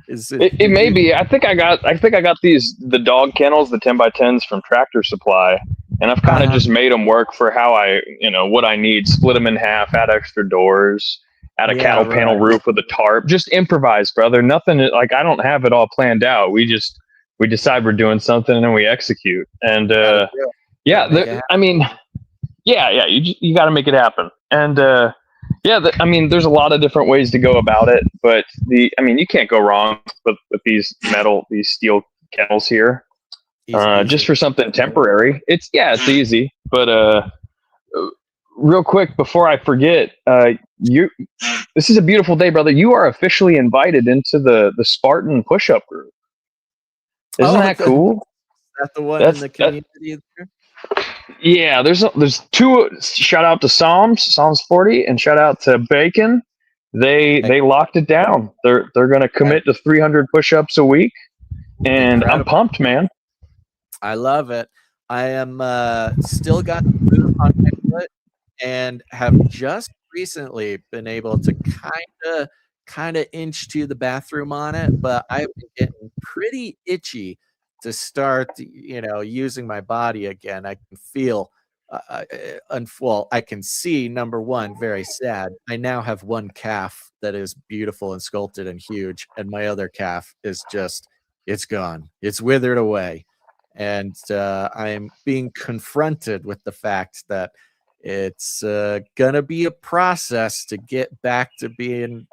It may be. I think I got the dog kennels, the 10 by 10s from Tractor Supply, and I've kind of just made them work for how what I need. Split them in half, add extra doors, add a cattle panel roof with a tarp. Just improvise, brother. Nothing like I don't have it all planned out. We decide we're doing something and then we execute. And you got to make it happen. And there's a lot of different ways to go about it, but you can't go wrong with these steel kennels here. Easy. Just for something temporary. It's easy, but real quick before I forget, this is a beautiful day, brother. You are officially invited into the Spartan push-up group. Isn't that cool? Is that the one in the community? Yeah, there's two. Shout out to Psalms 40, and shout out to Bacon. They locked it down. They're going to commit to 300 push-ups a week, and I'm pumped, man. I love it. I am still got the boot on my foot, and have just recently been able to kind of inch to the bathroom on it, but I've been getting pretty itchy to start, using my body again. I can feel, I can see, number one, very sad. I now have one calf that is beautiful and sculpted and huge, and my other calf is it's gone. It's withered away. And I'm being confronted with the fact that it's gonna be a process to get back to being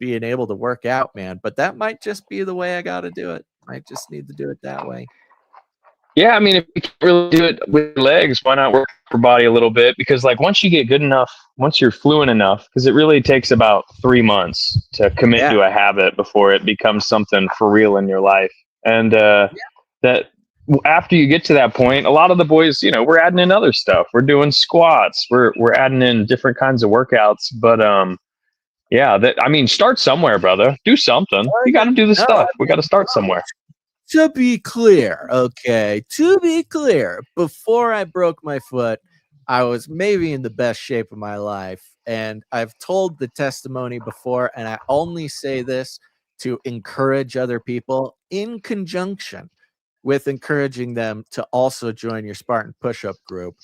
able to work out, man. But that might just be the way I got to do it. I just need to do it that way. Yeah, if you can't really do it with your legs, why not work your body a little bit? Because once you get good enough, once you're fluent enough, because it really takes about 3 months to commit to a habit before it becomes something for real in your life. And that after you get to that point, a lot of the boys, we're adding in other stuff. We're doing squats. We're adding in different kinds of workouts. But start somewhere, brother. Do something. You got to do the stuff. We got to start somewhere. To be clear, before I broke my foot, I was maybe in the best shape of my life. And I've told the testimony before, and I only say this to encourage other people in conjunction with encouraging them to also join your Spartan push-up group.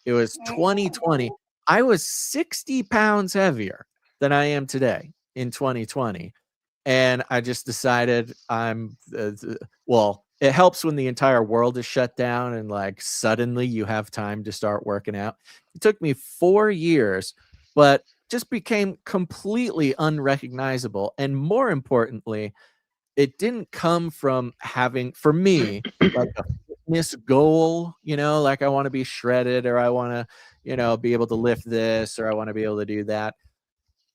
It was 2020. I was 60 pounds heavier than I am today in 2020. And I just decided it helps when the entire world is shut down and suddenly you have time to start working out. It took me 4 years, but just became completely unrecognizable. And more importantly, it didn't come from having, for me, a fitness goal, I want to be shredded, or I want to, be able to lift this, or I want to be able to do that.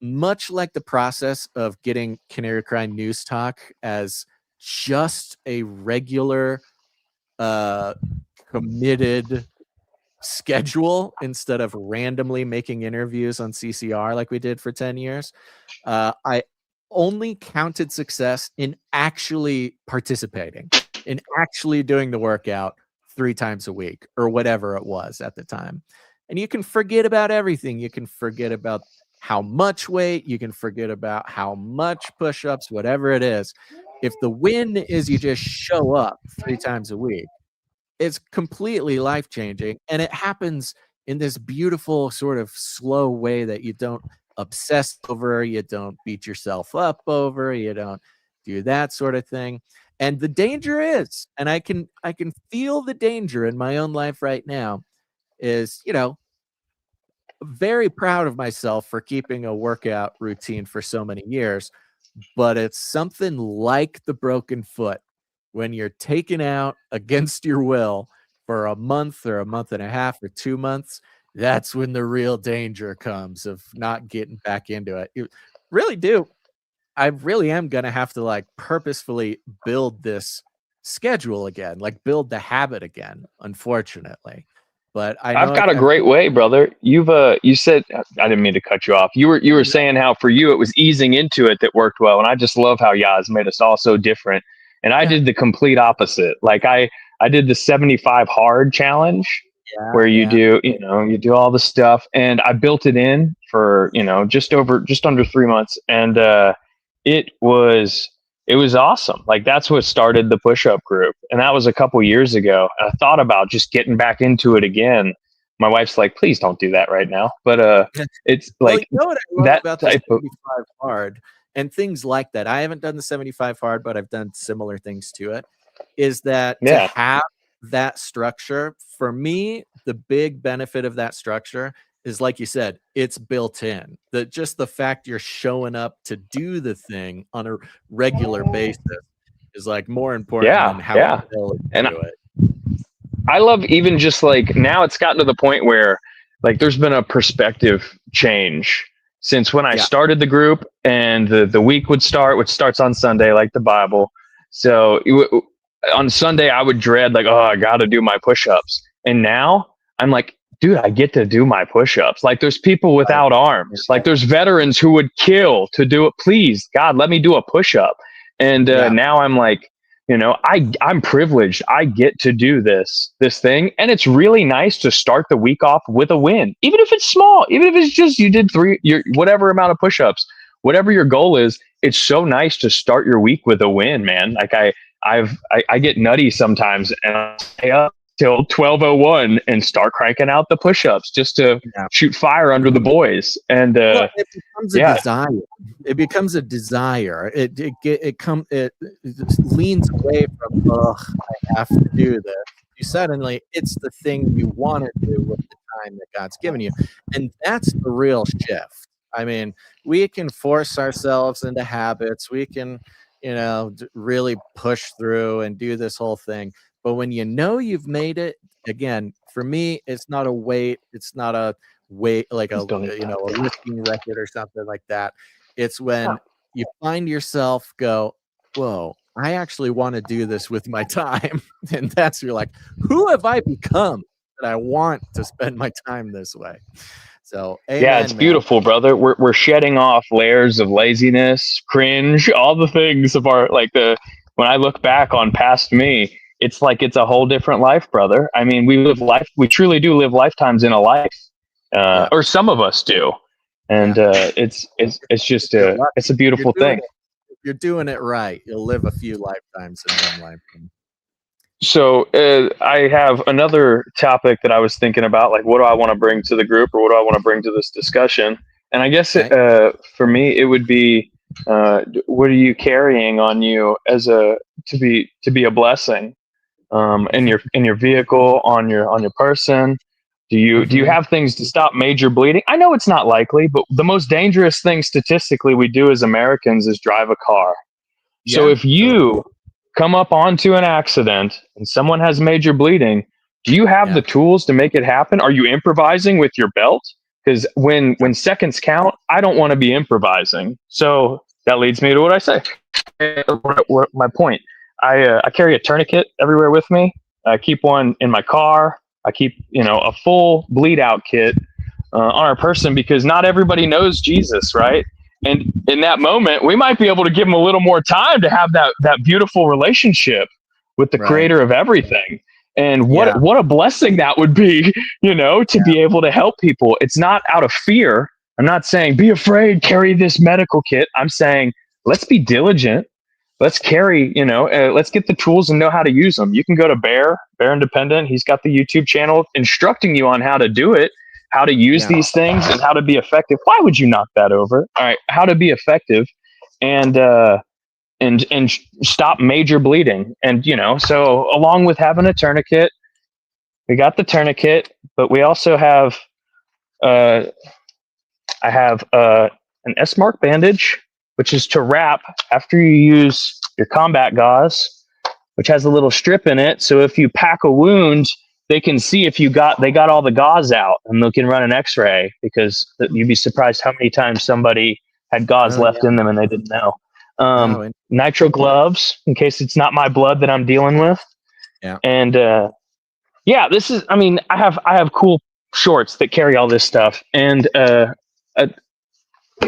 Much like the process of getting Canary Cry News Talk as just a regular, committed schedule instead of randomly making interviews on CCR like we did for 10 years. I only counted success in actually participating, in actually doing the workout 3 times a week or whatever it was at the time. And you can forget about everything. You can forget about how much weight, you can forget about how much push-ups, whatever it is. If the win is you just show up 3 times a week, it's completely life-changing. And it happens in this beautiful sort of slow way that you don't obsess over, you don't beat yourself up over, you don't do that sort of thing. And the danger is, and I can feel the danger in my own life right now, is, very proud of myself for keeping a workout routine for so many years, but it's something like the broken foot. When you're taken out against your will for a month or a month and a half or 2 months, that's when the real danger comes of not getting back into it. You really do. I really am going to have to like purposefully build this schedule again, like build the habit again, unfortunately. But I've got a great way, brother. You said, I didn't mean to cut you off. You were saying how for you it was easing into it that worked well, and I just love how Yaz made us all so different. And I did the complete opposite. Like I did the 75 hard challenge, where you do you do all the stuff, and I built it in for just under 3 months, and it was awesome. Like that's what started the push-up group, and that was a couple years ago. And I thought about just getting back into it again. My wife's like, "Please don't do that right now." But it's like what I love that about the 75 hard and things like that. I haven't done the 75 hard, but I've done similar things to it. Is that to have that structure for me? The big benefit of that structure is, like you said, it's built in. Just the fact you're showing up to do the thing on a regular basis is like more important than how you do it. I love even just like now it's gotten to the point where like there's been a perspective change since when I started the group, and the week would start, which starts on Sunday, like the Bible. So on Sunday I would dread like, oh, I got to do my push-ups. And now I'm like, dude, I get to do my push-ups. Like there's people without arms. Like there's veterans who would kill to do it. Please, God, let me do a push-up. And now I'm like, I'm privileged. I get to do this thing. And it's really nice to start the week off with a win, even if it's small, even if it's just you did whatever amount of push-ups, whatever your goal is. It's so nice to start your week with a win, man. Like I get nutty sometimes, and I stay up till 12:01 and start cranking out the push-ups just to shoot fire under the boys. And it becomes a desire. It becomes a desire. It leans away from I have to do this. You suddenly it's the thing you want to do with the time that God's given you, and that's the real shift. I mean, we can force ourselves into habits. We can really push through and do this whole thing. But when you've made it, again, for me, it's not a weight. It's not a weight like a lifting record or something like that. It's when you find yourself go, whoa, I actually want to do this with my time. And you're like, who have I become that I want to spend my time this way? So amen, it's beautiful, brother. We're shedding off layers of laziness, cringe, all the things of our when I look back on past me, it's like it's a whole different life, brother. I mean, we truly do live lifetimes in a life, or some of us do, and it's just it's a beautiful thing. If you're doing it right, you'll live a few lifetimes in one lifetime. So I have another topic that I was thinking about, like what do I want to bring to the group, or what do I want to bring to this discussion? And I guess for me, it would be, what are you carrying on you to be a blessing, in your vehicle, on your person? Do you have things to stop major bleeding? I know it's not likely, but the most dangerous thing statistically we do as Americans is drive a car. So if you come up onto an accident and someone has major bleeding, do you have the tools to make it happen? Are you improvising with your belt? Because when seconds count, I don't want to be improvising. So that leads me to what I say. My point. I carry a tourniquet everywhere with me. I keep one in my car. I keep a full bleed out kit on our person, because not everybody knows Jesus, right? And in that moment, we might be able to give them a little more time to have that beautiful relationship with the creator of everything. And Yeah. what a blessing that would be, to be able to help people. It's not out of fear. I'm not saying be afraid, carry this medical kit. I'm saying let's be diligent. Let's carry, let's get the tools and know how to use them. You can go to Bear Independent. He's got the YouTube channel instructing you on how to do it, how to use these things, and how to be effective. Why would you knock that over? All right, how to be effective and stop major bleeding. And, so along with having a tourniquet, we got the tourniquet, but we also have, I have an S-mark bandage, which is to wrap after you use your combat gauze, which has a little strip in it. So if you pack a wound, they can see if they got all the gauze out, and they can run an x-ray, because you'd be surprised how many times somebody had gauze left in them and they didn't know. Nitro gloves, in case it's not my blood that I'm dealing with. Yeah. And this is, I have cool shorts that carry all this stuff, and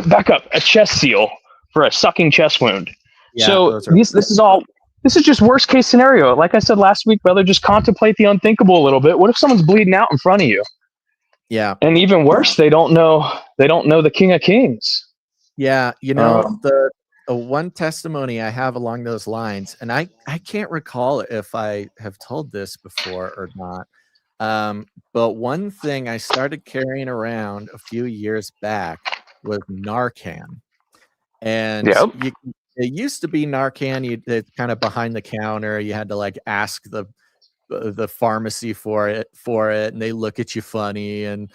back up, a chest seal for a sucking chest wound. Yeah, so this is just worst case scenario. Like I said last week, brother, just contemplate the unthinkable a little bit. What if someone's bleeding out in front of you? Yeah. And even worse, they don't know the King of Kings. Yeah. The one testimony I have along those lines, and I can't recall if I have told this before or not. But one thing I started carrying around a few years back was Narcan. And it used to be Narcan, it's kind of behind the counter. You had to like ask the pharmacy for it, and they look at you funny, and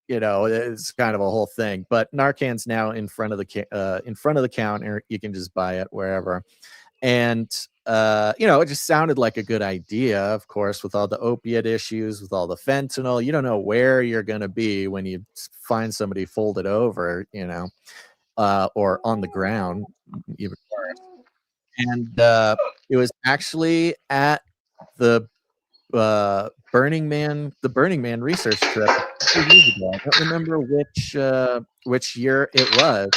it's kind of a whole thing. But Narcan's now in front of the counter. You can just buy it wherever. And it just sounded like a good idea, of course, with all the opiate issues, with all the fentanyl. You don't know where you're going to be when you find somebody folded over, or on the ground, even worse. And it was actually at the Burning Man research trip a few years ago. I don't remember which year it was,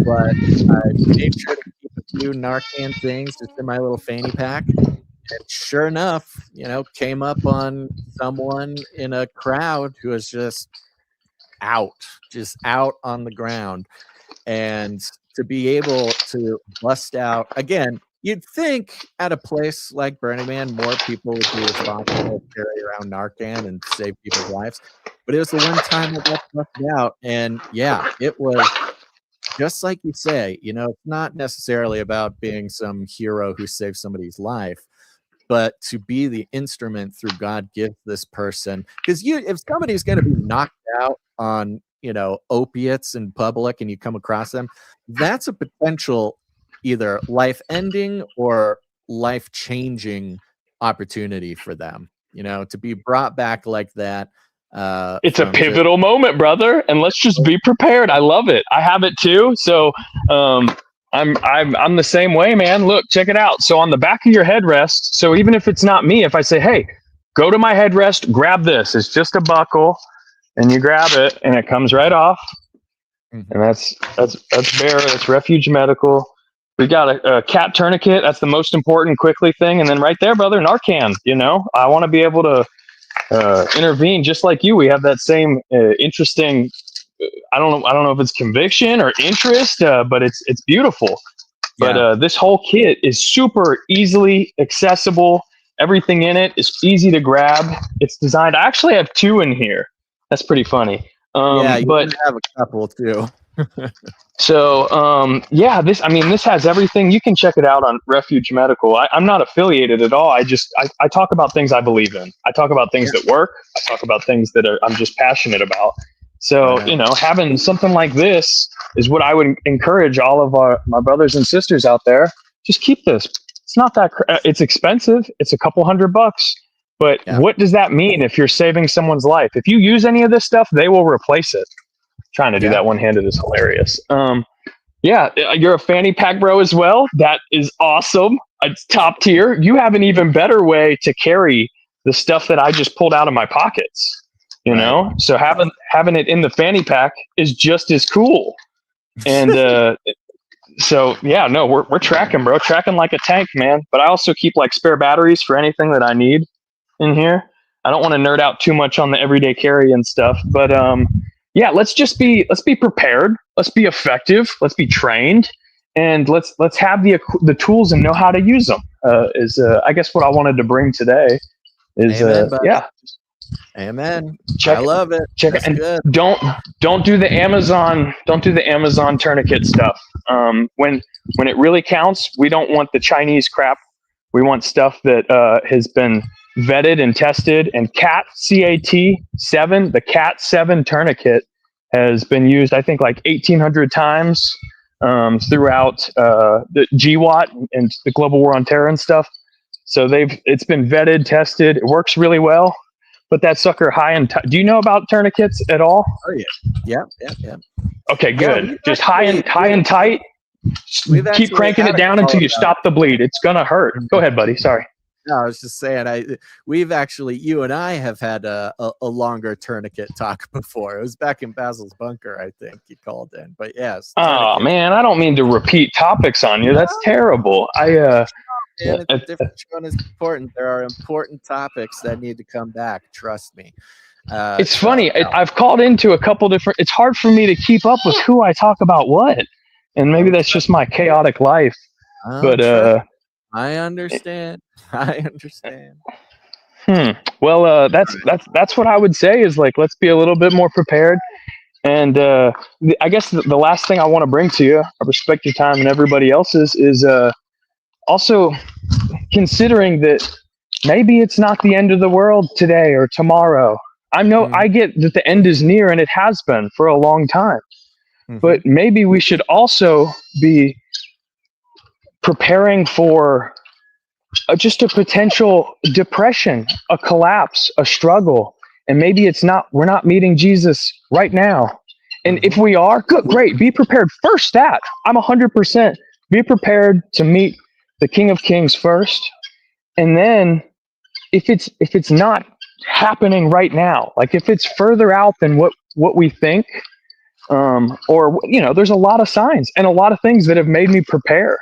but I made sure to keep a few Narcan things just in my little fanny pack. And sure enough, came up on someone in a crowd who was just out on the ground. And to be able to bust out again, you'd think at a place like Burning Man, more people would be responsible to carry around Narcan and save people's lives. But it was the one time I got busted out, and it was just like you say. It's not necessarily about being some hero who saves somebody's life, but to be the instrument through God gives this person. Because if somebody's going to be knocked out on opiates in public and you come across them, that's a potential either life-ending or life-changing opportunity for them, to be brought back like that. It's a pivotal moment, brother, and let's just be prepared. I love it. I have it too. So I'm the same way, man. Look, check it out. So on the back of your headrest, so even if it's not me, if I say, hey, go to my headrest, grab this, it's just a buckle, and you grab it, and it comes right off. Mm-hmm. And that's Bear. That's Refuge Medical. We got a cat tourniquet. That's the most important quickly thing. And then right there, brother, Narcan. I want to be able to intervene just like you. We have that same interesting. I don't know if it's conviction or interest, but it's beautiful. Yeah. But this whole kit is super easily accessible. Everything in it is easy to grab. It's designed. I actually have two in here. That's pretty funny. But have a couple too. So this has everything. You can check it out on Refuge Medical. I'm not affiliated at all. I talk about things I believe in. I talk about things that work. I talk about things that I'm just passionate about. So, having something like this is what I would encourage all of my brothers and sisters out there. Just keep this. It's not that it's expensive. It's a couple $100, but what does that mean if you're saving someone's life? If you use any of this stuff, they will replace it. Trying to do that one-handed is hilarious. You're a fanny pack bro as well. That is awesome. It's top tier. You have an even better way to carry the stuff that I just pulled out of my pockets. So having it in the fanny pack is just as cool. And we're tracking, bro. Tracking like a tank, man. But I also keep like spare batteries for anything that I need. in here. I don't want to nerd out too much on the everyday carry and stuff, but yeah, let's be prepared. Let's be effective. Let's be trained, and let's have the tools and know how to use them. I guess what I wanted to bring today is Amen, buddy. yeah. Amen. Check I love it. Check That's it. And good. don't do the Amazon tourniquet stuff. When it really counts, we don't want the Chinese crap. We want stuff that has been vetted and tested. And CAT7, the CAT7 tourniquet has been used, I think, like 1,800 times throughout the GWAT and the Global War on Terror and stuff. So it's been vetted, tested. It works really well. But that sucker high and tight. Do you know about tourniquets at all? Oh yeah. Yep. Okay, good. Yeah, just high and tight. Keep cranking it down until you stop the bleed. It's gonna hurt. Go ahead, buddy. Sorry. No, I was just saying. You and I have had a longer tourniquet talk before. It was back in Basil's bunker, I think you called in. But yes. Oh man, I don't mean to repeat topics on you. That's terrible. Man, it's a different show and it's important. There are important topics that need to come back. Trust me. It's funny. I've called into a couple different. It's hard for me to keep up with who I talk about what, and maybe that's just my chaotic life. But I understand. Well, that's what I would say is like, let's be a little bit more prepared. And I guess the last thing I want to bring to you, I respect your time and everybody else's, is also considering that maybe it's not the end of the world today or tomorrow. I get that the end is near, and it has been for a long time. But maybe we should also be preparing for just a potential depression, a collapse, a struggle. And maybe we're not meeting Jesus right now. And if we are, good, great. Be prepared. First that. I'm 100%. Be prepared to meet the King of Kings first. And then if it's not happening right now, like if it's further out than what we think, or there's a lot of signs and a lot of things that have made me prepare.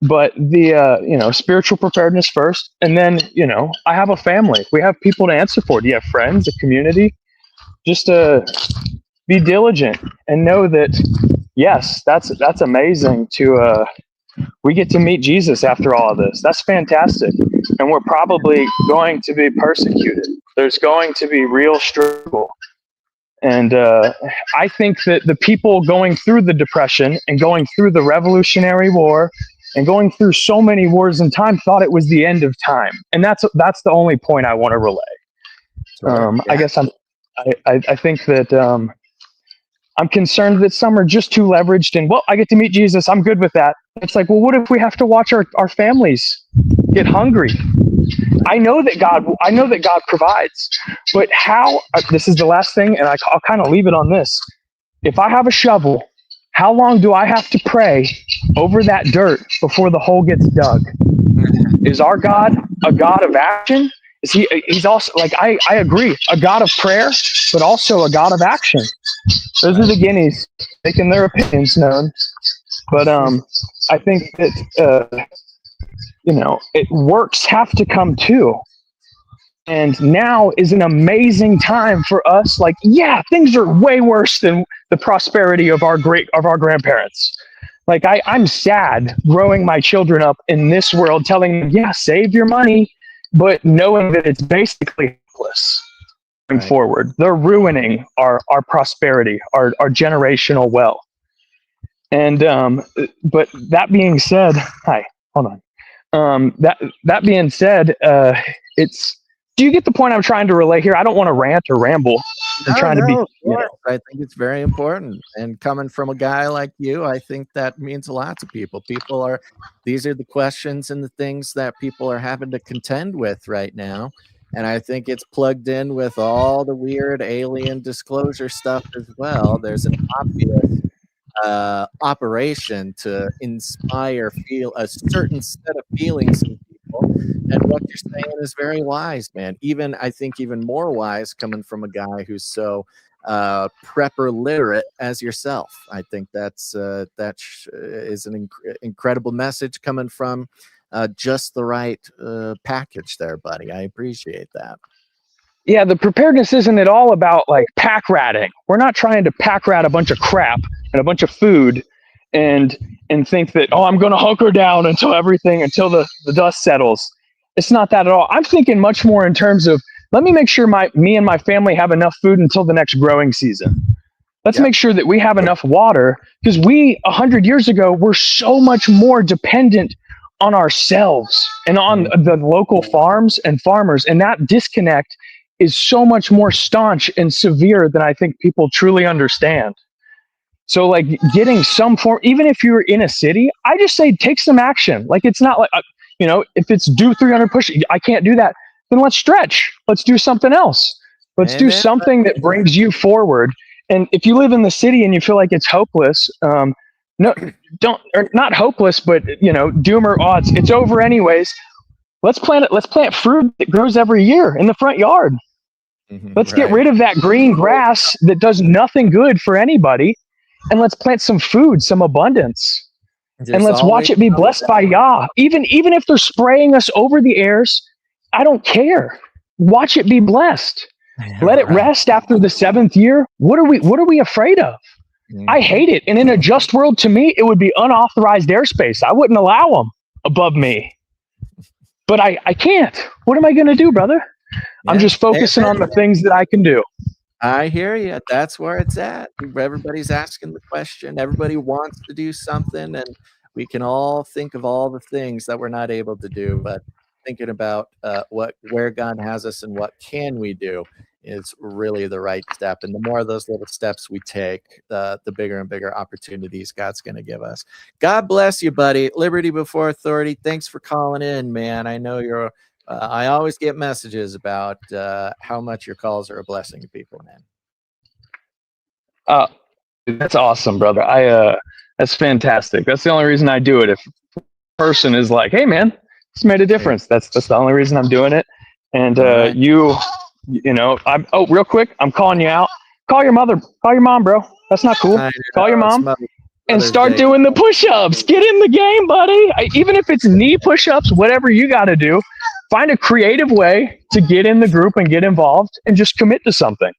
But the spiritual preparedness first, and then I have a family. We have people to answer for. Do you have friends, a community? Just be diligent and know that yes, that's amazing to we get to meet Jesus after all of this. That's fantastic. And we're probably going to be persecuted. There's going to be real struggle. And I think that the people going through the Depression and going through the Revolutionary War and going through so many wars in time thought it was the end of time. And that's the only point I want to relay. I guess I think that I'm concerned that some are just too leveraged and, well, I get to meet Jesus, I'm good with that. It's like, well, what if we have to watch our families get hungry? I know that God provides, but how, this is the last thing, and I'll kind of leave it on this. If I have a shovel, how long do I have to pray over that dirt before the hole gets dug? Is our God a God of action? He's also, like, I agree, a God of prayer, but also a God of action. Those are the guineas making their opinions known. But I think that, works have to come too. And now is an amazing time for us. Like, yeah, things are way worse than the prosperity of our grandparents. Like, I'm sad growing my children up in this world, telling them, yeah, save your money, but knowing that it's basically hopeless going forward. They're ruining our prosperity, our generational wealth. And but that being said, hi, hold on. That being said, do you get the point I'm trying to relay here? I don't want to rant or ramble. I think it's very important. And coming from a guy like you, I think that means a lot to people. These are the questions and the things that people are having to contend with right now. And I think it's plugged in with all the weird alien disclosure stuff as well. There's an obvious operation to inspire a certain set of feelings in people, and what you're saying is very wise, man. I think even more wise coming from a guy who's so prepper literate as yourself. I think that is an incredible message coming from just the right package there, buddy. I appreciate that. Yeah, the preparedness isn't at all about like pack ratting. We're not trying to pack rat a bunch of crap and a bunch of food and think that, oh, I'm going to hunker down until the dust settles. It's not that at all. I'm thinking much more in terms of, let me make sure me and my family have enough food until the next growing season. Let's make sure that we have enough water, because 100 years ago, were so much more dependent on ourselves and on the local farms and farmers. And that disconnect is so much more staunch and severe than I think people truly understand. So like getting some form, even if you're in a city, I just say take some action. Like it's not like, if it's do 300 push, I can't do that. Then let's stretch. Let's do something else. Let's do something that brings you forward. And if you live in the city and you feel like it's hopeless, not hopeless, but doom or odds, it's over anyways. Let's plant fruit that grows every year in the front yard. Let's get rid of that green grass that does nothing good for anybody. And let's plant some food, some abundance. And let's watch it be blessed by Yah. Even if they're spraying us over the airs, I don't care. Watch it be blessed. Let it rest after the 7th year. What are we afraid of? I hate it. And in a just world, to me, it would be unauthorized airspace. I wouldn't allow them above me. But I can't. What am I going to do, brother? I'm just focusing on the things that I can do. I hear you. That's where it's at. Everybody's asking the question. Everybody wants to do something, and we can all think of all the things that we're not able to do. But thinking about where God has us and what can we do is really the right step. And the more of those little steps we take, the bigger and bigger opportunities God's going to give us. God bless you, buddy. Liberty before authority. Thanks for calling in, man. I know you're. I always get messages about how much your calls are a blessing to people, man. That's awesome, brother. That's fantastic. That's the only reason I do it. If a person is like, hey, man, it's made a difference. That's the only reason I'm doing it. And real quick, I'm calling you out. Call your mother. Call your mom, bro. That's not cool. Call your mom. And start doing the push-ups. Get in the game, buddy. Even if it's knee push-ups, whatever you got to do, find a creative way to get in the group and get involved and just commit to something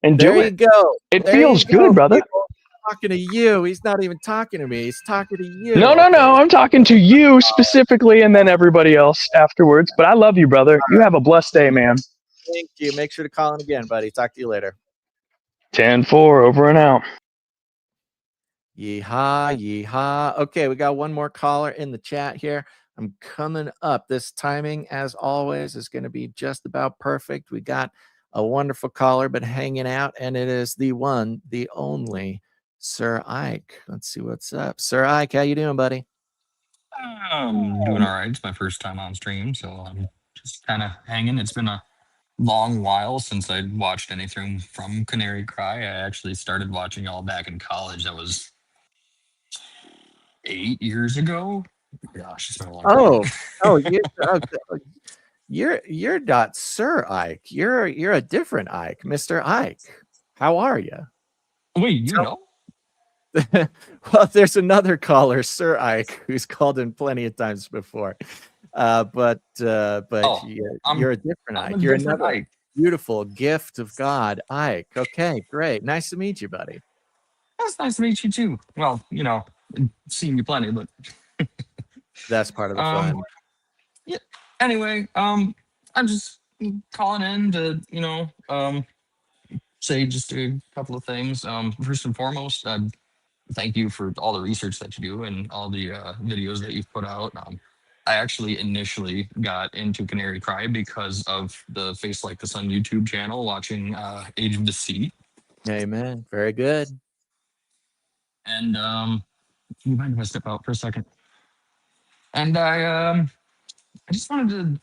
and do it. There you go. It feels good, brother. People. Talking to you. He's not even talking to me. He's talking to you. No. I'm talking to you specifically and then everybody else afterwards. But I love you, brother. You have a blessed day, man. Thank you. Make sure to call in again, buddy. Talk to you later. 10-4, over and out. Yeehaw. Okay, we got one more caller in the chat here. I'm coming up. This timing, as always, is going to be just about perfect. We got a wonderful caller been hanging out, and it is the one, the only, Sir Ike. Let's see what's up. Sir Ike, how you doing, buddy? I'm doing all right. It's my first time on stream, so I'm just kind of hanging. It's been a long while since I watched anything from Canary Cry. I actually started watching y'all back in college. That was 8 years ago. Gosh, it's been a long time. You're not Sir Ike. You're a different Ike, Mr. Ike. How are you? Wait, you know? Well, there's another caller, Sir Ike, who's called in plenty of times before. But you're a different Ike. You're another Ike. Beautiful gift of God, Ike. Okay, great. Nice to meet you, buddy. It's nice to meet you too. Well, seen you plenty, but that's part of the fun. Yeah. Anyway, I'm just calling in to, say just a couple of things. First and foremost, thank you for all the research that you do and all the videos that you've put out. I actually initially got into Canary Cry because of the Face Like the Sun YouTube channel, watching Age of Deceit. Amen. Very good. And you mind if I step out for a second? And I just wanted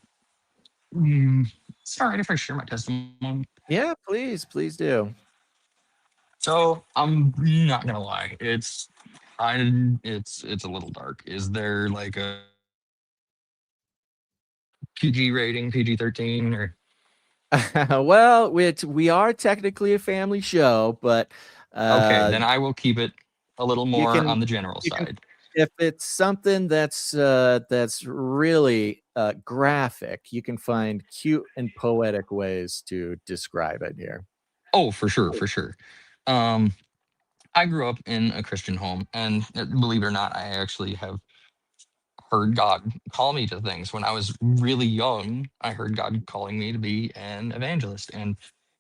to. It's all right if I share my testimony. Yeah, please do. So I'm not gonna lie, it's a little dark. Is there like a PG rating, PG-13, or? Well, we are technically a family show, but okay, then I will keep it a little more on the general side. if it's something that's really graphic, you can find cute and poetic ways to describe it here. Oh, for sure, for sure. Um, I grew up in a Christian home, and believe it or not, I actually have heard God call me to things. When I was really young, I heard God calling me to be an evangelist. And,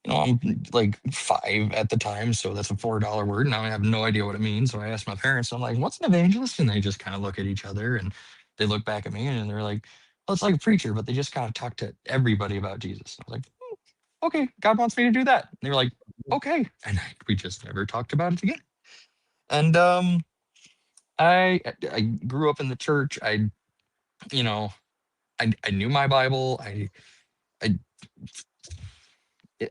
I'm like 5 at the time. So that's a $4 word. Now I have no idea what it means. So I asked my parents, I'm like, what's an evangelist? And they just kind of look at each other and they look back at me and they're like, well, it's like a preacher, but they just kind of talk to everybody about Jesus. I was like, okay, God wants me to do that. And they were like, okay. And we just never talked about it again. And I grew up in the church. You know, I knew my Bible. I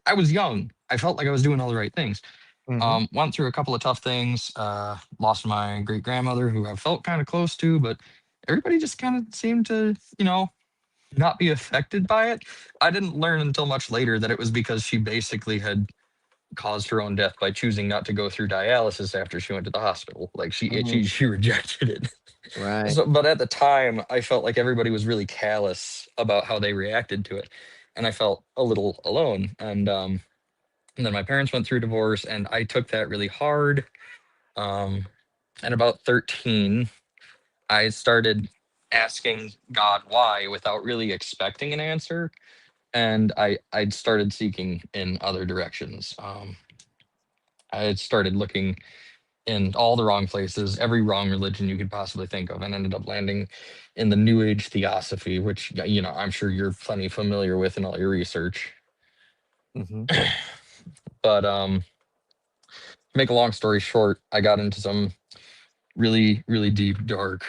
I was young. I felt like I was doing all the right things. Went through a couple of tough things. Lost my great grandmother, who I felt kind of close to, but everybody just kind of seemed to, not be affected by it. I didn't learn until much later that it was because she basically had caused her own death by choosing not to go through dialysis after she went to the hospital. Like she rejected it. Right. So, but at the time, I felt like everybody was really callous about how they reacted to it, and I felt a little alone. And then my parents went through divorce, and I took that really hard. At about 13, I started asking God why without really expecting an answer, and I started seeking in other directions. I had started looking in all the wrong places, every wrong religion you could possibly think of, and ended up landing in the New Age theosophy, which I'm sure you're plenty familiar with in all your research. But make a long story short, I got into some really, really deep, dark,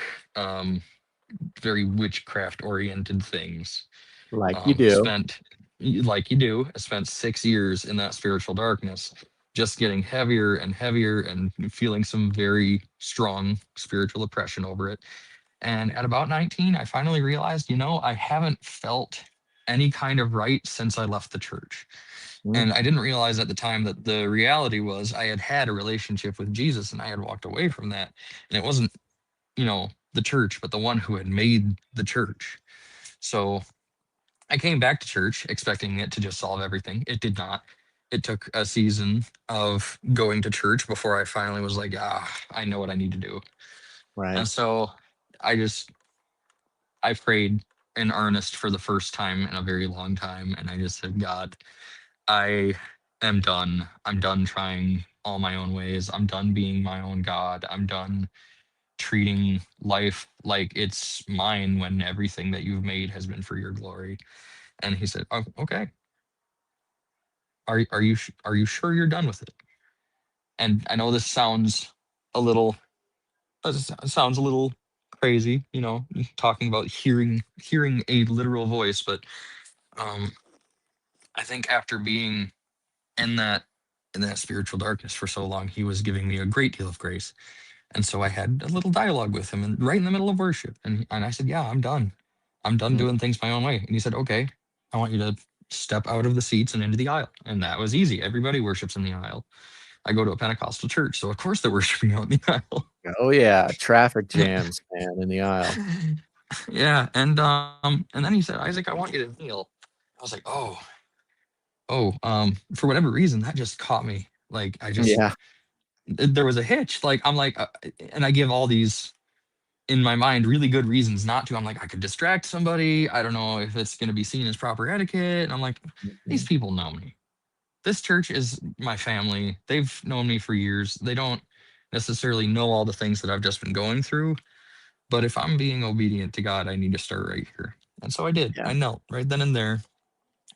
very witchcraft oriented things. Like you do. Spent like you do. I spent 6 years in that spiritual darkness, just getting heavier and heavier and feeling some very strong spiritual oppression over it. And at about 19, I finally realized, I haven't felt any kind of right since I left the church. And I didn't realize at the time that the reality was I had had a relationship with Jesus and I had walked away from that. And it wasn't, the church, but the one who had made the church. So I came back to church expecting it to just solve everything. It did not. It took a season of going to church before I finally was like, I know what I need to do. Right. And so I prayed in earnest for the first time in a very long time. And I just said, God, I am done. I'm done trying all my own ways. I'm done being my own God. I'm done treating life like it's mine when everything that you've made has been for your glory. And he said, oh, okay. Are you sure you're done with it? And I know this sounds a little crazy, talking about hearing a literal voice, but I think after being in that spiritual darkness for so long, he was giving me a great deal of grace. And so I had a little dialogue with him, and right in the middle of worship, and I said, yeah, I'm done. I'm done doing things my own way. And he said, okay, I want you to step out of the seats and into the aisle. And that was easy. Everybody worships in the aisle. I go to a Pentecostal church, so of course they're worshiping out in the aisle. Oh yeah, traffic jams, man, in the aisle. Yeah, and then he said, Isaac, I want you to kneel. I was like, for whatever reason, that just caught me. Like there was a hitch. Like I'm like, and I give all these in my mind really good reasons not to. I'm like, I could distract somebody. I don't know if it's going to be seen as proper etiquette. And I'm like, these people know me. This church is my family. They've known me for years. They don't necessarily know all the things that I've just been going through. But if I'm being obedient to God, I need to start right here. And so I did. Yeah. I knelt right then and there.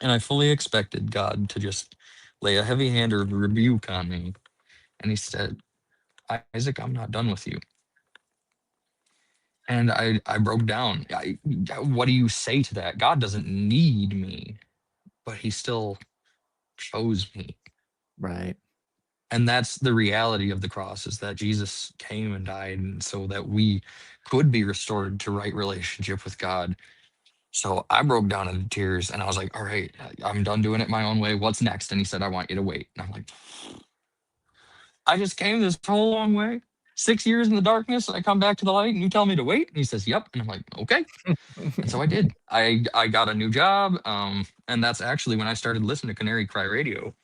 And I fully expected God to just lay a heavy hand of rebuke on me. And he said, Isaac, I'm not done with you. And I broke down. What do you say to that? God doesn't need me, but he still chose me. Right. And that's the reality of the cross, is that Jesus came and died and so that we could be restored to right relationship with God. So I broke down into tears and I was like, all right, I'm done doing it my own way. What's next? And he said, I want you to wait. And I'm like, I just came this whole long way. 6 years in the darkness, and I come back to the light, and you tell me to wait?" And he says, "Yep." And I'm like, "Okay." And so I did. I got a new job, and that's actually when I started listening to Canary Cry Radio.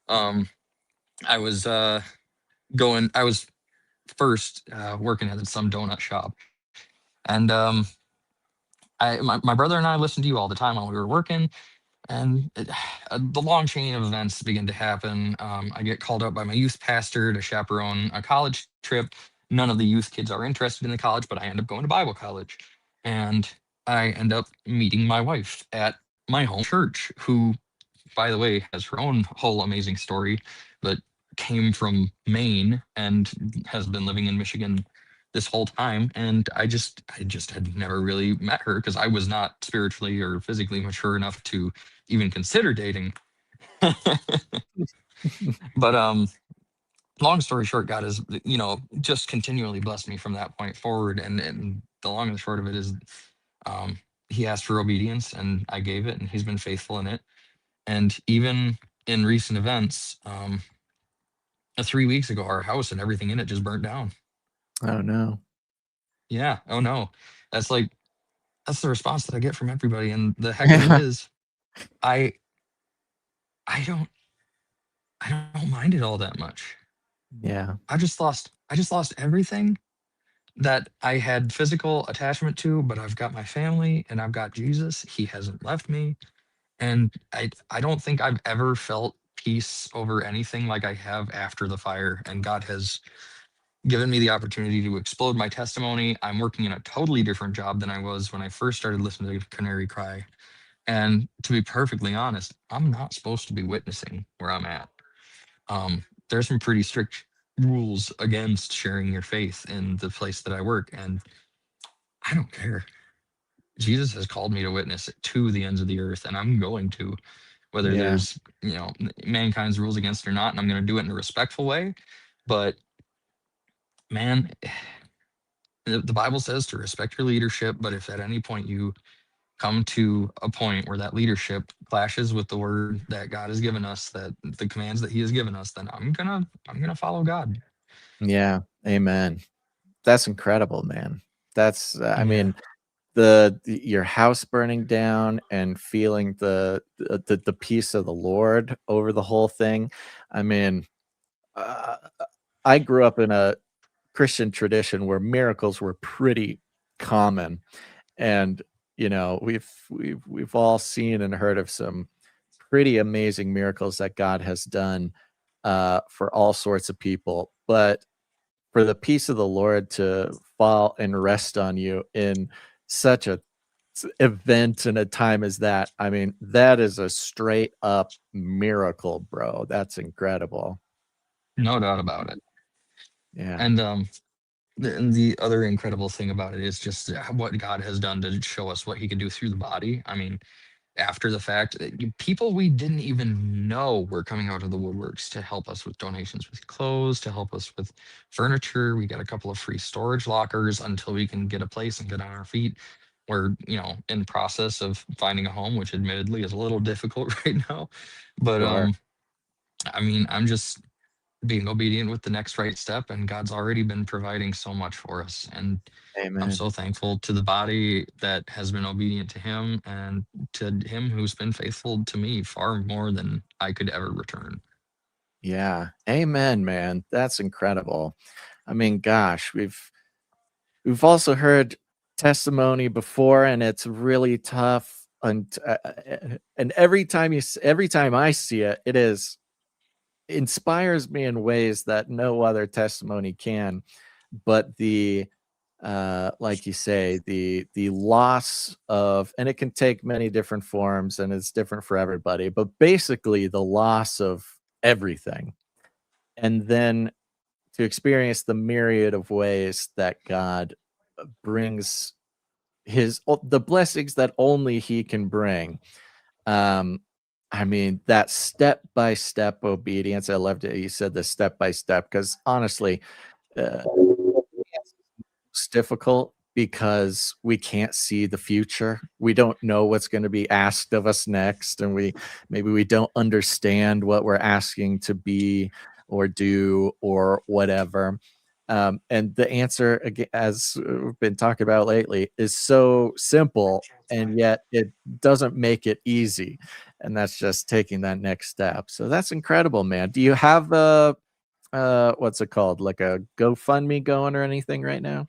I was I was first working at some donut shop, and my brother and I listened to you all the time while we were working. And the long chain of events begin to happen. I get called up by my youth pastor to chaperone a college trip. None of the youth kids are interested in the college, but I end up going to Bible college. And I end up meeting my wife at my home church, who, by the way, has her own whole amazing story, but came from Maine and has been living in Michigan this whole time. And I just had never really met her because I was not spiritually or physically mature enough to even consider dating. But long story short, God has, just continually blessed me from that point forward. And the long and the short of it is, he asked for obedience and I gave it, and he's been faithful in it. And even in recent events, 3 weeks ago, our house and everything in it just burnt down. Oh no. Yeah. Oh no. That's like, that's the response that I get from everybody. And the heck of it is, I I don't I don't mind it all that much. Yeah. I just lost everything that I had physical attachment to, but I've got my family and I've got Jesus. He hasn't left me. And I don't think I've ever felt peace over anything like I have after the fire. And God has given me the opportunity to explode my testimony. I'm working in a totally different job than I was when I first started listening to Canary Cry. And to be perfectly honest, I'm not supposed to be witnessing where I'm at. There's some pretty strict rules against sharing your faith in the place that I work, and I don't care. Jesus has called me to witness to the ends of the earth, and I'm going to, whether Yeah. there's mankind's rules against it or not, and I'm going to do it in a respectful way. But man, the Bible says to respect your leadership, but if at any point you come to a point where that leadership clashes with the word that God has given us, that the commands that he has given us, then I'm gonna follow God. Yeah. Amen. That's incredible, man. That's I Yeah. mean, your house burning down and feeling the peace of the Lord over the whole thing. I mean, I grew up in a Christian tradition where miracles were pretty common, and we've all seen and heard of some pretty amazing miracles that God has done for all sorts of people. But for the peace of the Lord to fall and rest on you in such a event and a time as that, I mean, that is a straight up miracle, bro. That's incredible. No doubt about it. Yeah. And the other incredible thing about it is just what God has done to show us what he can do through the body. I mean, after the fact, people we didn't even know were coming out of the woodworks to help us with donations with clothes, to help us with furniture. We got a couple of free storage lockers until we can get a place and get on our feet. We're, in process of finding a home, which admittedly is a little difficult right now. But Sure. I mean, I'm just being obedient with the next right step, and God's already been providing so much for us. And I'm Amen. so thankful to the body that has been obedient to him, and to him who's been faithful to me far more than I could ever return. Yeah. Amen, man. That's incredible. I mean, gosh, we've also heard testimony before, and it's really tough. And every time every time I see it, inspires me in ways that no other testimony can. But like you say, the loss of, and it can take many different forms, and it's different for everybody. But basically, the loss of everything, and then to experience the myriad of ways that God brings the blessings that only he can bring. um I mean, that step by step obedience, I loved it you said the step by step, because honestly, it's difficult because we can't see the future. We don't know what's going to be asked of us next, and maybe we don't understand what we're asking to be or do or whatever. And the answer, again, as we've been talking about lately, is so simple, and yet it doesn't make it easy. And that's just taking that next step. So that's incredible, man. Do you have what's it called? Like a GoFundMe going or anything right now?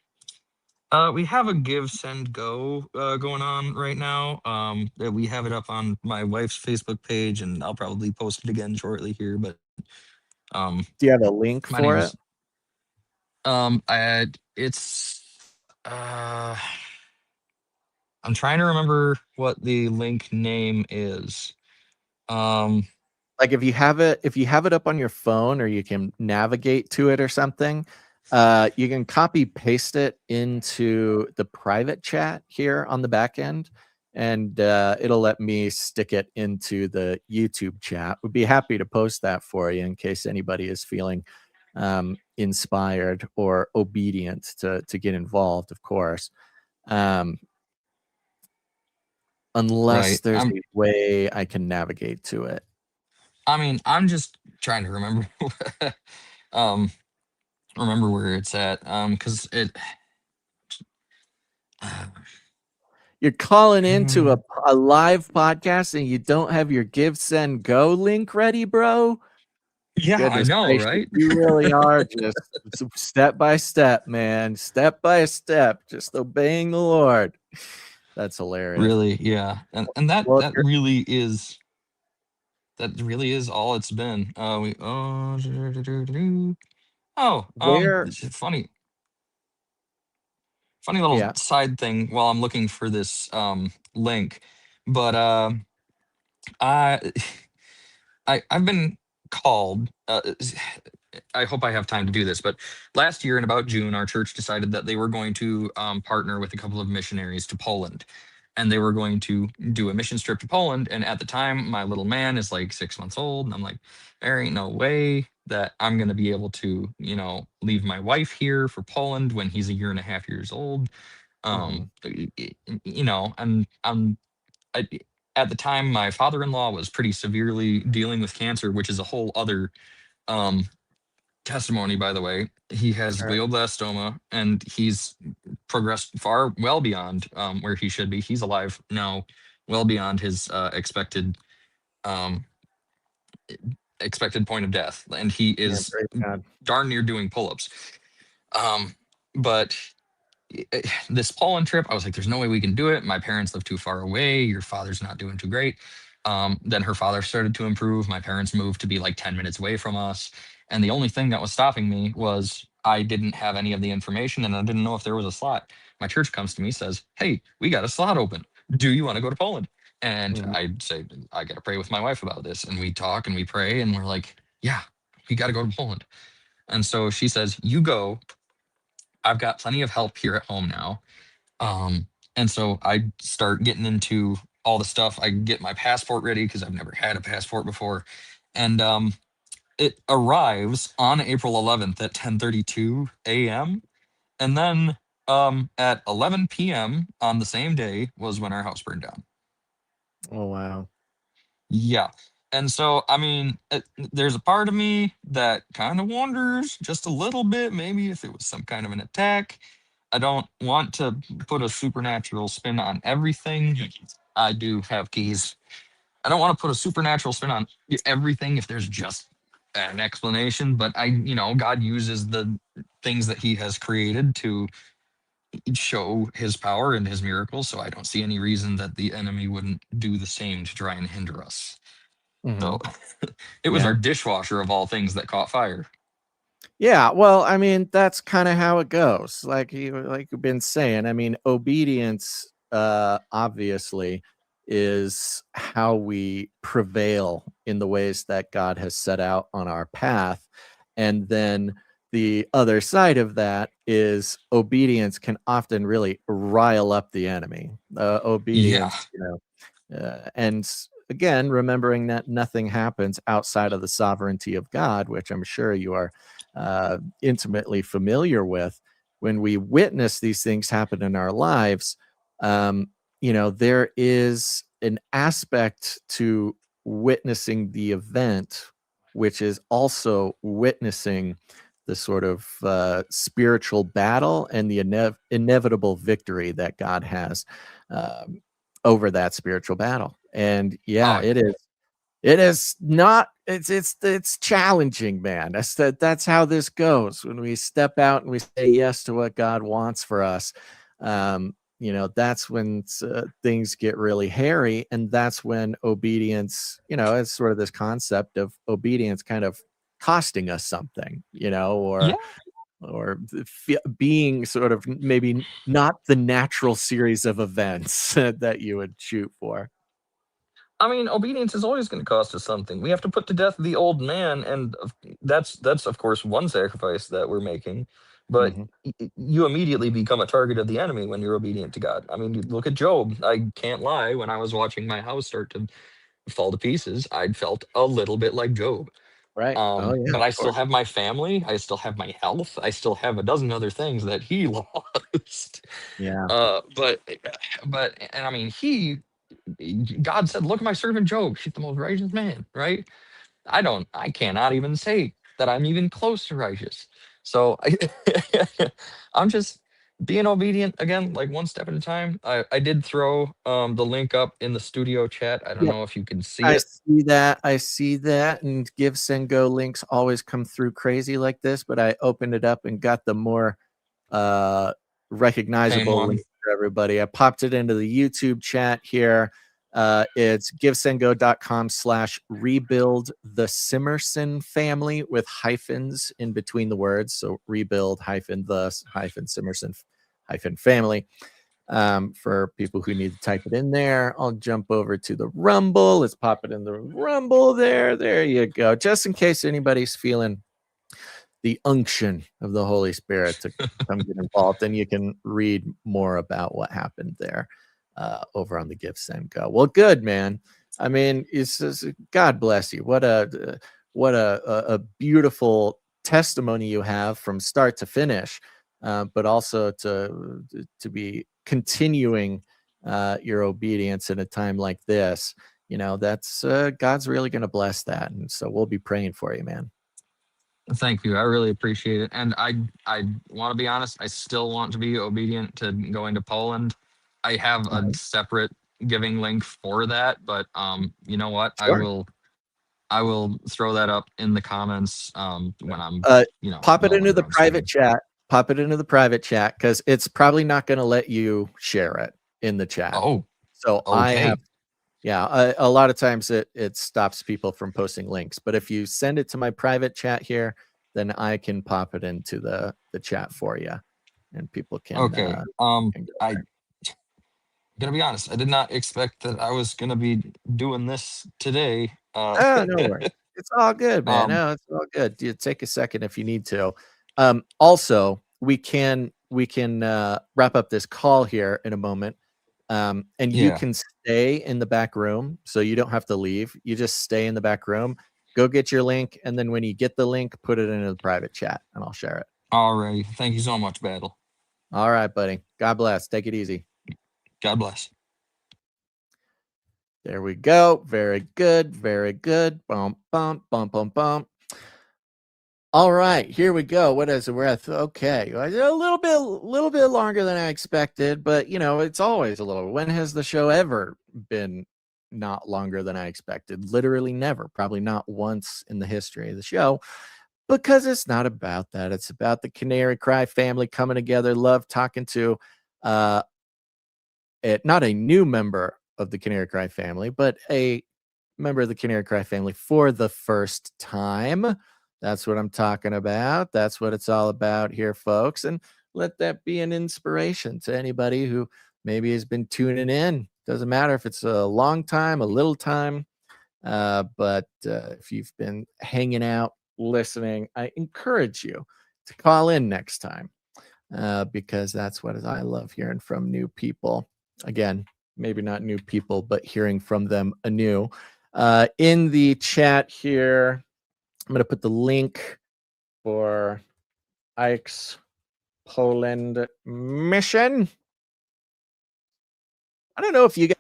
We have a Give, Send, Go going on right now. We have it up on my wife's Facebook page, and I'll probably post it again shortly here. But Do you have a link my for it? name's it's I'm trying to remember what the link name is. Like if you have it up on your phone, or you can navigate to it or something, you can copy paste it into the private chat here on the back end, and it'll let me stick it into the YouTube chat. Would be happy to post that for you in case anybody is feeling inspired or obedient to get involved, of course. Unless Right. there's a way I can navigate to it. I mean, I'm just trying to remember remember where it's at. Because it You're calling into a live podcast and you don't have your Give, Send, Go link ready, bro? yeah, Goodness I know, gracious, right? you really are just step by step, man. Step by step, just obeying the Lord. That's hilarious. Really, yeah. And that Well, that really is all it's been. Where Funny little yeah. side thing while I'm looking for this link. But I I've been called. I hope I have time to do this, but last year in about June, our church decided that they were going to partner with a couple of missionaries to Poland, and they were going to do a mission trip to Poland. And at the time, my little man is like 6 months old, and I'm like, there ain't no way that I'm going to be able to, leave my wife here for Poland when he's a year and a half years old. And I, at the time, my father-in-law was pretty severely dealing with cancer, which is a whole other um, testimony, by the way. He has All right. glioblastoma, and he's progressed well beyond where he should be. He's alive now, well beyond his um, expected point of death, and he Yeah, is praise God. darn near doing pull-ups. But this Poland trip, I was like, there's no way we can do it. My parents live too far away. Your father's not doing too great. Then her father started to improve. My parents moved to be like 10 minutes away from us. And the only thing that was stopping me was I didn't have any of the information, and I didn't know if there was a slot. My church comes to me, says, hey, we got a slot open. Do you want to go to Poland? And I say, I got to pray with my wife about this. And we talk and we pray, and we're like, yeah, we got to go to Poland. And so she says, you go. I've got plenty of help here at home now. And so I start getting into all the stuff. I get my passport ready because I've never had a passport before. And it arrives on April 11th at 10:32 a.m. And then at 11 p.m. on the same day was when our house burned down. Oh, wow. Yeah. And so, I mean, there's a part of me that kind of wonders just a little bit, maybe if it was some kind of an attack. I don't want to put a supernatural spin on everything. I do have keys. I don't want to put a supernatural spin on everything if there's just an explanation, but God uses the things that he has created to show his power and his miracles. So I don't see any reason that the enemy wouldn't do the same to try and hinder us. So it was our dishwasher of all things that caught fire. Yeah, well, I mean, that's kind of how it goes. Like you've been saying, I mean, obedience obviously is how we prevail in the ways that God has set out on our path. And then the other side of that is obedience can often really rile up the enemy. Obedience, and again, remembering that nothing happens outside of the sovereignty of God, which I'm sure you are intimately familiar with. When we witness these things happen in our lives, there is an aspect to witnessing the event, which is also witnessing the sort of spiritual battle and the inevitable victory that God has over that spiritual battle. And yeah, Oh, it is. It is not. It's challenging, man. That's how this goes. When we step out and we say yes to what God wants for us, that's when things get really hairy, and that's when obedience. It's sort of this concept of obedience kind of costing us something, yeah. or being sort of maybe not the natural series of events that you would shoot for. I mean, obedience is always going to cost us something. We have to put to death the old man, and that's of course one sacrifice that we're making. But Mhm. you immediately become a target of the enemy when you're obedient to God. I mean, you look at Job. I can't lie. When I was watching my house start to fall to pieces, I felt a little bit like Job. Right. Oh yeah, But of I still course. have my family. I still have my health. I still have a dozen other things that he lost. Yeah. And I mean, God said, "Look at my servant Job. He's the most righteous man." Right? I cannot even say that I'm even close to righteous. So I'm just being obedient again, like one step at a time. I did throw the link up in the studio chat. I don't Yeah. know if you can see I it. see that. I see that. And give, send, go links always come through crazy like this, but I opened it up and got the more Same recognizable one. link for everybody. I popped it into the YouTube chat here. It's givesendgo.com/rebuild the Simerson family with hyphens in between the words. So rebuild Simerson family. For people who need to type it in there. I'll jump over to the Rumble. Let's pop it in the Rumble there. There you go. Just in case anybody's feeling the unction of the Holy Spirit to come get involved, and you can read more about what happened there over on the Give, Send, Go. Well, good, man. I mean, God bless you. What a beautiful testimony you have from start to finish, but also to be continuing your obedience in a time like this. That's God's really going to bless that, and so we'll be praying for you, man. Thank you. I really appreciate it. And I want to be honest, I still want to be obedient to going to Poland. I have a separate giving link for that, but you know what? Sure. I will throw that up in the comments when I'm pop it no into longer the on private stage. chat. Pop it into the private chat because it's probably not going to let you share it in the chat. Oh, So I okay. have, a lot of times it stops people from posting links. But if you send it to my private chat here, then I can pop it into the chat for you, and people can. Okay. Can go I there. gonna be honest. I did not expect that I was gonna be doing this today. Oh, no worries. It's all good, man. um, No, it's all good. You take a second if you need to. Also, we can wrap up this call here in a moment. And you yeah. can stay in the back room, so you don't have to leave. You just stay in the back room. Go get your link, and then when you get the link, put it into the private chat, and I'll share it. Alrighty. Thank you so much, Battle. All right, buddy. God bless. Take it easy. God bless. There we go. Very good. Very good. Bump, bump, bump, bump, bump. All right, here we go. What is it? We're at okay. A little bit longer than I expected, but it's always a little. When has the show ever been not longer than I expected? Literally never. Probably not once in the history of the show, because it's not about that. It's about the Canary Cry family coming together. Love talking to not a new member of the Canary Cry family, but a member of the Canary Cry family for the first time. That's what I'm talking about. That's what it's all about here, folks. And let that be an inspiration to anybody who maybe has been tuning in. Doesn't matter if it's a long time, a little time, but if you've been hanging out, listening, I encourage you to call in next time because that's what I love hearing from new people. Again, maybe not new people, but hearing from them anew. In the chat here, I'm going to put the link for Ike's Poland mission. I don't know if you guys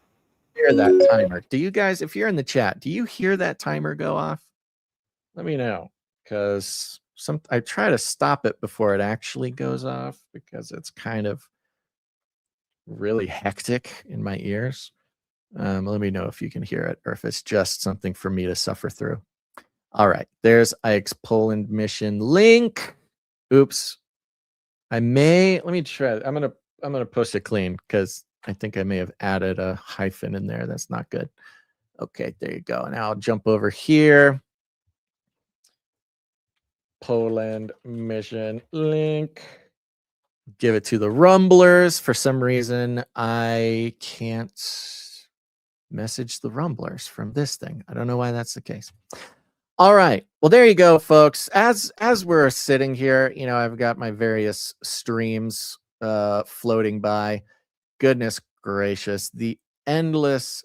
hear that timer. Do you guys, if you're in the chat, do you hear that timer go off? Let me know, because I try to stop it before it actually goes off because it's kind of really hectic in my ears. Let me know if you can hear it or if it's just something for me to suffer through. All right, there's Ike's Poland mission link. Oops. Let me try. I'm gonna post it clean because I think I may have added a hyphen in there. That's not good. Okay, there you go. Now I'll jump over here. Poland mission link. Give it to the Rumblers. For some reason, I can't message the Rumblers from this thing. I don't know why that's the case. All right. Well, there you go, folks. As we're sitting here, I've got my various streams floating by. Goodness gracious, the endless.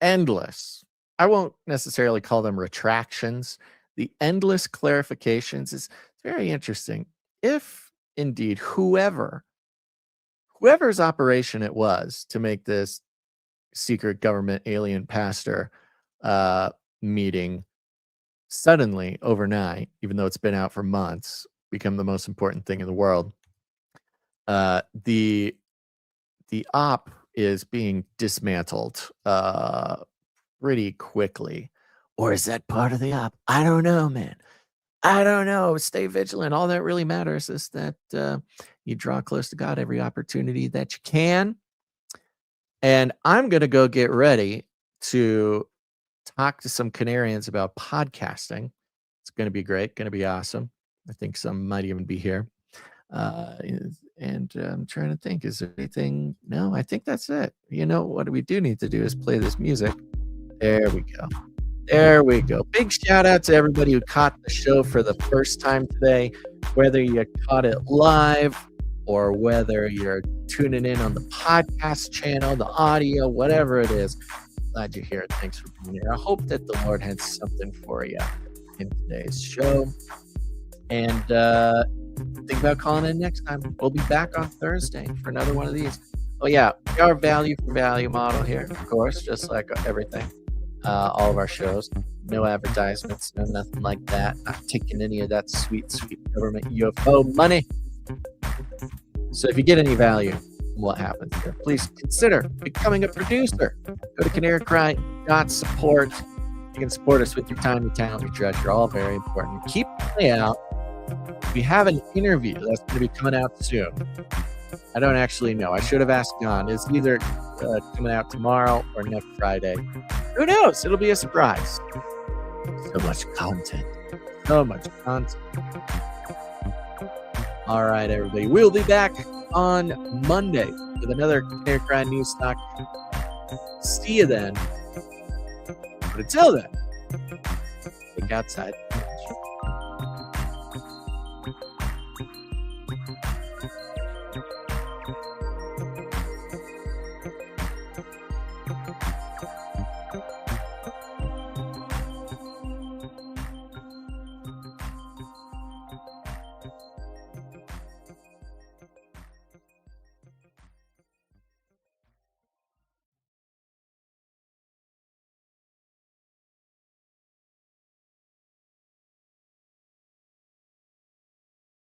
I won't necessarily call them retractions. The endless clarifications is very interesting. If indeed whoever's operation it was to make this secret government alien pastor meeting suddenly overnight, even though it's been out for months, become the most important thing in the world, the op is being dismantled pretty quickly. Or is that part of the op? I don't know, man. I don't know. Stay vigilant. All that really matters is that you draw close to God every opportunity that you can. And I'm going to go get ready to talk to some Canarians about podcasting. It's going to be great. Going to be awesome. I think some might even be here. And I'm trying to think, is there anything? No, I think that's it. What we do need to do is play this music. There we go. There we go. Big shout out to everybody who caught the show for the first time today, whether you caught it live or whether you're tuning in on the podcast channel, the audio, whatever it is. Glad you're here. Thanks for being here. I hope that the Lord had something for you in today's show. And think about calling in next time. We'll be back on Thursday for another one of these. Oh, yeah. Our value for value model here, of course, just like everything. All of our shows. No advertisements, no nothing like that. Not taking any of that sweet, sweet government UFO money. So if you get any value from what happens here, please consider becoming a producer. Go to canarycry.support. You can support us with your time, your talent, your treasure. All very important. Keep an eye out. We have an interview that's going to be coming out soon. I don't actually know. I should have asked John. It's either coming out tomorrow or next Friday. Who knows? It'll be a surprise. So much content. So much content. All right, everybody. We'll be back on Monday with another Canary Cry News Talk. See you then. But until then, think outside.